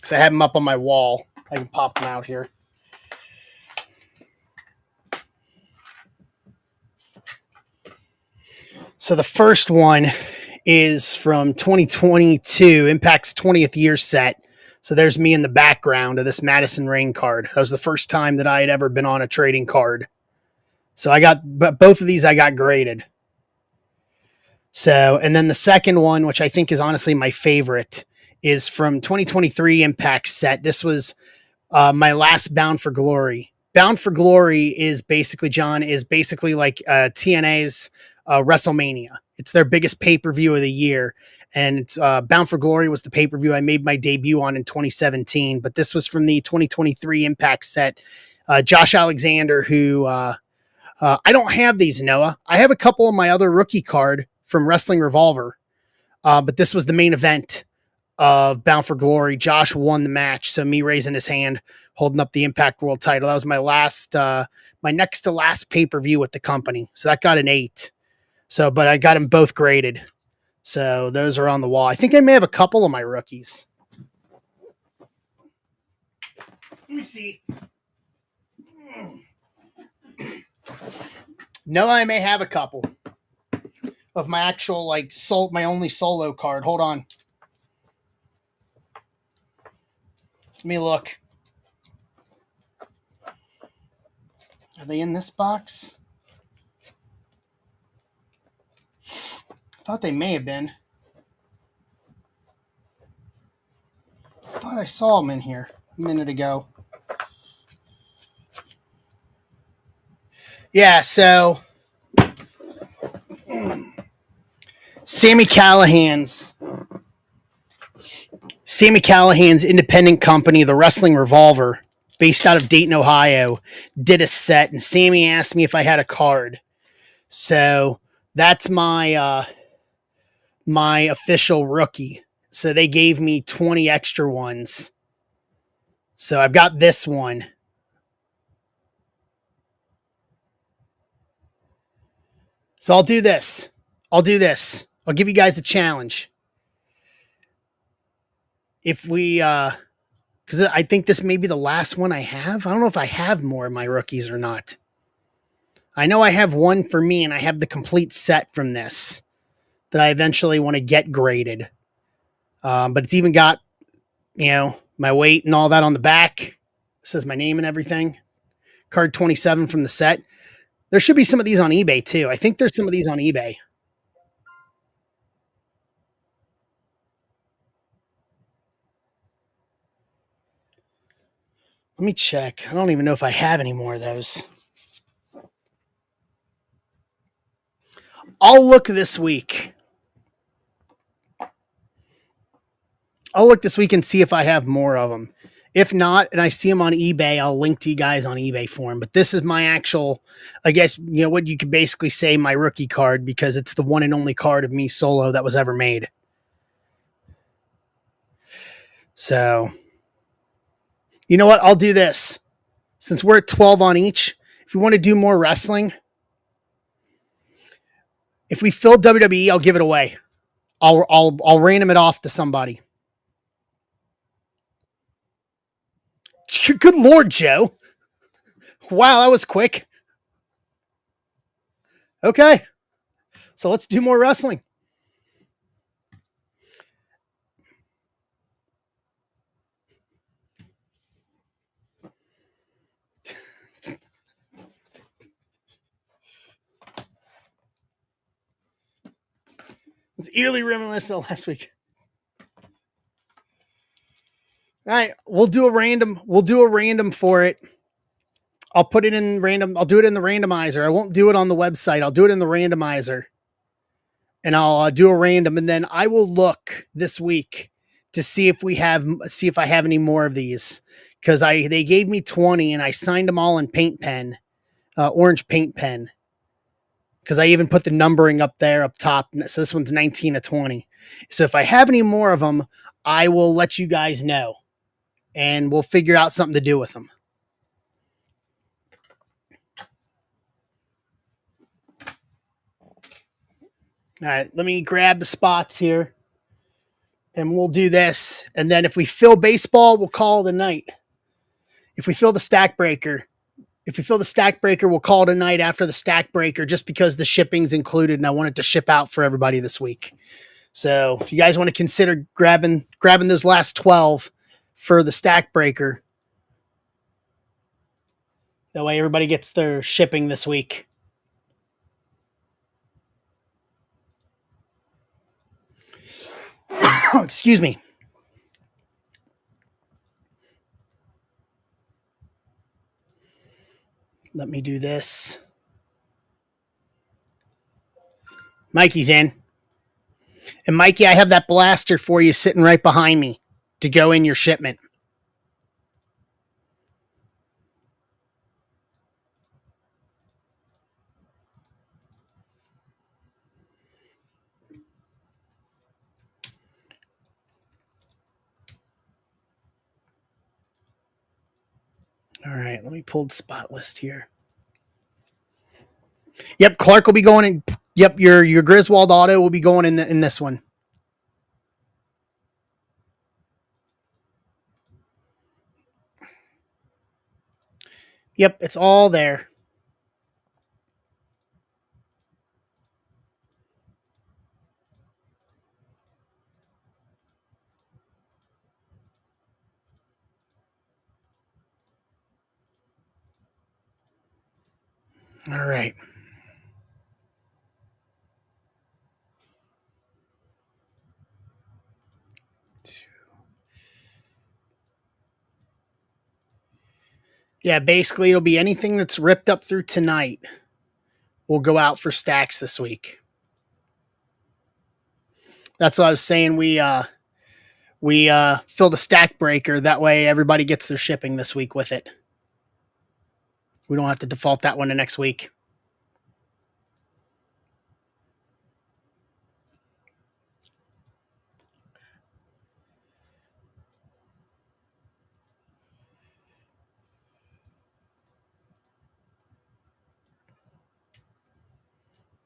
So I have them up on my wall. I can pop them out here. So the first one is from 2022, Impact's 20th year set. So there's me in the background of this Madison Rain card. That was the first time that I had ever been on a trading card. So but both of these I got graded. So, and then the second one, which I think is honestly my favorite, is from 2023 Impact set. This was my last Bound for Glory. Bound for Glory is basically, John, like TNA's WrestleMania. It's their biggest pay-per-view of the year. And it's Bound for Glory was the pay-per-view I made my debut on in 2017. But this was from the 2023 Impact set. Josh Alexander, who I don't have these, Noah. I have a couple of my other rookie card from Wrestling Revolver. But this was the main event of Bound for Glory. Josh won the match. So me raising his hand, holding up the Impact World title. That was my next to last pay-per-view with the company. So that got an 8. So, but I got them both graded. So those are on the wall. I think I may have a couple of my rookies. Let me see. No, I may have a couple of my actual, my only solo card. Hold on. Let me look. Are they in this box? I thought they may have been. I thought I saw them in here a minute ago. Yeah, so Sami Callihan's independent company, the Wrestling Revolver, based out of Dayton, Ohio, did a set, and Sammy asked me if I had a card. So that's my my official rookie. So they gave me 20 extra ones. So I've got this one. So I'll do this. I'll give you guys a challenge. If we because I think this may be the last one I have. I don't know if I have more of my rookies or not. I know I have one for me, and I have the complete set from this that I eventually want to get graded. But it's even got, my weight and all that on the back. It says my name and everything. Card 27 from the set. There should be some of these on eBay too. I think there's some of these on eBay. Let me check. I don't even know if I have any more of those. I'll look this week. And see if I have more of them. If not, and I see them on eBay, I'll link to you guys on eBay for them. But this is my actual, I guess, what you could basically say my rookie card, because it's the one and only card of me solo that was ever made. So, you know what? I'll do this. Since we're at 12 on each, if you want to do more wrestling, if we fill WWE, I'll give it away. I'll random it off to somebody. Good Lord, Joe. Wow, that was quick. Okay. So let's do more wrestling. It's eerily reminiscent of last week. All right, we'll do a random for it. I'll put it in random. I'll do it in the randomizer. I won't do it on the website. I'll do it in the randomizer, and I'll do a random, and then I will look this week to see if I have any more of these, because they gave me 20 and I signed them all in paint pen, orange paint pen, because I even put the numbering up there up top. So this one's 19 of 20. So if I have any more of them, I will let you guys know, and we'll figure out something to do with them. All right, let me grab the spots here, and we'll do this. And then if we fill baseball, we'll call it a night. If we fill the stack breaker, we'll call it a night after the stack breaker, just because the shipping's included, and I want it to ship out for everybody this week. So if you guys want to consider grabbing those last 12 for the stack breaker, that way everybody gets their shipping this week. Excuse me. Let me do this. Mikey's in. And Mikey, I have that blaster for you sitting right behind me to go in your shipment. All right, let me pull the spot list here. Yep, Clark will be going in. Yep, your Griswold auto will be going in this one. Yep, it's all there. All right. Yeah, basically it'll be anything that's ripped up through tonight will go out for stacks this week. That's what I was saying. We fill the stack breaker. That way everybody gets their shipping this week with it. We don't have to default that one to next week.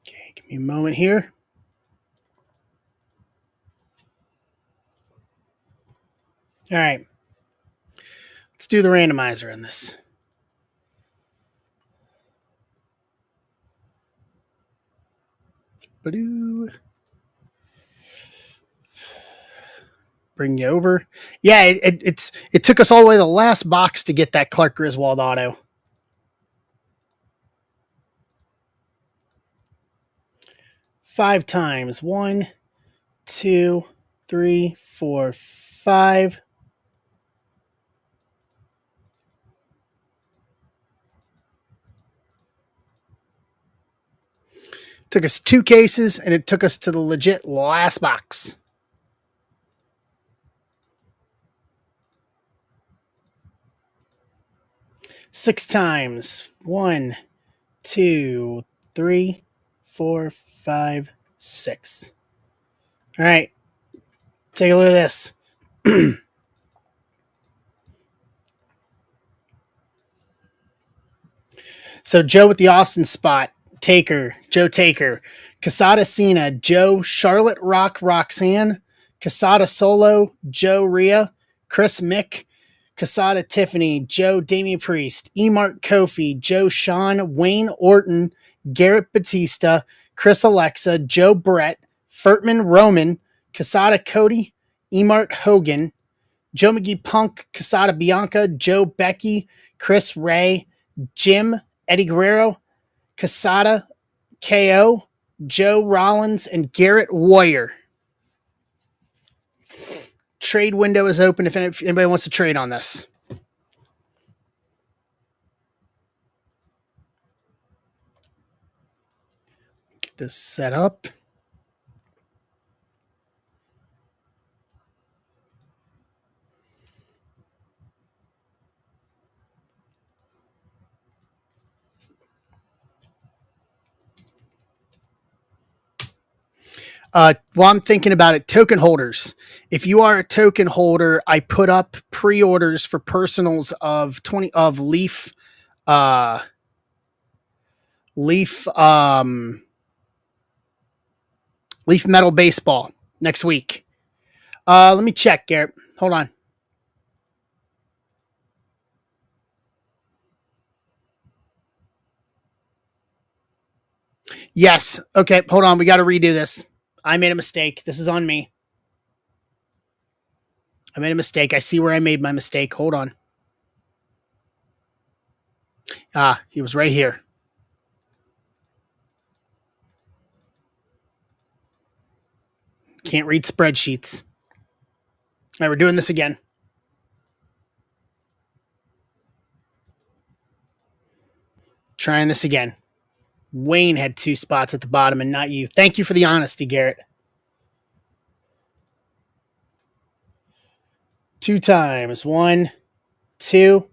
Okay, give me a moment here. All right. Let's do the randomizer on this. Ba-doo. Bring you over. Yeah, it took us all the way to the last box to get that Clark Griswold auto. 5 times. 1, 2, 3, 4, 5. Took us 2 cases, and it took us to the legit last box. Six times. 1, 2, 3, 4, 5, 6. All right. Take a look at this. So Joe with the Austin spot. Taker. Joe Taker. Casada Cena. Joe Charlotte Rock Roxanne. Casada Solo. Joe Rhea. Chris Mick. Casada Tiffany. Joe Damian Priest. Emart Kofi. Joe Sean. Wayne Orton. Garrett Batista. Chris Alexa. Joe Brett. Furtman Roman. Casada Cody. Emart Hogan. Joe McGee Punk. Casada Bianca. Joe Becky. Chris Ray. Jim Eddie Guerrero, Casada, KO, Joe Rollins, and Garrett Warrior. Trade window is open if anybody wants to trade on this. Get this set up. While I'm thinking about it, token holders. If you are a token holder, I put up pre-orders for personals of 20 of Leaf Leaf Metal Baseball next week. Let me check, Garrett. Hold on. Yes. Okay, hold on. We got to redo this. I made a mistake. This is on me. I made a mistake. I see where I made my mistake. Hold on. He was right here. Can't read spreadsheets. All right, we're doing this again. Trying this again. Wayne had 2 spots at the bottom and not you. Thank you for the honesty, Garrett. 2 times. 1, 2.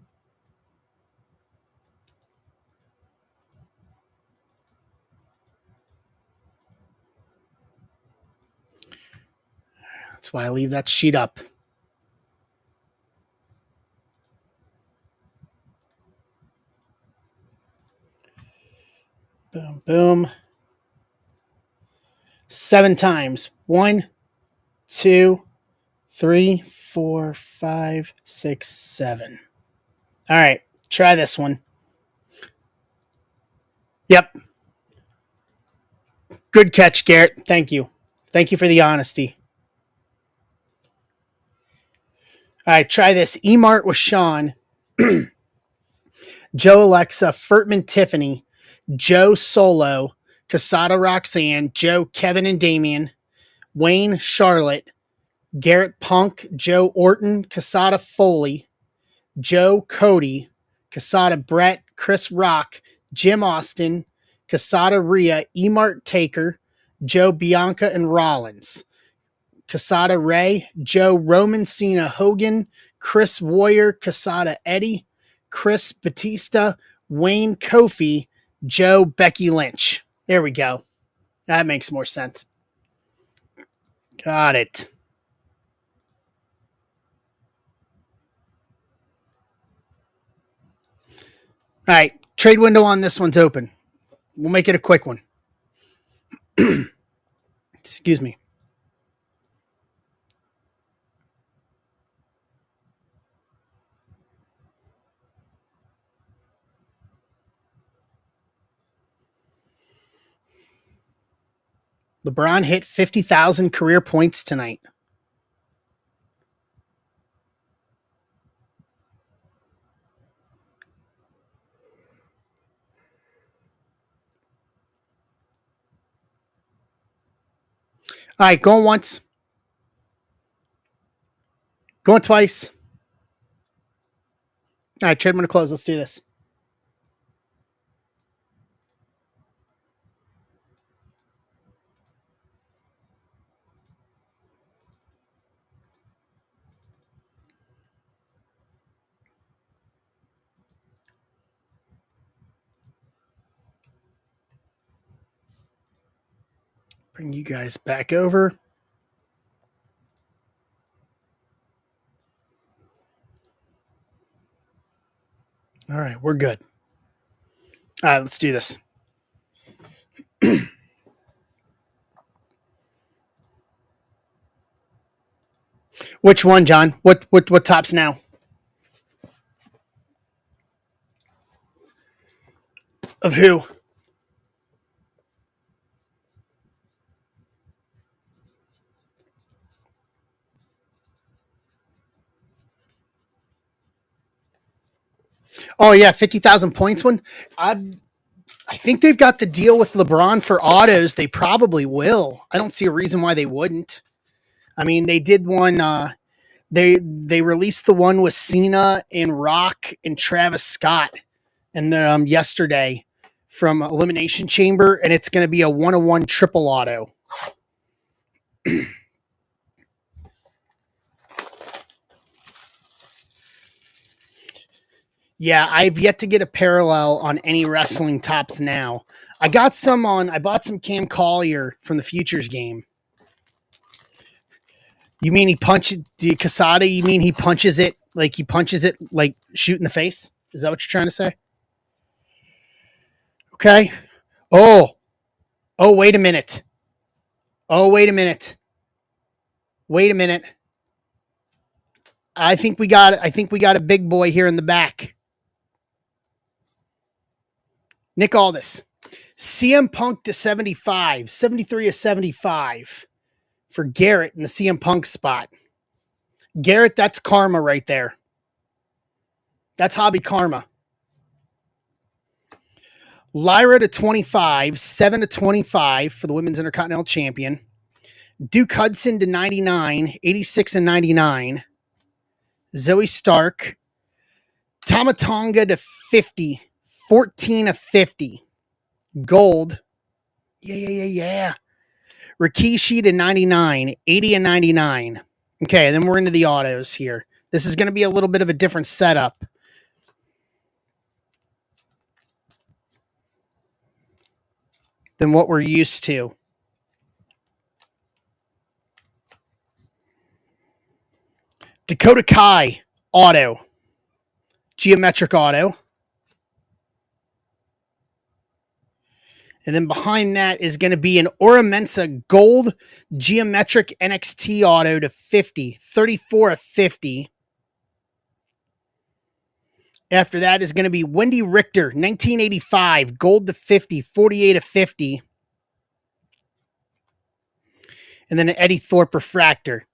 That's why I leave that sheet up. Boom, boom. 7 times. 1, 2, 3, 4, 5, 6, 7. All right, try this one. Yep. Good catch, Garrett. Thank you. Thank you for the honesty. All right, try this. Emart with Sean, Joe Alexa, Furtman Tiffany, Joe Solo, Casada Roxanne, Joe Kevin and Damien, Wayne Charlotte, Garrett Punk, Joe Orton, Casada Foley, Joe Cody, Casada Brett, Chris Rock, Jim Austin, Casada Rhea, Emart Taker, Joe Bianca and Rollins, Casada Ray, Joe Roman Cena Hogan, Chris Warrior, Casada Eddie, Chris Batista, Wayne Kofi, Joe Becky Lynch. There we go. That makes more sense. Got it. All right. Trade window on this one's open. We'll make it a quick one. Excuse me. LeBron hit 50,000 career points tonight. All right, going once. Going twice. All right, trade window close. Let's do this. Bring you guys back over. All right, we're good. All right, let's do this. Which one, John? What tops now? Of who? Oh yeah, 50,000 points one. I think they've got the deal with LeBron for autos. They probably will. I don't see a reason why they wouldn't. I mean, they did one. They released the one with Cena and Rock and Travis Scott, and yesterday from Elimination Chamber, and it's going to be a 101 triple auto. Yeah, I've yet to get a parallel on any wrestling tops now. I bought some Cam Collier from the Futures game. You mean he punches Casada? You mean he punches it like shoot in the face? Is that what you're trying to say? Okay. Oh, wait a minute. Wait a minute. I think we got a big boy here in the back. Nick Aldis. CM Punk to 75, 73 of 75 for Garrett in the CM Punk spot. Garrett, that's karma right there. That's hobby karma. Lyra to 25, 7 to 25 for the Women's Intercontinental Champion. Duke Hudson to 99, 86 and 99. Zoe Stark. Tamatonga to 50, 14 of 50. Gold. Yeah. Rikishi to 99, 80 and 99. Okay, and then we're into the autos here. This is going to be a little bit of a different setup than what we're used to. Dakota Kai, auto. Geometric auto. And then behind that is going to be an Aura Mensa Gold Geometric NXT auto to 50. 34 of 50. After that is going to be Wendy Richter, 1985, Gold to 50. 48 of 50. And then an Eddie Thorpe Refractor.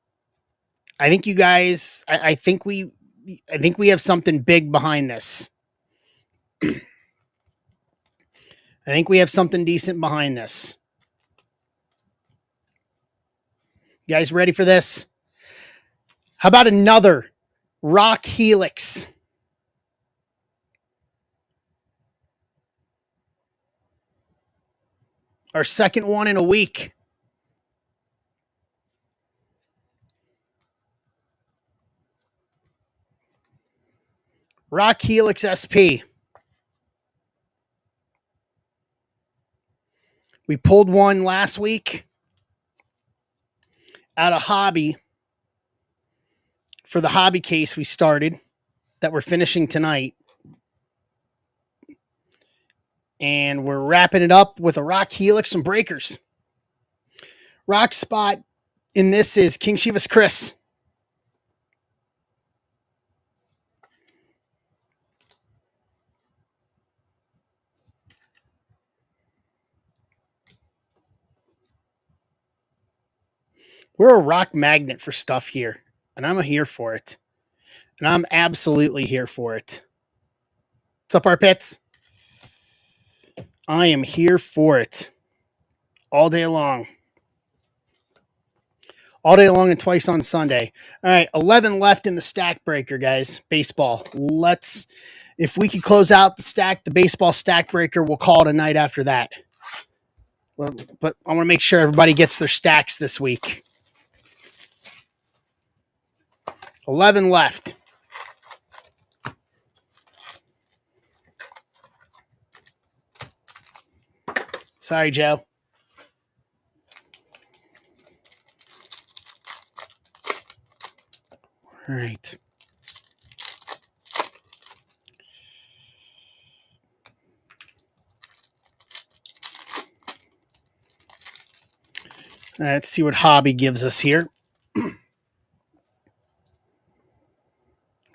I think you guys, I think we have something big behind this. I think we have something decent behind this. You guys ready for this? How about another Rock Helix? Our second one in a week. Rock Helix SP. We pulled one last week out of hobby for the hobby case we started that we're finishing tonight. And we're wrapping it up with a Rock Helix and breakers. Rock spot in this is King Shivas Chris. We're a rock magnet for stuff here, and I'm here for it. And I'm absolutely here for it. What's up, our pits? I am here for it all day long. All day long and twice on Sunday. All right, 11 left in the stack breaker, guys. Baseball. If we could close out the baseball stack breaker, we'll call it a night after that. Well, but I want to make sure everybody gets their stacks this week. 11 left. Sorry, Joe. All right. All right, let's see what hobby gives us here.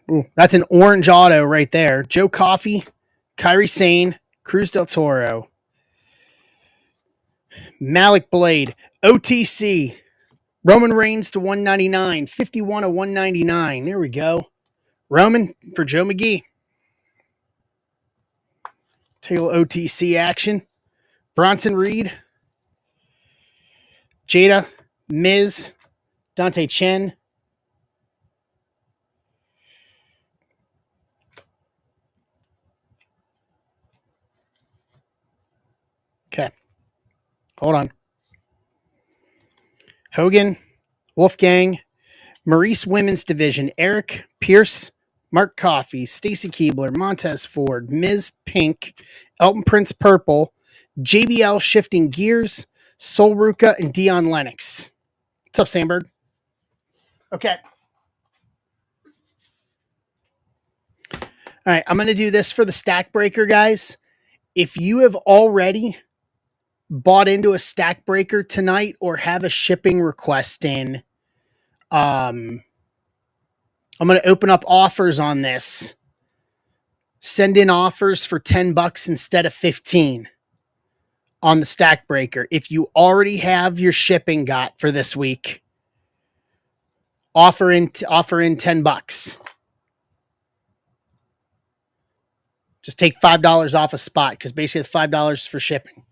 Ooh, that's an orange auto right there. Joe Coffey, Kyrie Sane, Cruz del Toro, Malik Blade, OTC, Roman Reigns to 199, 51 of 199. There we go. Roman for Joe McGee. Tail OTC action. Bronson Reed, Jada, Miz, Dante Chen. Okay. Hold on. Hogan, Wolfgang, Maurice Women's Division, Eric Pierce, Mark Coffey, Stacy Keebler, Montez Ford, Ms. Pink, Elton Prince Purple, JBL Shifting Gears, Sol Ruka, and Dion Lennox. What's up, Sandberg? Okay. All right, I'm going to do this for the stack breaker, guys. If you have already bought into a stack breaker tonight or have a shipping request in, I'm going to open up offers on this. Send in offers for $10 instead of 15 on the stack breaker. If you already have your shipping got for this week, offer in $10. Just take $5 off a spot because basically the $5 for shipping.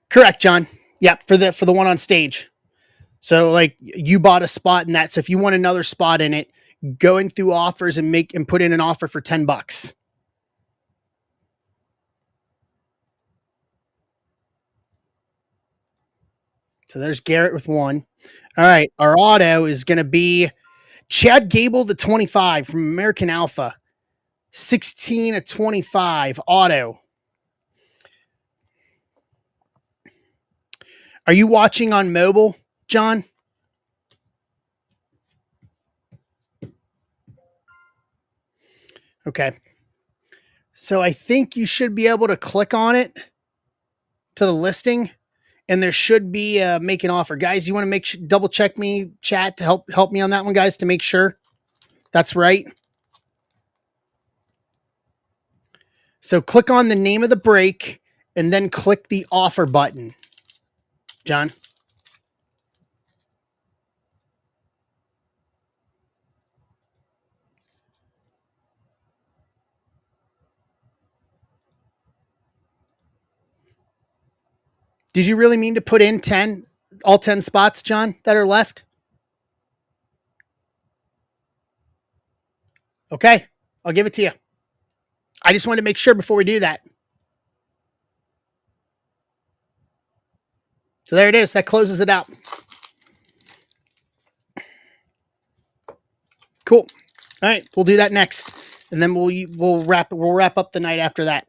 Correct, John. Yep, for the one on stage. So like you bought a spot in that. So if you want another spot in it, going through offers and put in an offer for $10. So there's Garrett with 1. All right. Our auto is going to be Chad Gable to 25 from American Alpha. 16 to 25 auto. Are you watching on mobile, John? Okay. So I think you should be able to click on it to the listing, and there should be a make an offer. Guys, you want to double check me, chat, to help me on that one, guys, to make sure that's right. So click on the name of the break and then click the offer button. John? Did you really mean to put in 10, all 10 spots, John, that are left? Okay, I'll give it to you. I just wanted to make sure before we do that. So there it is. That closes it out. Cool. All right, we'll do that next, and then we'll wrap up the night after that.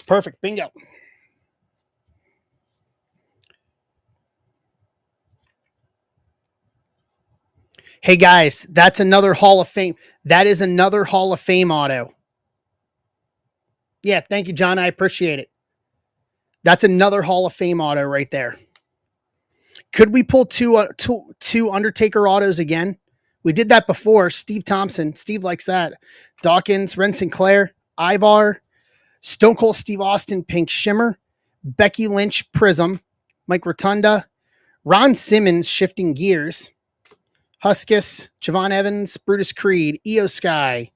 Perfect. Bingo. Hey guys, that's another Hall of Fame. That is another Hall of Fame auto. Yeah, thank you, John. I appreciate it. That's another Hall of Fame auto right there. Could we pull two Undertaker autos again? We did that before. Steve Thompson. Steve likes that. Dawkins, Ren Sinclair, Ivar, Stone Cold Steve Austin, Pink Shimmer, Becky Lynch, Prism, Mike Rotunda, Ron Simmons, Shifting Gears, Huskus, Javon Evans, Brutus Creed, Io Sky,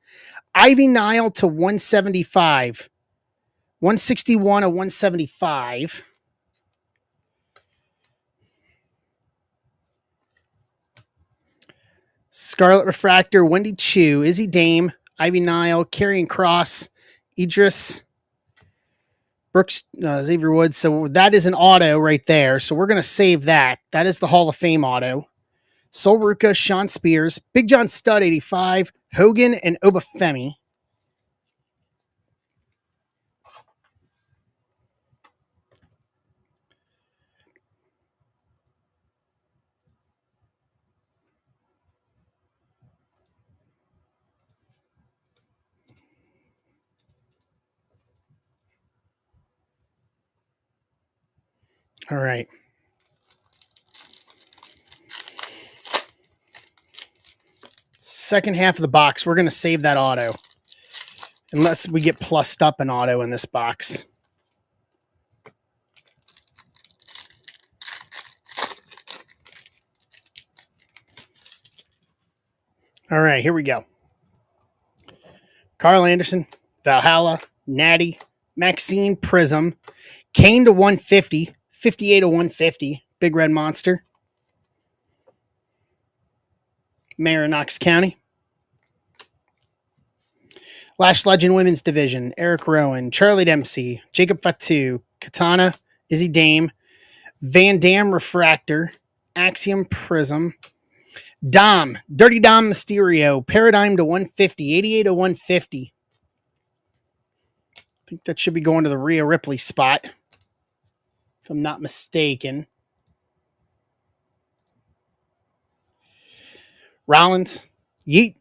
Ivy Nile to 175, 161 to 175. Scarlet Refractor, Wendy Chu, Izzy Dame, Ivy Nile, Karrion Cross, Idris, Brooks, Xavier Woods. So that is an auto right there. So we're going to save that. That is the Hall of Fame auto. Sol Ruka, Sean Spears, Big John Stud 85, Hogan, and Obafemi. All right. Second half of the box, we're going to save that auto. Unless we get plussed up an auto in this box. All right, here we go. Carl Anderson, Valhalla, Natty, Maxine Prism, Kane to 150, 58 to 150, Big Red Monster, Mayor of Knox County, Lash Legend Women's Division, Eric Rowan, Charlie Dempsey, Jacob Fatu, Katana, Izzy Dame, Van Dam Refractor, Axiom Prism, Dom, Dirty Dom Mysterio, Paradigm to 150, 88 to 150. I think that should be going to the Rhea Ripley spot, if I'm not mistaken. Rollins, Yeet,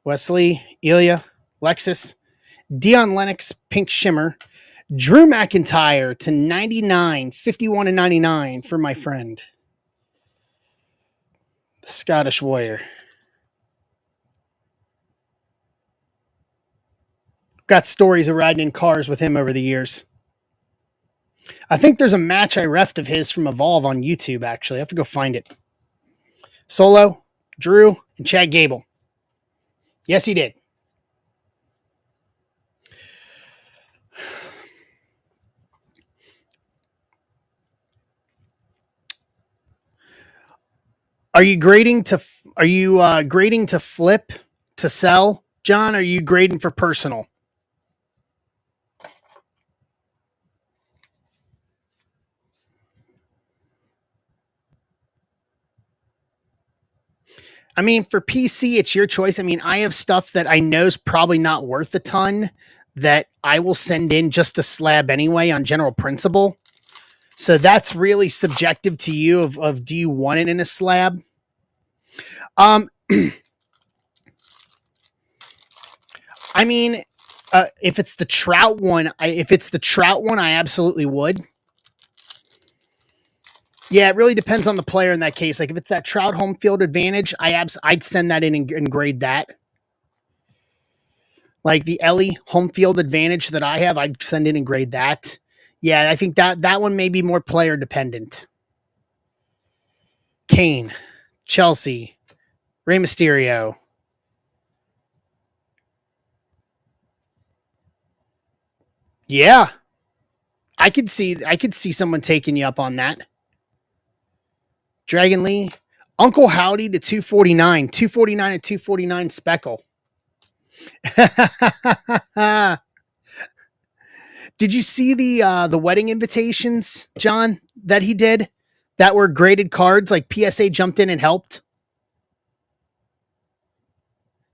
Wesley, Ilya, Lexus, Dion Lennox, Pink Shimmer, Drew McIntyre to 99, 51 to 99 for my friend, the Scottish Warrior. Got stories of riding in cars with him over the years. I think there's a match I refed of his from Evolve on YouTube, actually. I have to go find it. Solo, Drew, and Chad Gable. Yes, he did. Are you grading to flip to sell, John? Or are you grading for personal? I mean, for PC, it's your choice. I mean, I have stuff that I know is probably not worth a ton that I will send in just a slab anyway on general principle. So that's really subjective to you of do you want it in a slab? I mean, if it's the Trout one, I absolutely would. Yeah, it really depends on the player in that case. Like if it's that Trout home field advantage, I'd send that in and grade that. Like the Ellie home field advantage that I have, I'd send in and grade that. Yeah, I think that one may be more player dependent. Kane, Chelsea, Rey Mysterio. Yeah, I could see someone taking you up on that. Dragon Lee, Uncle Howdy to 249, 249 and 249 Speckle. Did you see the wedding invitations, John, that he did that were graded cards? Like PSA jumped in and helped.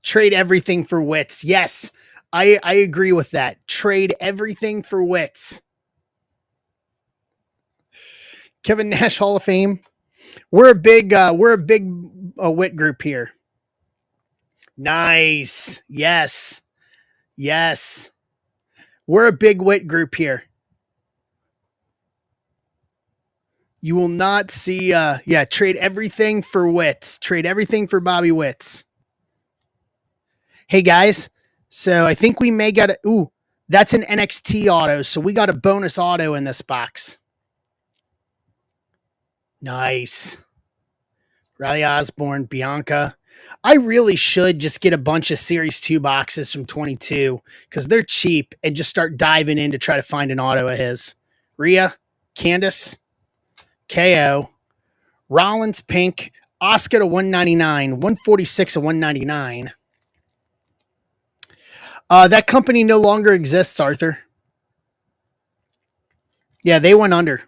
Trade everything for wits. Yes, I agree with that. Trade everything for wits. Kevin Nash Hall of Fame. We're a big wit group here. Nice. Yes. Yes. We're a big wit group here. You will not see trade everything for wits. Trade everything for Bobby Wits. Hey guys, so I think we may get that's an NXT auto, so we got a bonus auto in this box. Nice. Riley Osborne, Bianca. I really should just get a bunch of Series 2 boxes from 22 because they're cheap and just start diving in to try to find an auto of his. Rhea, Candice, KO, Rollins, Pink, Oscar to 199, 146 to 199. That company no longer exists, Arthur. Yeah, they went under.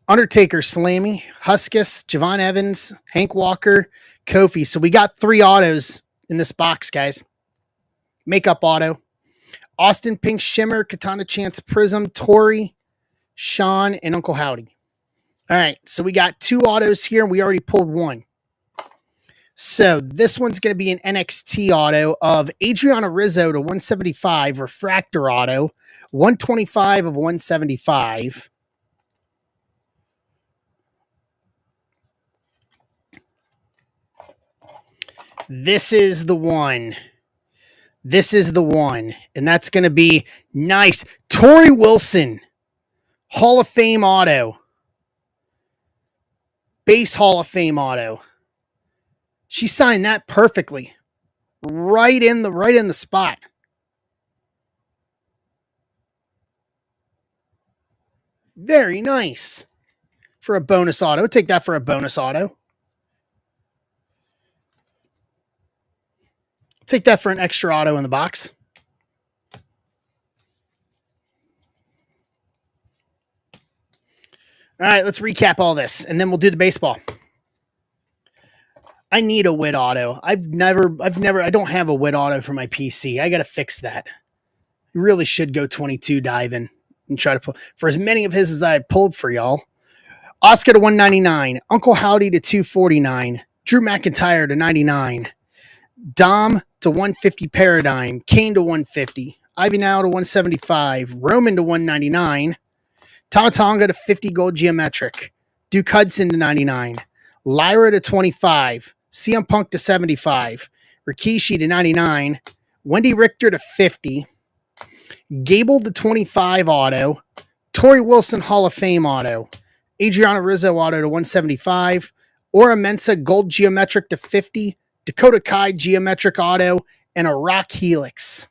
Undertaker, Slammy, Huskus, Javon Evans, Hank Walker, Kofi. So we got 3 autos in this box, guys. Makeup auto. Austin Pink Shimmer, Katana Chance Prism, Tori, Sean, and Uncle Howdy. All right, so we got 2 autos here, and we already pulled 1. So this one's going to be an NXT auto of Adriana Rizzo to 175, refractor auto, 125 of 175. This is the one. This is the one. And that's going to be nice. Tori Wilson, Hall of Fame auto. Base Hall of Fame auto. She signed that perfectly. Right in the spot. Very nice. For a bonus auto. Take that for a bonus auto. Take that for an extra auto in the box. All right, let's recap all this, and then we'll do the baseball. I need a wit auto. I don't have a wit auto for my PC. I got to fix that. You really should go 22 diving and try to pull for as many of his as I pulled for y'all. Oscar to 199, Uncle Howdy to 249, Drew McIntyre to 99, Dom to 150 Paradigm, Kane to 150, Ivy Now to 175, Roman to 199, Tamatonga to 50 gold geometric, Duke Hudson to 99, Lyra to 25, CM Punk to 75, Rikishi to 99, Wendy Richter to 50, Gable to 25 auto, Tori Wilson Hall of Fame auto, Adriana Rizzo auto to 175, Aura Mensa gold geometric to 50, Dakota Kai geometric auto, and a Rock Helix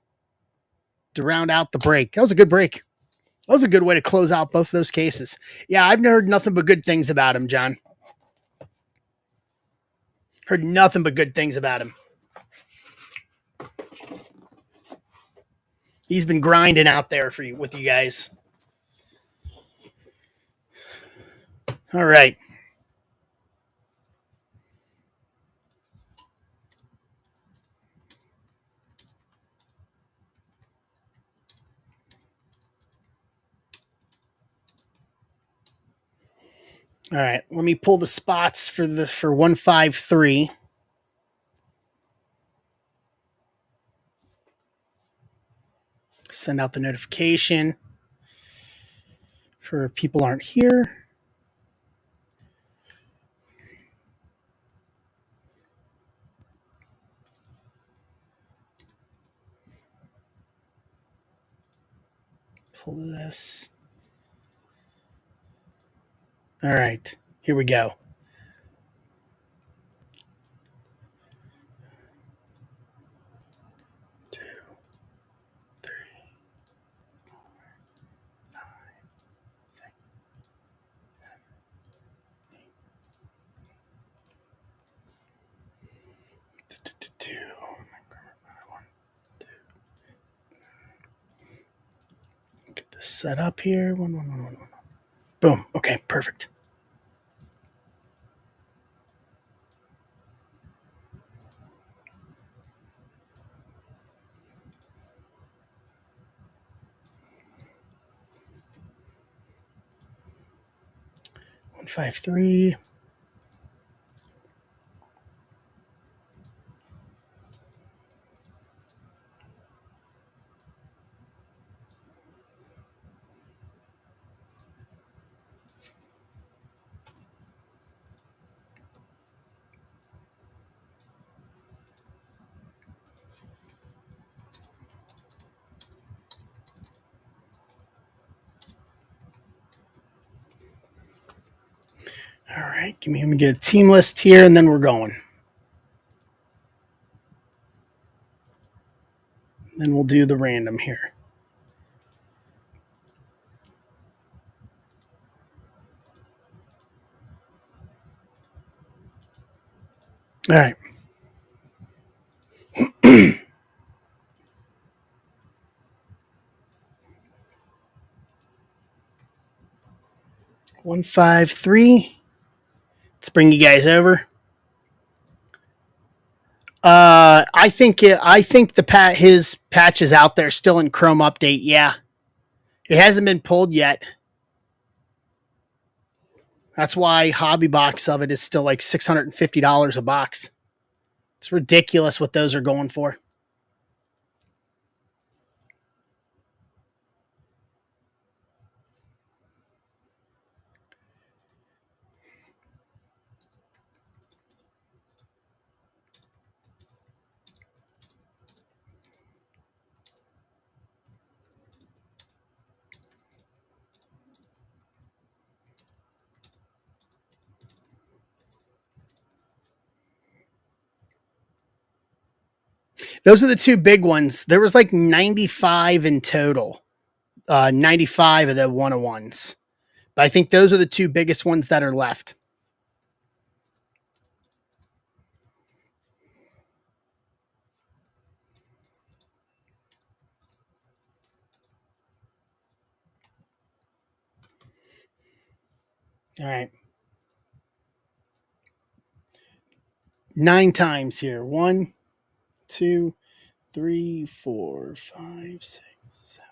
to round out the break. That was a good break. That was a good way to close out both of those cases. Yeah, I've heard nothing but good things about him, John. Heard nothing but good things about him. He's been grinding out there for you with you guys. All right. All right, let me pull the spots for 153. Send out the notification for people aren't here. Pull this. All right, here we go. Get this set up here. One. Boom. Okay, perfect. One, 153. All right, let me get a team list here, and then we're going. Then we'll do the random here. All right. One, 153. Let's bring you guys over. I think his patch is out there still in Chrome update. Yeah, it hasn't been pulled yet. That's why hobby box of it is still like $650 a box. It's ridiculous what those are going for. Those are the two big ones. There was like 95 in total. 95 of the 101s. But I think those are the two biggest ones that are left. All right. 9 times here. 1, 2, 3, 4, 5, 6, 7.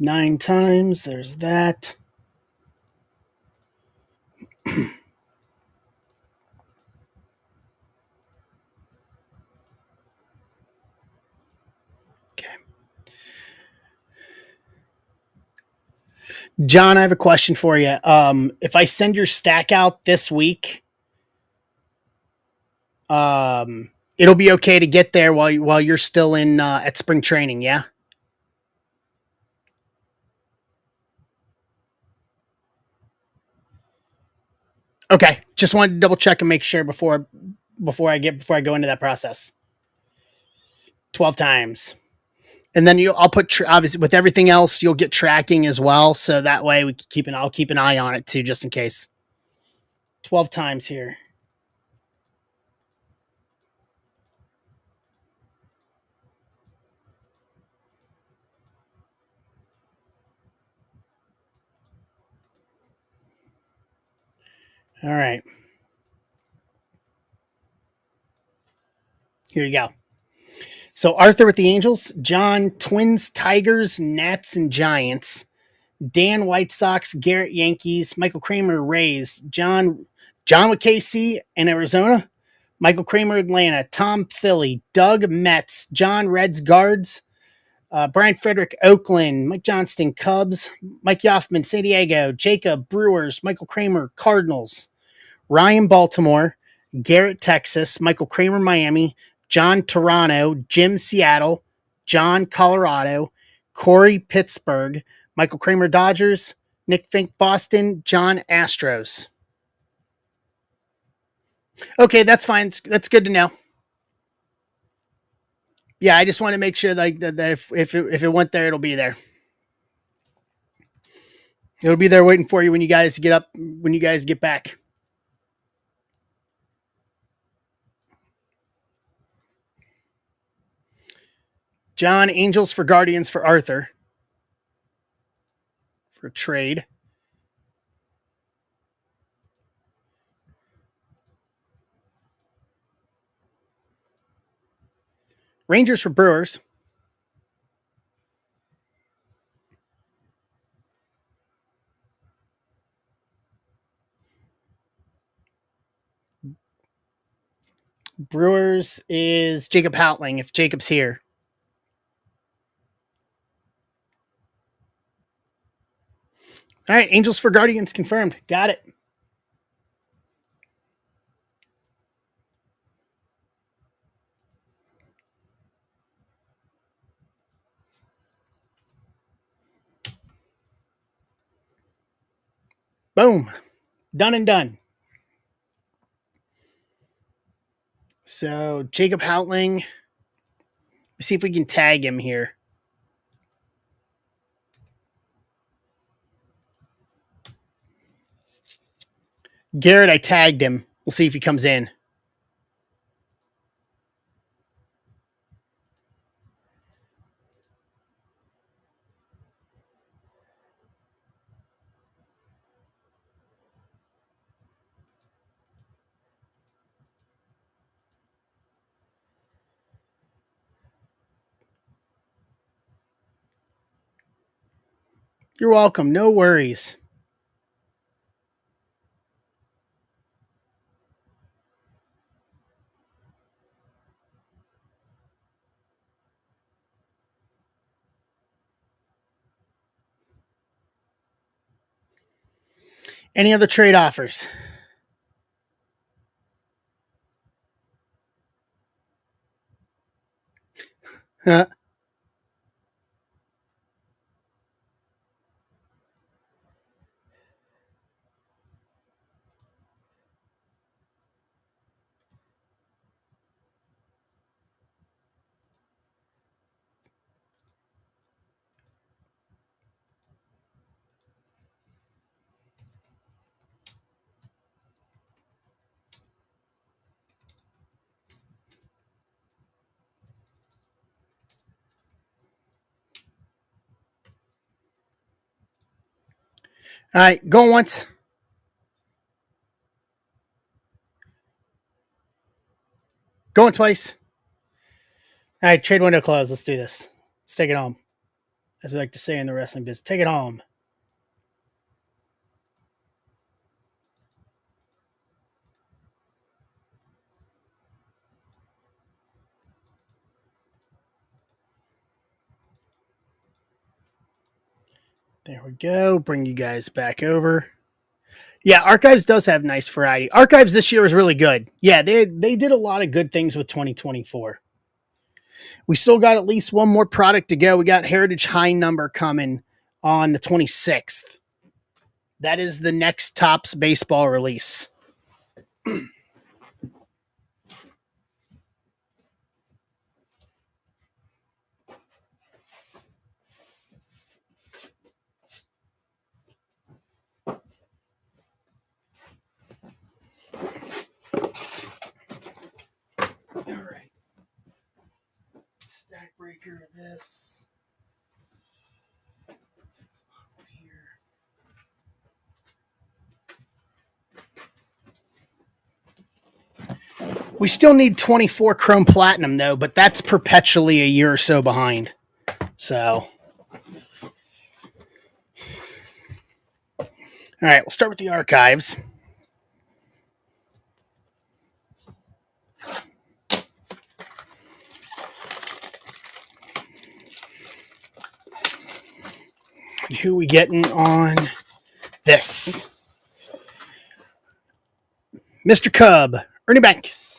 9 times. There's that. Okay. John, I have a question for you. If I send your stack out this week, it'll be okay to get there while you're still in at spring training, yeah? Okay. Just wanted to double check and make sure before I go into that process. 12 times. And then I'll put obviously with everything else you'll get tracking as well, so that way I'll keep an eye on it too just in case. 12 times here. All right. Here you go. So Arthur with the Angels, John Twins, Tigers, Nats, and Giants. Dan White Sox, Garrett Yankees, Michael Kramer Rays, John with KC in Arizona, Michael Kramer Atlanta, Tom Philly, Doug Mets, John Reds Guards, Brian Frederick Oakland, Mike Johnston Cubs, Mike Yoffman San Diego, Jacob Brewers, Michael Kramer Cardinals, Ryan Baltimore, Garrett Texas, Michael Kramer Miami, John Toronto, Jim Seattle, John Colorado, Corey Pittsburgh, Michael Kramer Dodgers, Nick Fink Boston, John Astros. Okay, that's fine. That's good to know. Yeah, I just want to make sure like that if it went there, it'll be there. It'll be there waiting for you when you guys get back. John Angels for Guardians for Arthur for trade. Rangers for Brewers. Brewers is Jacob Houtling if Jacob's here. All right, Angels for Guardians confirmed. Got it. Boom. Done and done. So Jacob Houtling. Let's see if we can tag him here. Garrett, I tagged him. We'll see if he comes in. You're welcome. No worries. Any other trade offers? Huh. All right, going once. Going twice. All right, trade window closed. Let's do this. Let's take it home. As we like to say in the wrestling business, take it home. There we go. Bring you guys back over. Yeah, Archives does have nice variety. Archives this year was really good. Yeah, they did a lot of good things with 2024. We still got at least one more product to go. We got Heritage High Number coming on the 26th. That is the next Topps baseball release. All right. Stack breaker of this. We still need 24 Chrome Platinum, though, but that's perpetually a year or so behind. So, All right, we'll start with the archives. And who we getting on this? Mr. Cub, Ernie Banks.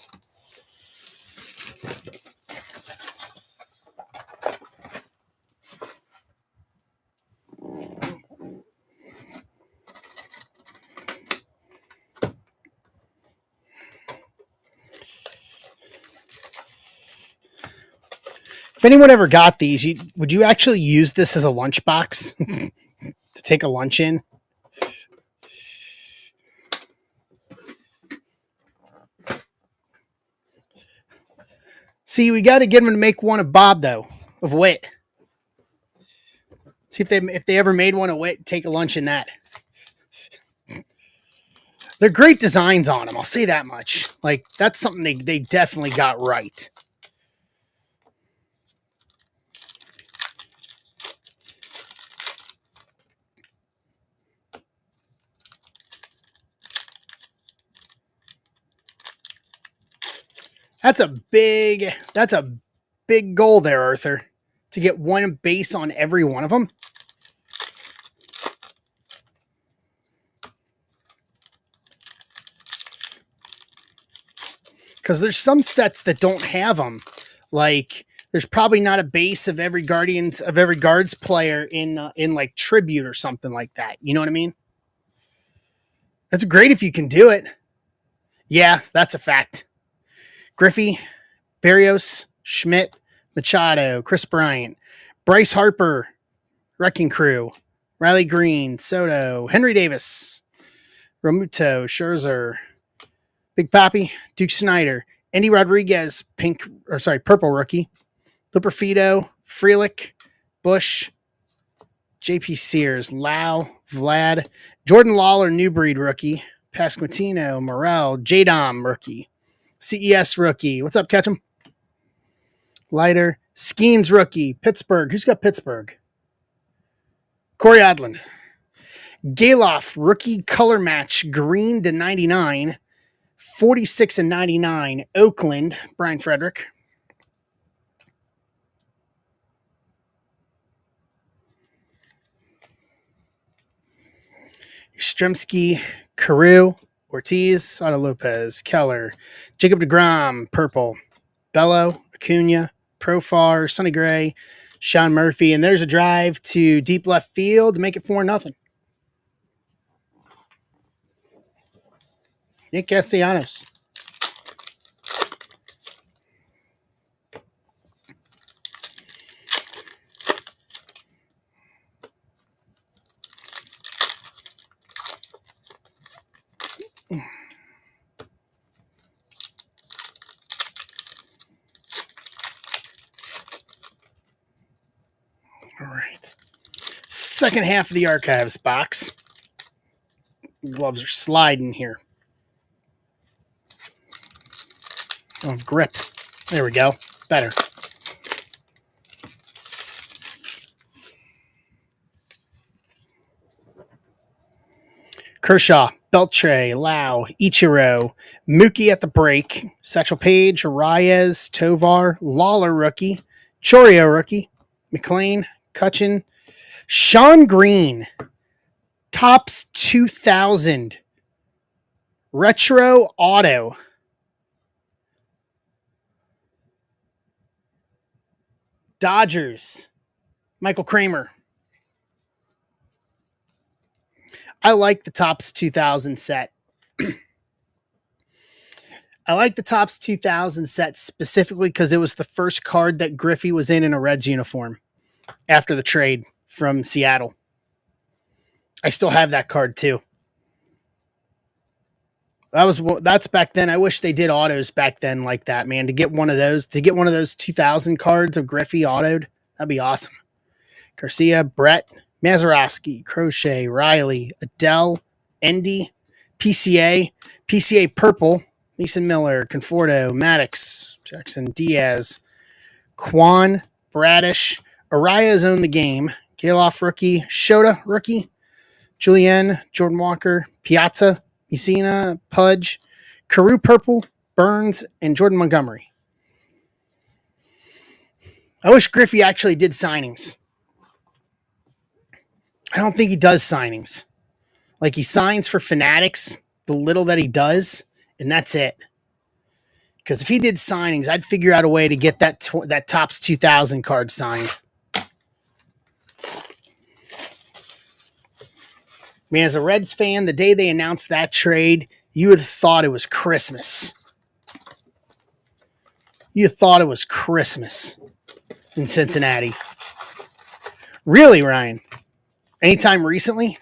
If anyone ever got these, would you actually use this as a lunchbox to take a lunch in? See, we got to get them to make one of Bob, though, of Wit. See if they ever made one of Wit, take a lunch in that. They're great designs on them, I'll say that much. Like, that's something they definitely got right. That's a big goal there, Arthur, to get one base on every one of them. Because there's some sets that don't have them. Like, there's probably not a base of every Guards player in like Tribute or something like that. You know what I mean? That's great if you can do it. Yeah, that's a fact. Griffey, Barrios, Schmidt, Machado, Chris Bryant, Bryce Harper, Wrecking Crew, Riley Green, Soto, Henry Davis, Romuto, Scherzer, Big Papi, Duke Snyder, Andy Rodriguez, purple rookie, Luperfido, Frelick, Bush, JP Sears, Lau, Vlad, Jordan Lawler, new breed rookie, Pasquantino, Morel, J-Dom rookie, CES rookie. What's up, Ketchum? Leiter, Skeens rookie, Pittsburgh. Who's got Pittsburgh? Corey Odlin. Galoff, rookie color match, green to 99. 46 and 99, Oakland, Brian Frederick. Stremski, Carew, Ortiz, Soto Lopez, Keller, Jacob deGrom, purple, Bello, Acuna, Profar, Sonny Gray, Sean Murphy, and there's a drive to deep left field to make it 4-0. Nick Castellanos. All right. Second half of the archives box. Gloves are sliding here. Oh, grip. There we go. Better. Kershaw, Beltre, Lau, Ichiro, Mookie at the break, Satchel Paige, Reyes, Tovar, Lawler rookie, Chorio rookie, McLean, Cutchin, Sean Green, Topps 2000, Retro Auto. Dodgers, Michael Kramer. I like the Topps 2000 set. I like the Topps 2000 set specifically because it was the first card that Griffey was in a Reds uniform after the trade from Seattle. I still have that card too. That's back then. I wish they did autos back then like that, man. To get one of those 2000 cards of Griffey autoed, that'd be awesome. Garcia, Brett, Mazeroski, Crochet, Riley, Adele, Endy, PCA purple, Mason Miller, Conforto, Maddox, Jackson Diaz, Quan, Bradish, Arias owned the game, Galoff rookie, Shota rookie, Julienne, Jordan Walker, Piazza, Messina, Pudge, Carew Purple, Burns, and Jordan Montgomery. I wish Griffey actually did signings. I don't think he does signings. Like, he signs for Fanatics, the little that he does, and that's it. Because if he did signings, I'd figure out a way to get that Topps 2000 card signed. Man, as a Reds fan, the day they announced that trade, you would have thought it was Christmas. You thought it was Christmas in Cincinnati. Really, Ryan? Anytime recently?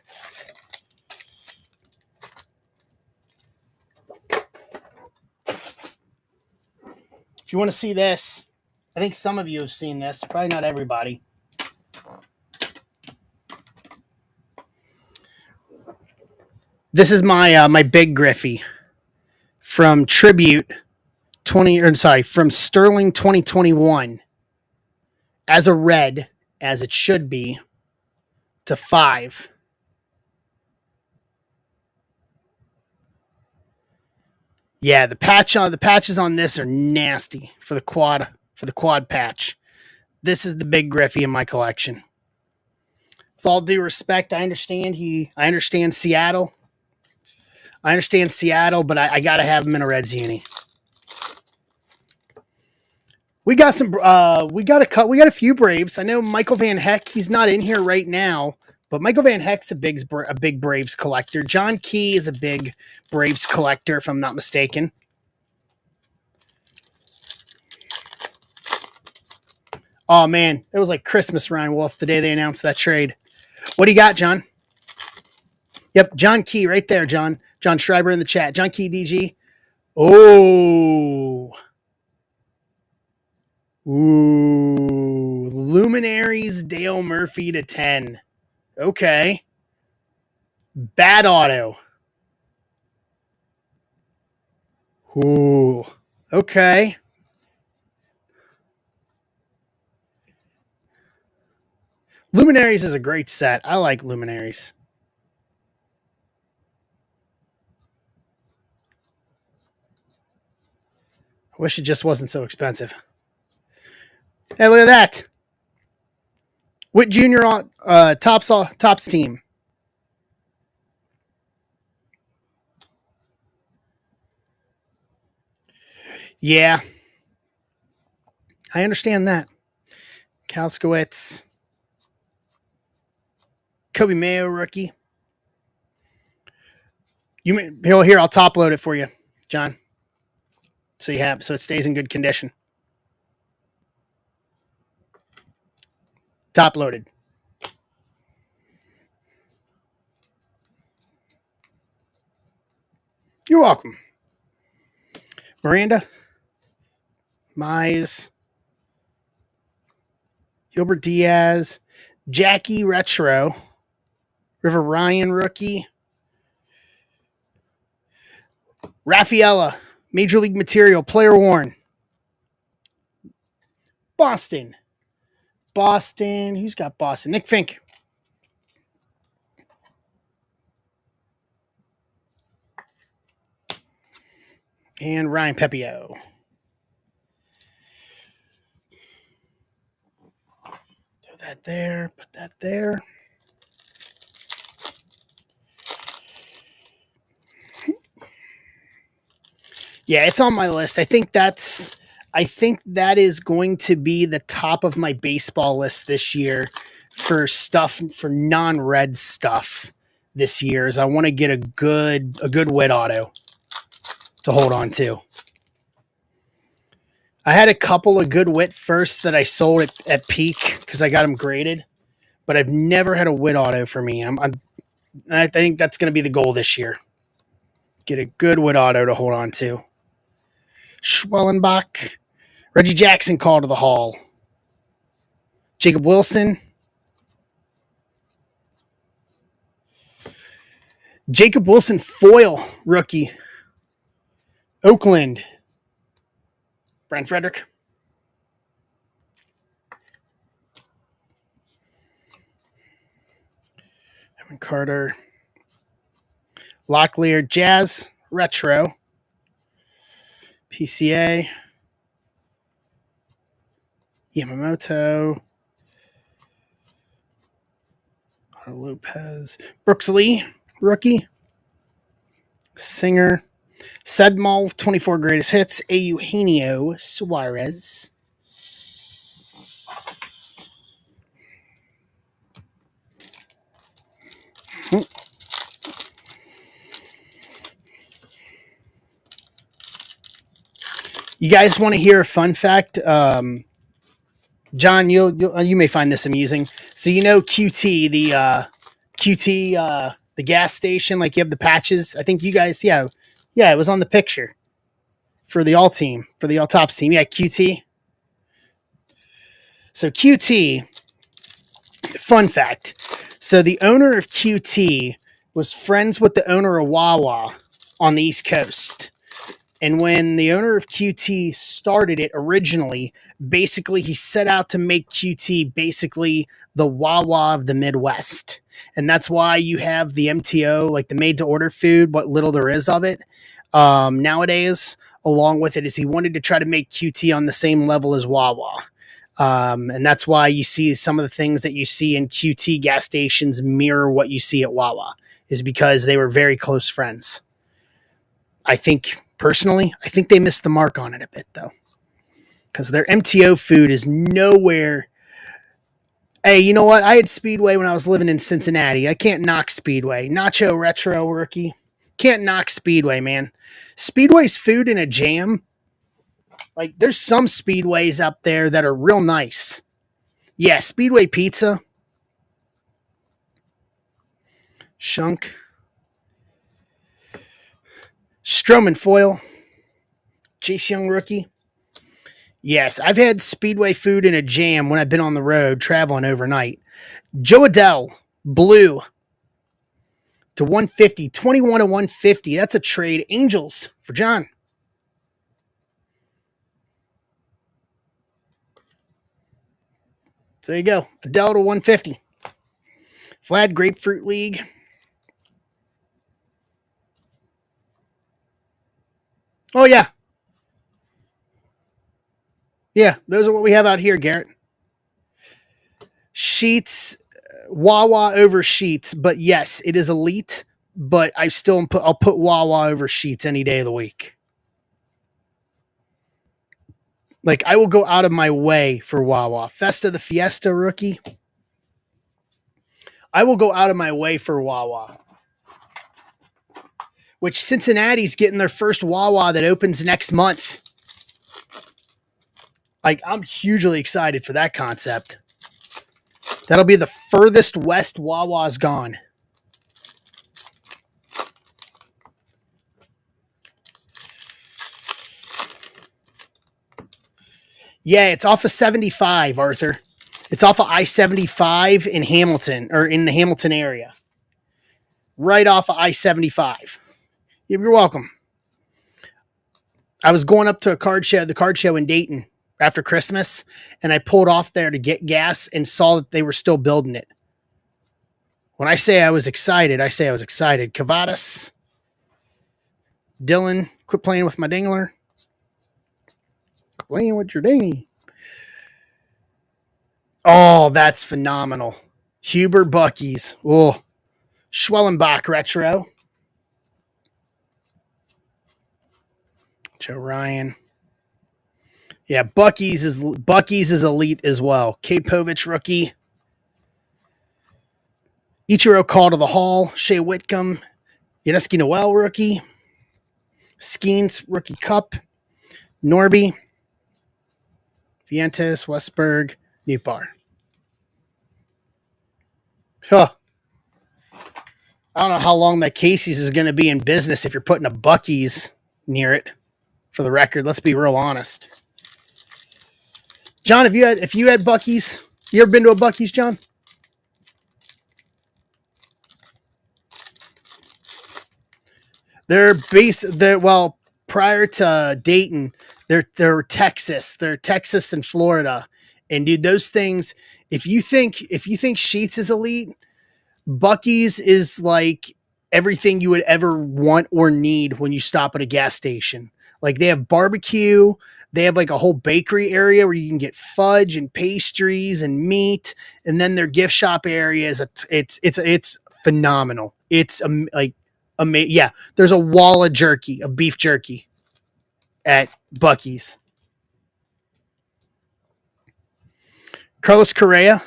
If you want to see this, I think some of you have seen this. Probably not everybody. This is my my big Griffey from Tribute from Sterling 2021 as a red, as it should be, to 5. Yeah, the patches on this are nasty for the quad patch. This is the big Griffey in my collection. With all due respect, I understand Seattle. But I gotta have him in a Reds uni. We got a few Braves. I know Michael Van Heck, he's not in here right now, but Michael Van Heck's a big Braves collector. John Key is a big Braves collector, if I'm not mistaken. Oh man, it was like Christmas, Ryan Wolf, the day they announced that trade. What do you got, John? Yep, John Key right there, John. John Schreiber in the chat. John Key DG. Oh. Ooh. Luminaries Dale Murphy to 10. Okay. Bad auto. Ooh. Okay. Luminaries is a great set. I like Luminaries. I wish it just wasn't so expensive. Hey, look at that. Witt Jr. on Topps team. Yeah. I understand that. Kalskowitz. Kobe Mayo rookie. Here, I'll top load it for you, John. So it stays in good condition. Top loaded. You're welcome. Miranda, Mize, Gilbert Diaz, Jackie Retro, River Ryan rookie, Rafaela, Major League Material, player worn. Boston. Who's got Boston? Nick Fink. And Ryan Pepio. Throw that there. Put that there. Yeah, it's on my list. I think that is going to be the top of my baseball list this year for non-red stuff this year. Is I want to get a good Witt auto to hold on to. I had a couple of good Witt first that I sold at peak because I got them graded, but I've never had a Witt auto for me. I think that's going to be the goal this year. Get a good Witt auto to hold on to. Schwellenbach. Reggie Jackson called to the Hall. Jacob Wilson. Jacob Wilson foil rookie. Oakland. Brian Frederick. Evan Carter. Locklear Jazz Retro. PCA. Yamamoto. Lopez. Brooks Lee, rookie. Singer. Sedmal, 24 greatest hits. Eugenio Suarez. You guys want to hear a fun fact? John, you may find this amusing. So you know QT, the gas station, like you have the patches. I think you guys, yeah, it was on the picture for the all team, for the all tops team. Yeah, QT. So QT, fun fact. So the owner of QT was friends with the owner of Wawa on the East Coast. And when the owner of QT started it originally, basically he set out to make QT basically the Wawa of the Midwest. And that's why you have the MTO, like the made to order food, what little there is of it nowadays, along with it, is he wanted to try to make QT on the same level as Wawa. And that's why you see some of the things that you see in QT gas stations mirror what you see at Wawa, is because they were very close friends. I think they missed the mark on it a bit, though, because their MTO food is nowhere. Hey, you know what? I had Speedway when I was living in Cincinnati. I can't knock Speedway. Nacho Retro rookie. Can't knock Speedway, man. Speedway's food in a jam. Like, there's some Speedways up there that are real nice. Yeah, Speedway pizza. Shunk. Stroman foil. Chase Young rookie. Yes, I've had Speedway food in a jam when I've been on the road traveling overnight. Joe Adell, blue to 150, 21 to 150. That's a trade. Angels for John. So there you go. Adell to 150. Vlad Grapefruit League. Oh, yeah. Yeah, those are what we have out here, Garrett. Sheets, Wawa over Sheets, but yes, it is elite, but I'll put Wawa over Sheets any day of the week. Like, I will go out of my way for Wawa. Festa the Fiesta rookie. I will go out of my way for Wawa. Which Cincinnati's getting their first Wawa that opens next month. Like, I'm hugely excited for that concept. That'll be the furthest west Wawa's gone. Yeah, it's off of 75, Arthur. It's off of I-75 in Hamilton, or in the Hamilton area. Right off of I-75. You're welcome. I was going up to the card show in Dayton after Christmas, and I pulled off there to get gas and saw that they were still building it. When I say I was excited, I say I was excited. Cavadas. Dylan, quit playing with my dingler. Playing with your dingy. Oh, that's phenomenal. Huber Bucky's. Oh, Schwellenbach retro. Joe Ryan. Yeah, Bucky's is elite as well. Kate Povich rookie. Ichiro Call to the Hall. Shea Whitcomb. Yaneski Noel rookie. Skeens rookie cup. Norby. Vientos, Westberg, Newbar. Huh. I don't know how long that Casey's is going to be in business if you're putting a Bucky's near it. For the record, let's be real honest. John, if you had Bucky's, you ever been to a Bucky's, John? Prior to Dayton, they're Texas. They're Texas and Florida. And dude, those things, if you think Sheetz is elite, Bucky's is like everything you would ever want or need when you stop at a gas station. Like they have barbecue, they have like a whole bakery area where you can get fudge and pastries and meat, and then their gift shop area is it's phenomenal. It's like amazing. Yeah, there's a wall of jerky, of beef jerky at Buc-ee's. Carlos Correa,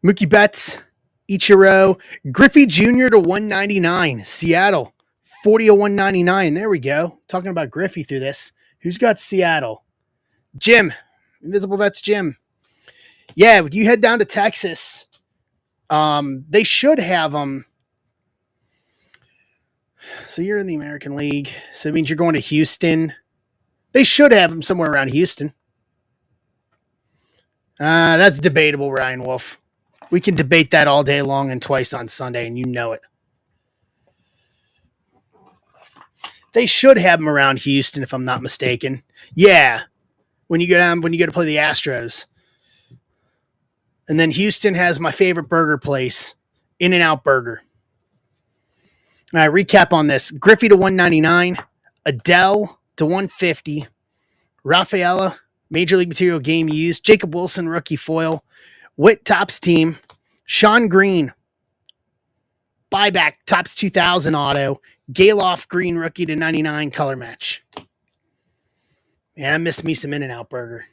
Mookie Betts, Ichiro, Griffey Jr. to 199, Seattle, 40 of 199. There we go. Talking about Griffey through this. Who's got Seattle? Jim. Invisible Vets Jim. Yeah, you head down to Texas. They should have them. So you're in the American League. So it means you're going to Houston. They should have them somewhere around Houston. That's debatable, Ryan Wolf. We can debate that all day long and twice on Sunday, and you know it. They should have them around Houston, if I'm not mistaken. Yeah, when you go to play the Astros. And then Houston has my favorite burger place, In-N-Out Burger. All right, recap on this. Griffey to 199, Adele to 150, Rafaela, Major League Material game used, Jacob Wilson, rookie foil, Witt Topps team, Sean Green, buyback Topps 2000 auto, Galoff Green rookie to 99 color match. Man, I miss me some In-N-Out Burger.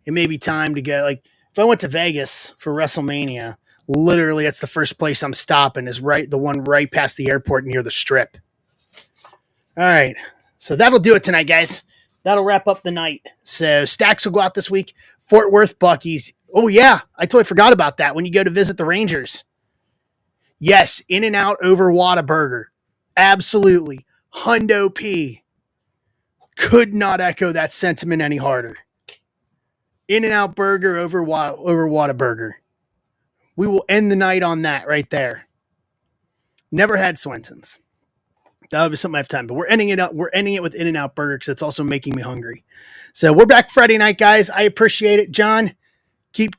It may be time to go. Like if I went to Vegas for WrestleMania, literally that's the first place I'm stopping is the one right past the airport near the Strip. All right, so that'll do it tonight, guys. That'll wrap up the night. So stacks will go out this week. Fort Worth Buc-ee's. Oh, yeah. I totally forgot about that when you go to visit the Rangers. Yes, In-N-Out over Whataburger. Absolutely. Hundo P. Could not echo that sentiment any harder. In-N-Out Burger over Whataburger. We will end the night on that right there. Never had Swenson's. That would be something I have time, but we're ending it up. We're ending it with In-N-Out Burger because it's also making me hungry. So we're back Friday night, guys. I appreciate it, John. Keep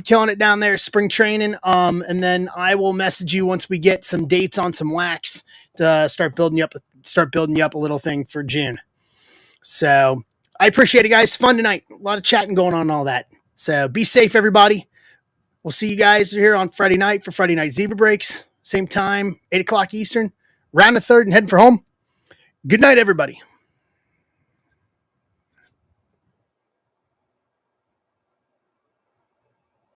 killing it down there, spring training. And then I will message you once we get some dates on some wax to start building you up a little thing for June. So I appreciate it, guys. Fun tonight. A lot of chatting going on and all that. So be safe, everybody. We'll see you guys here on Friday night for Friday Night Zebra Breaks. Same time, 8 o'clock Eastern. Round the third and heading for home. Good night, everybody.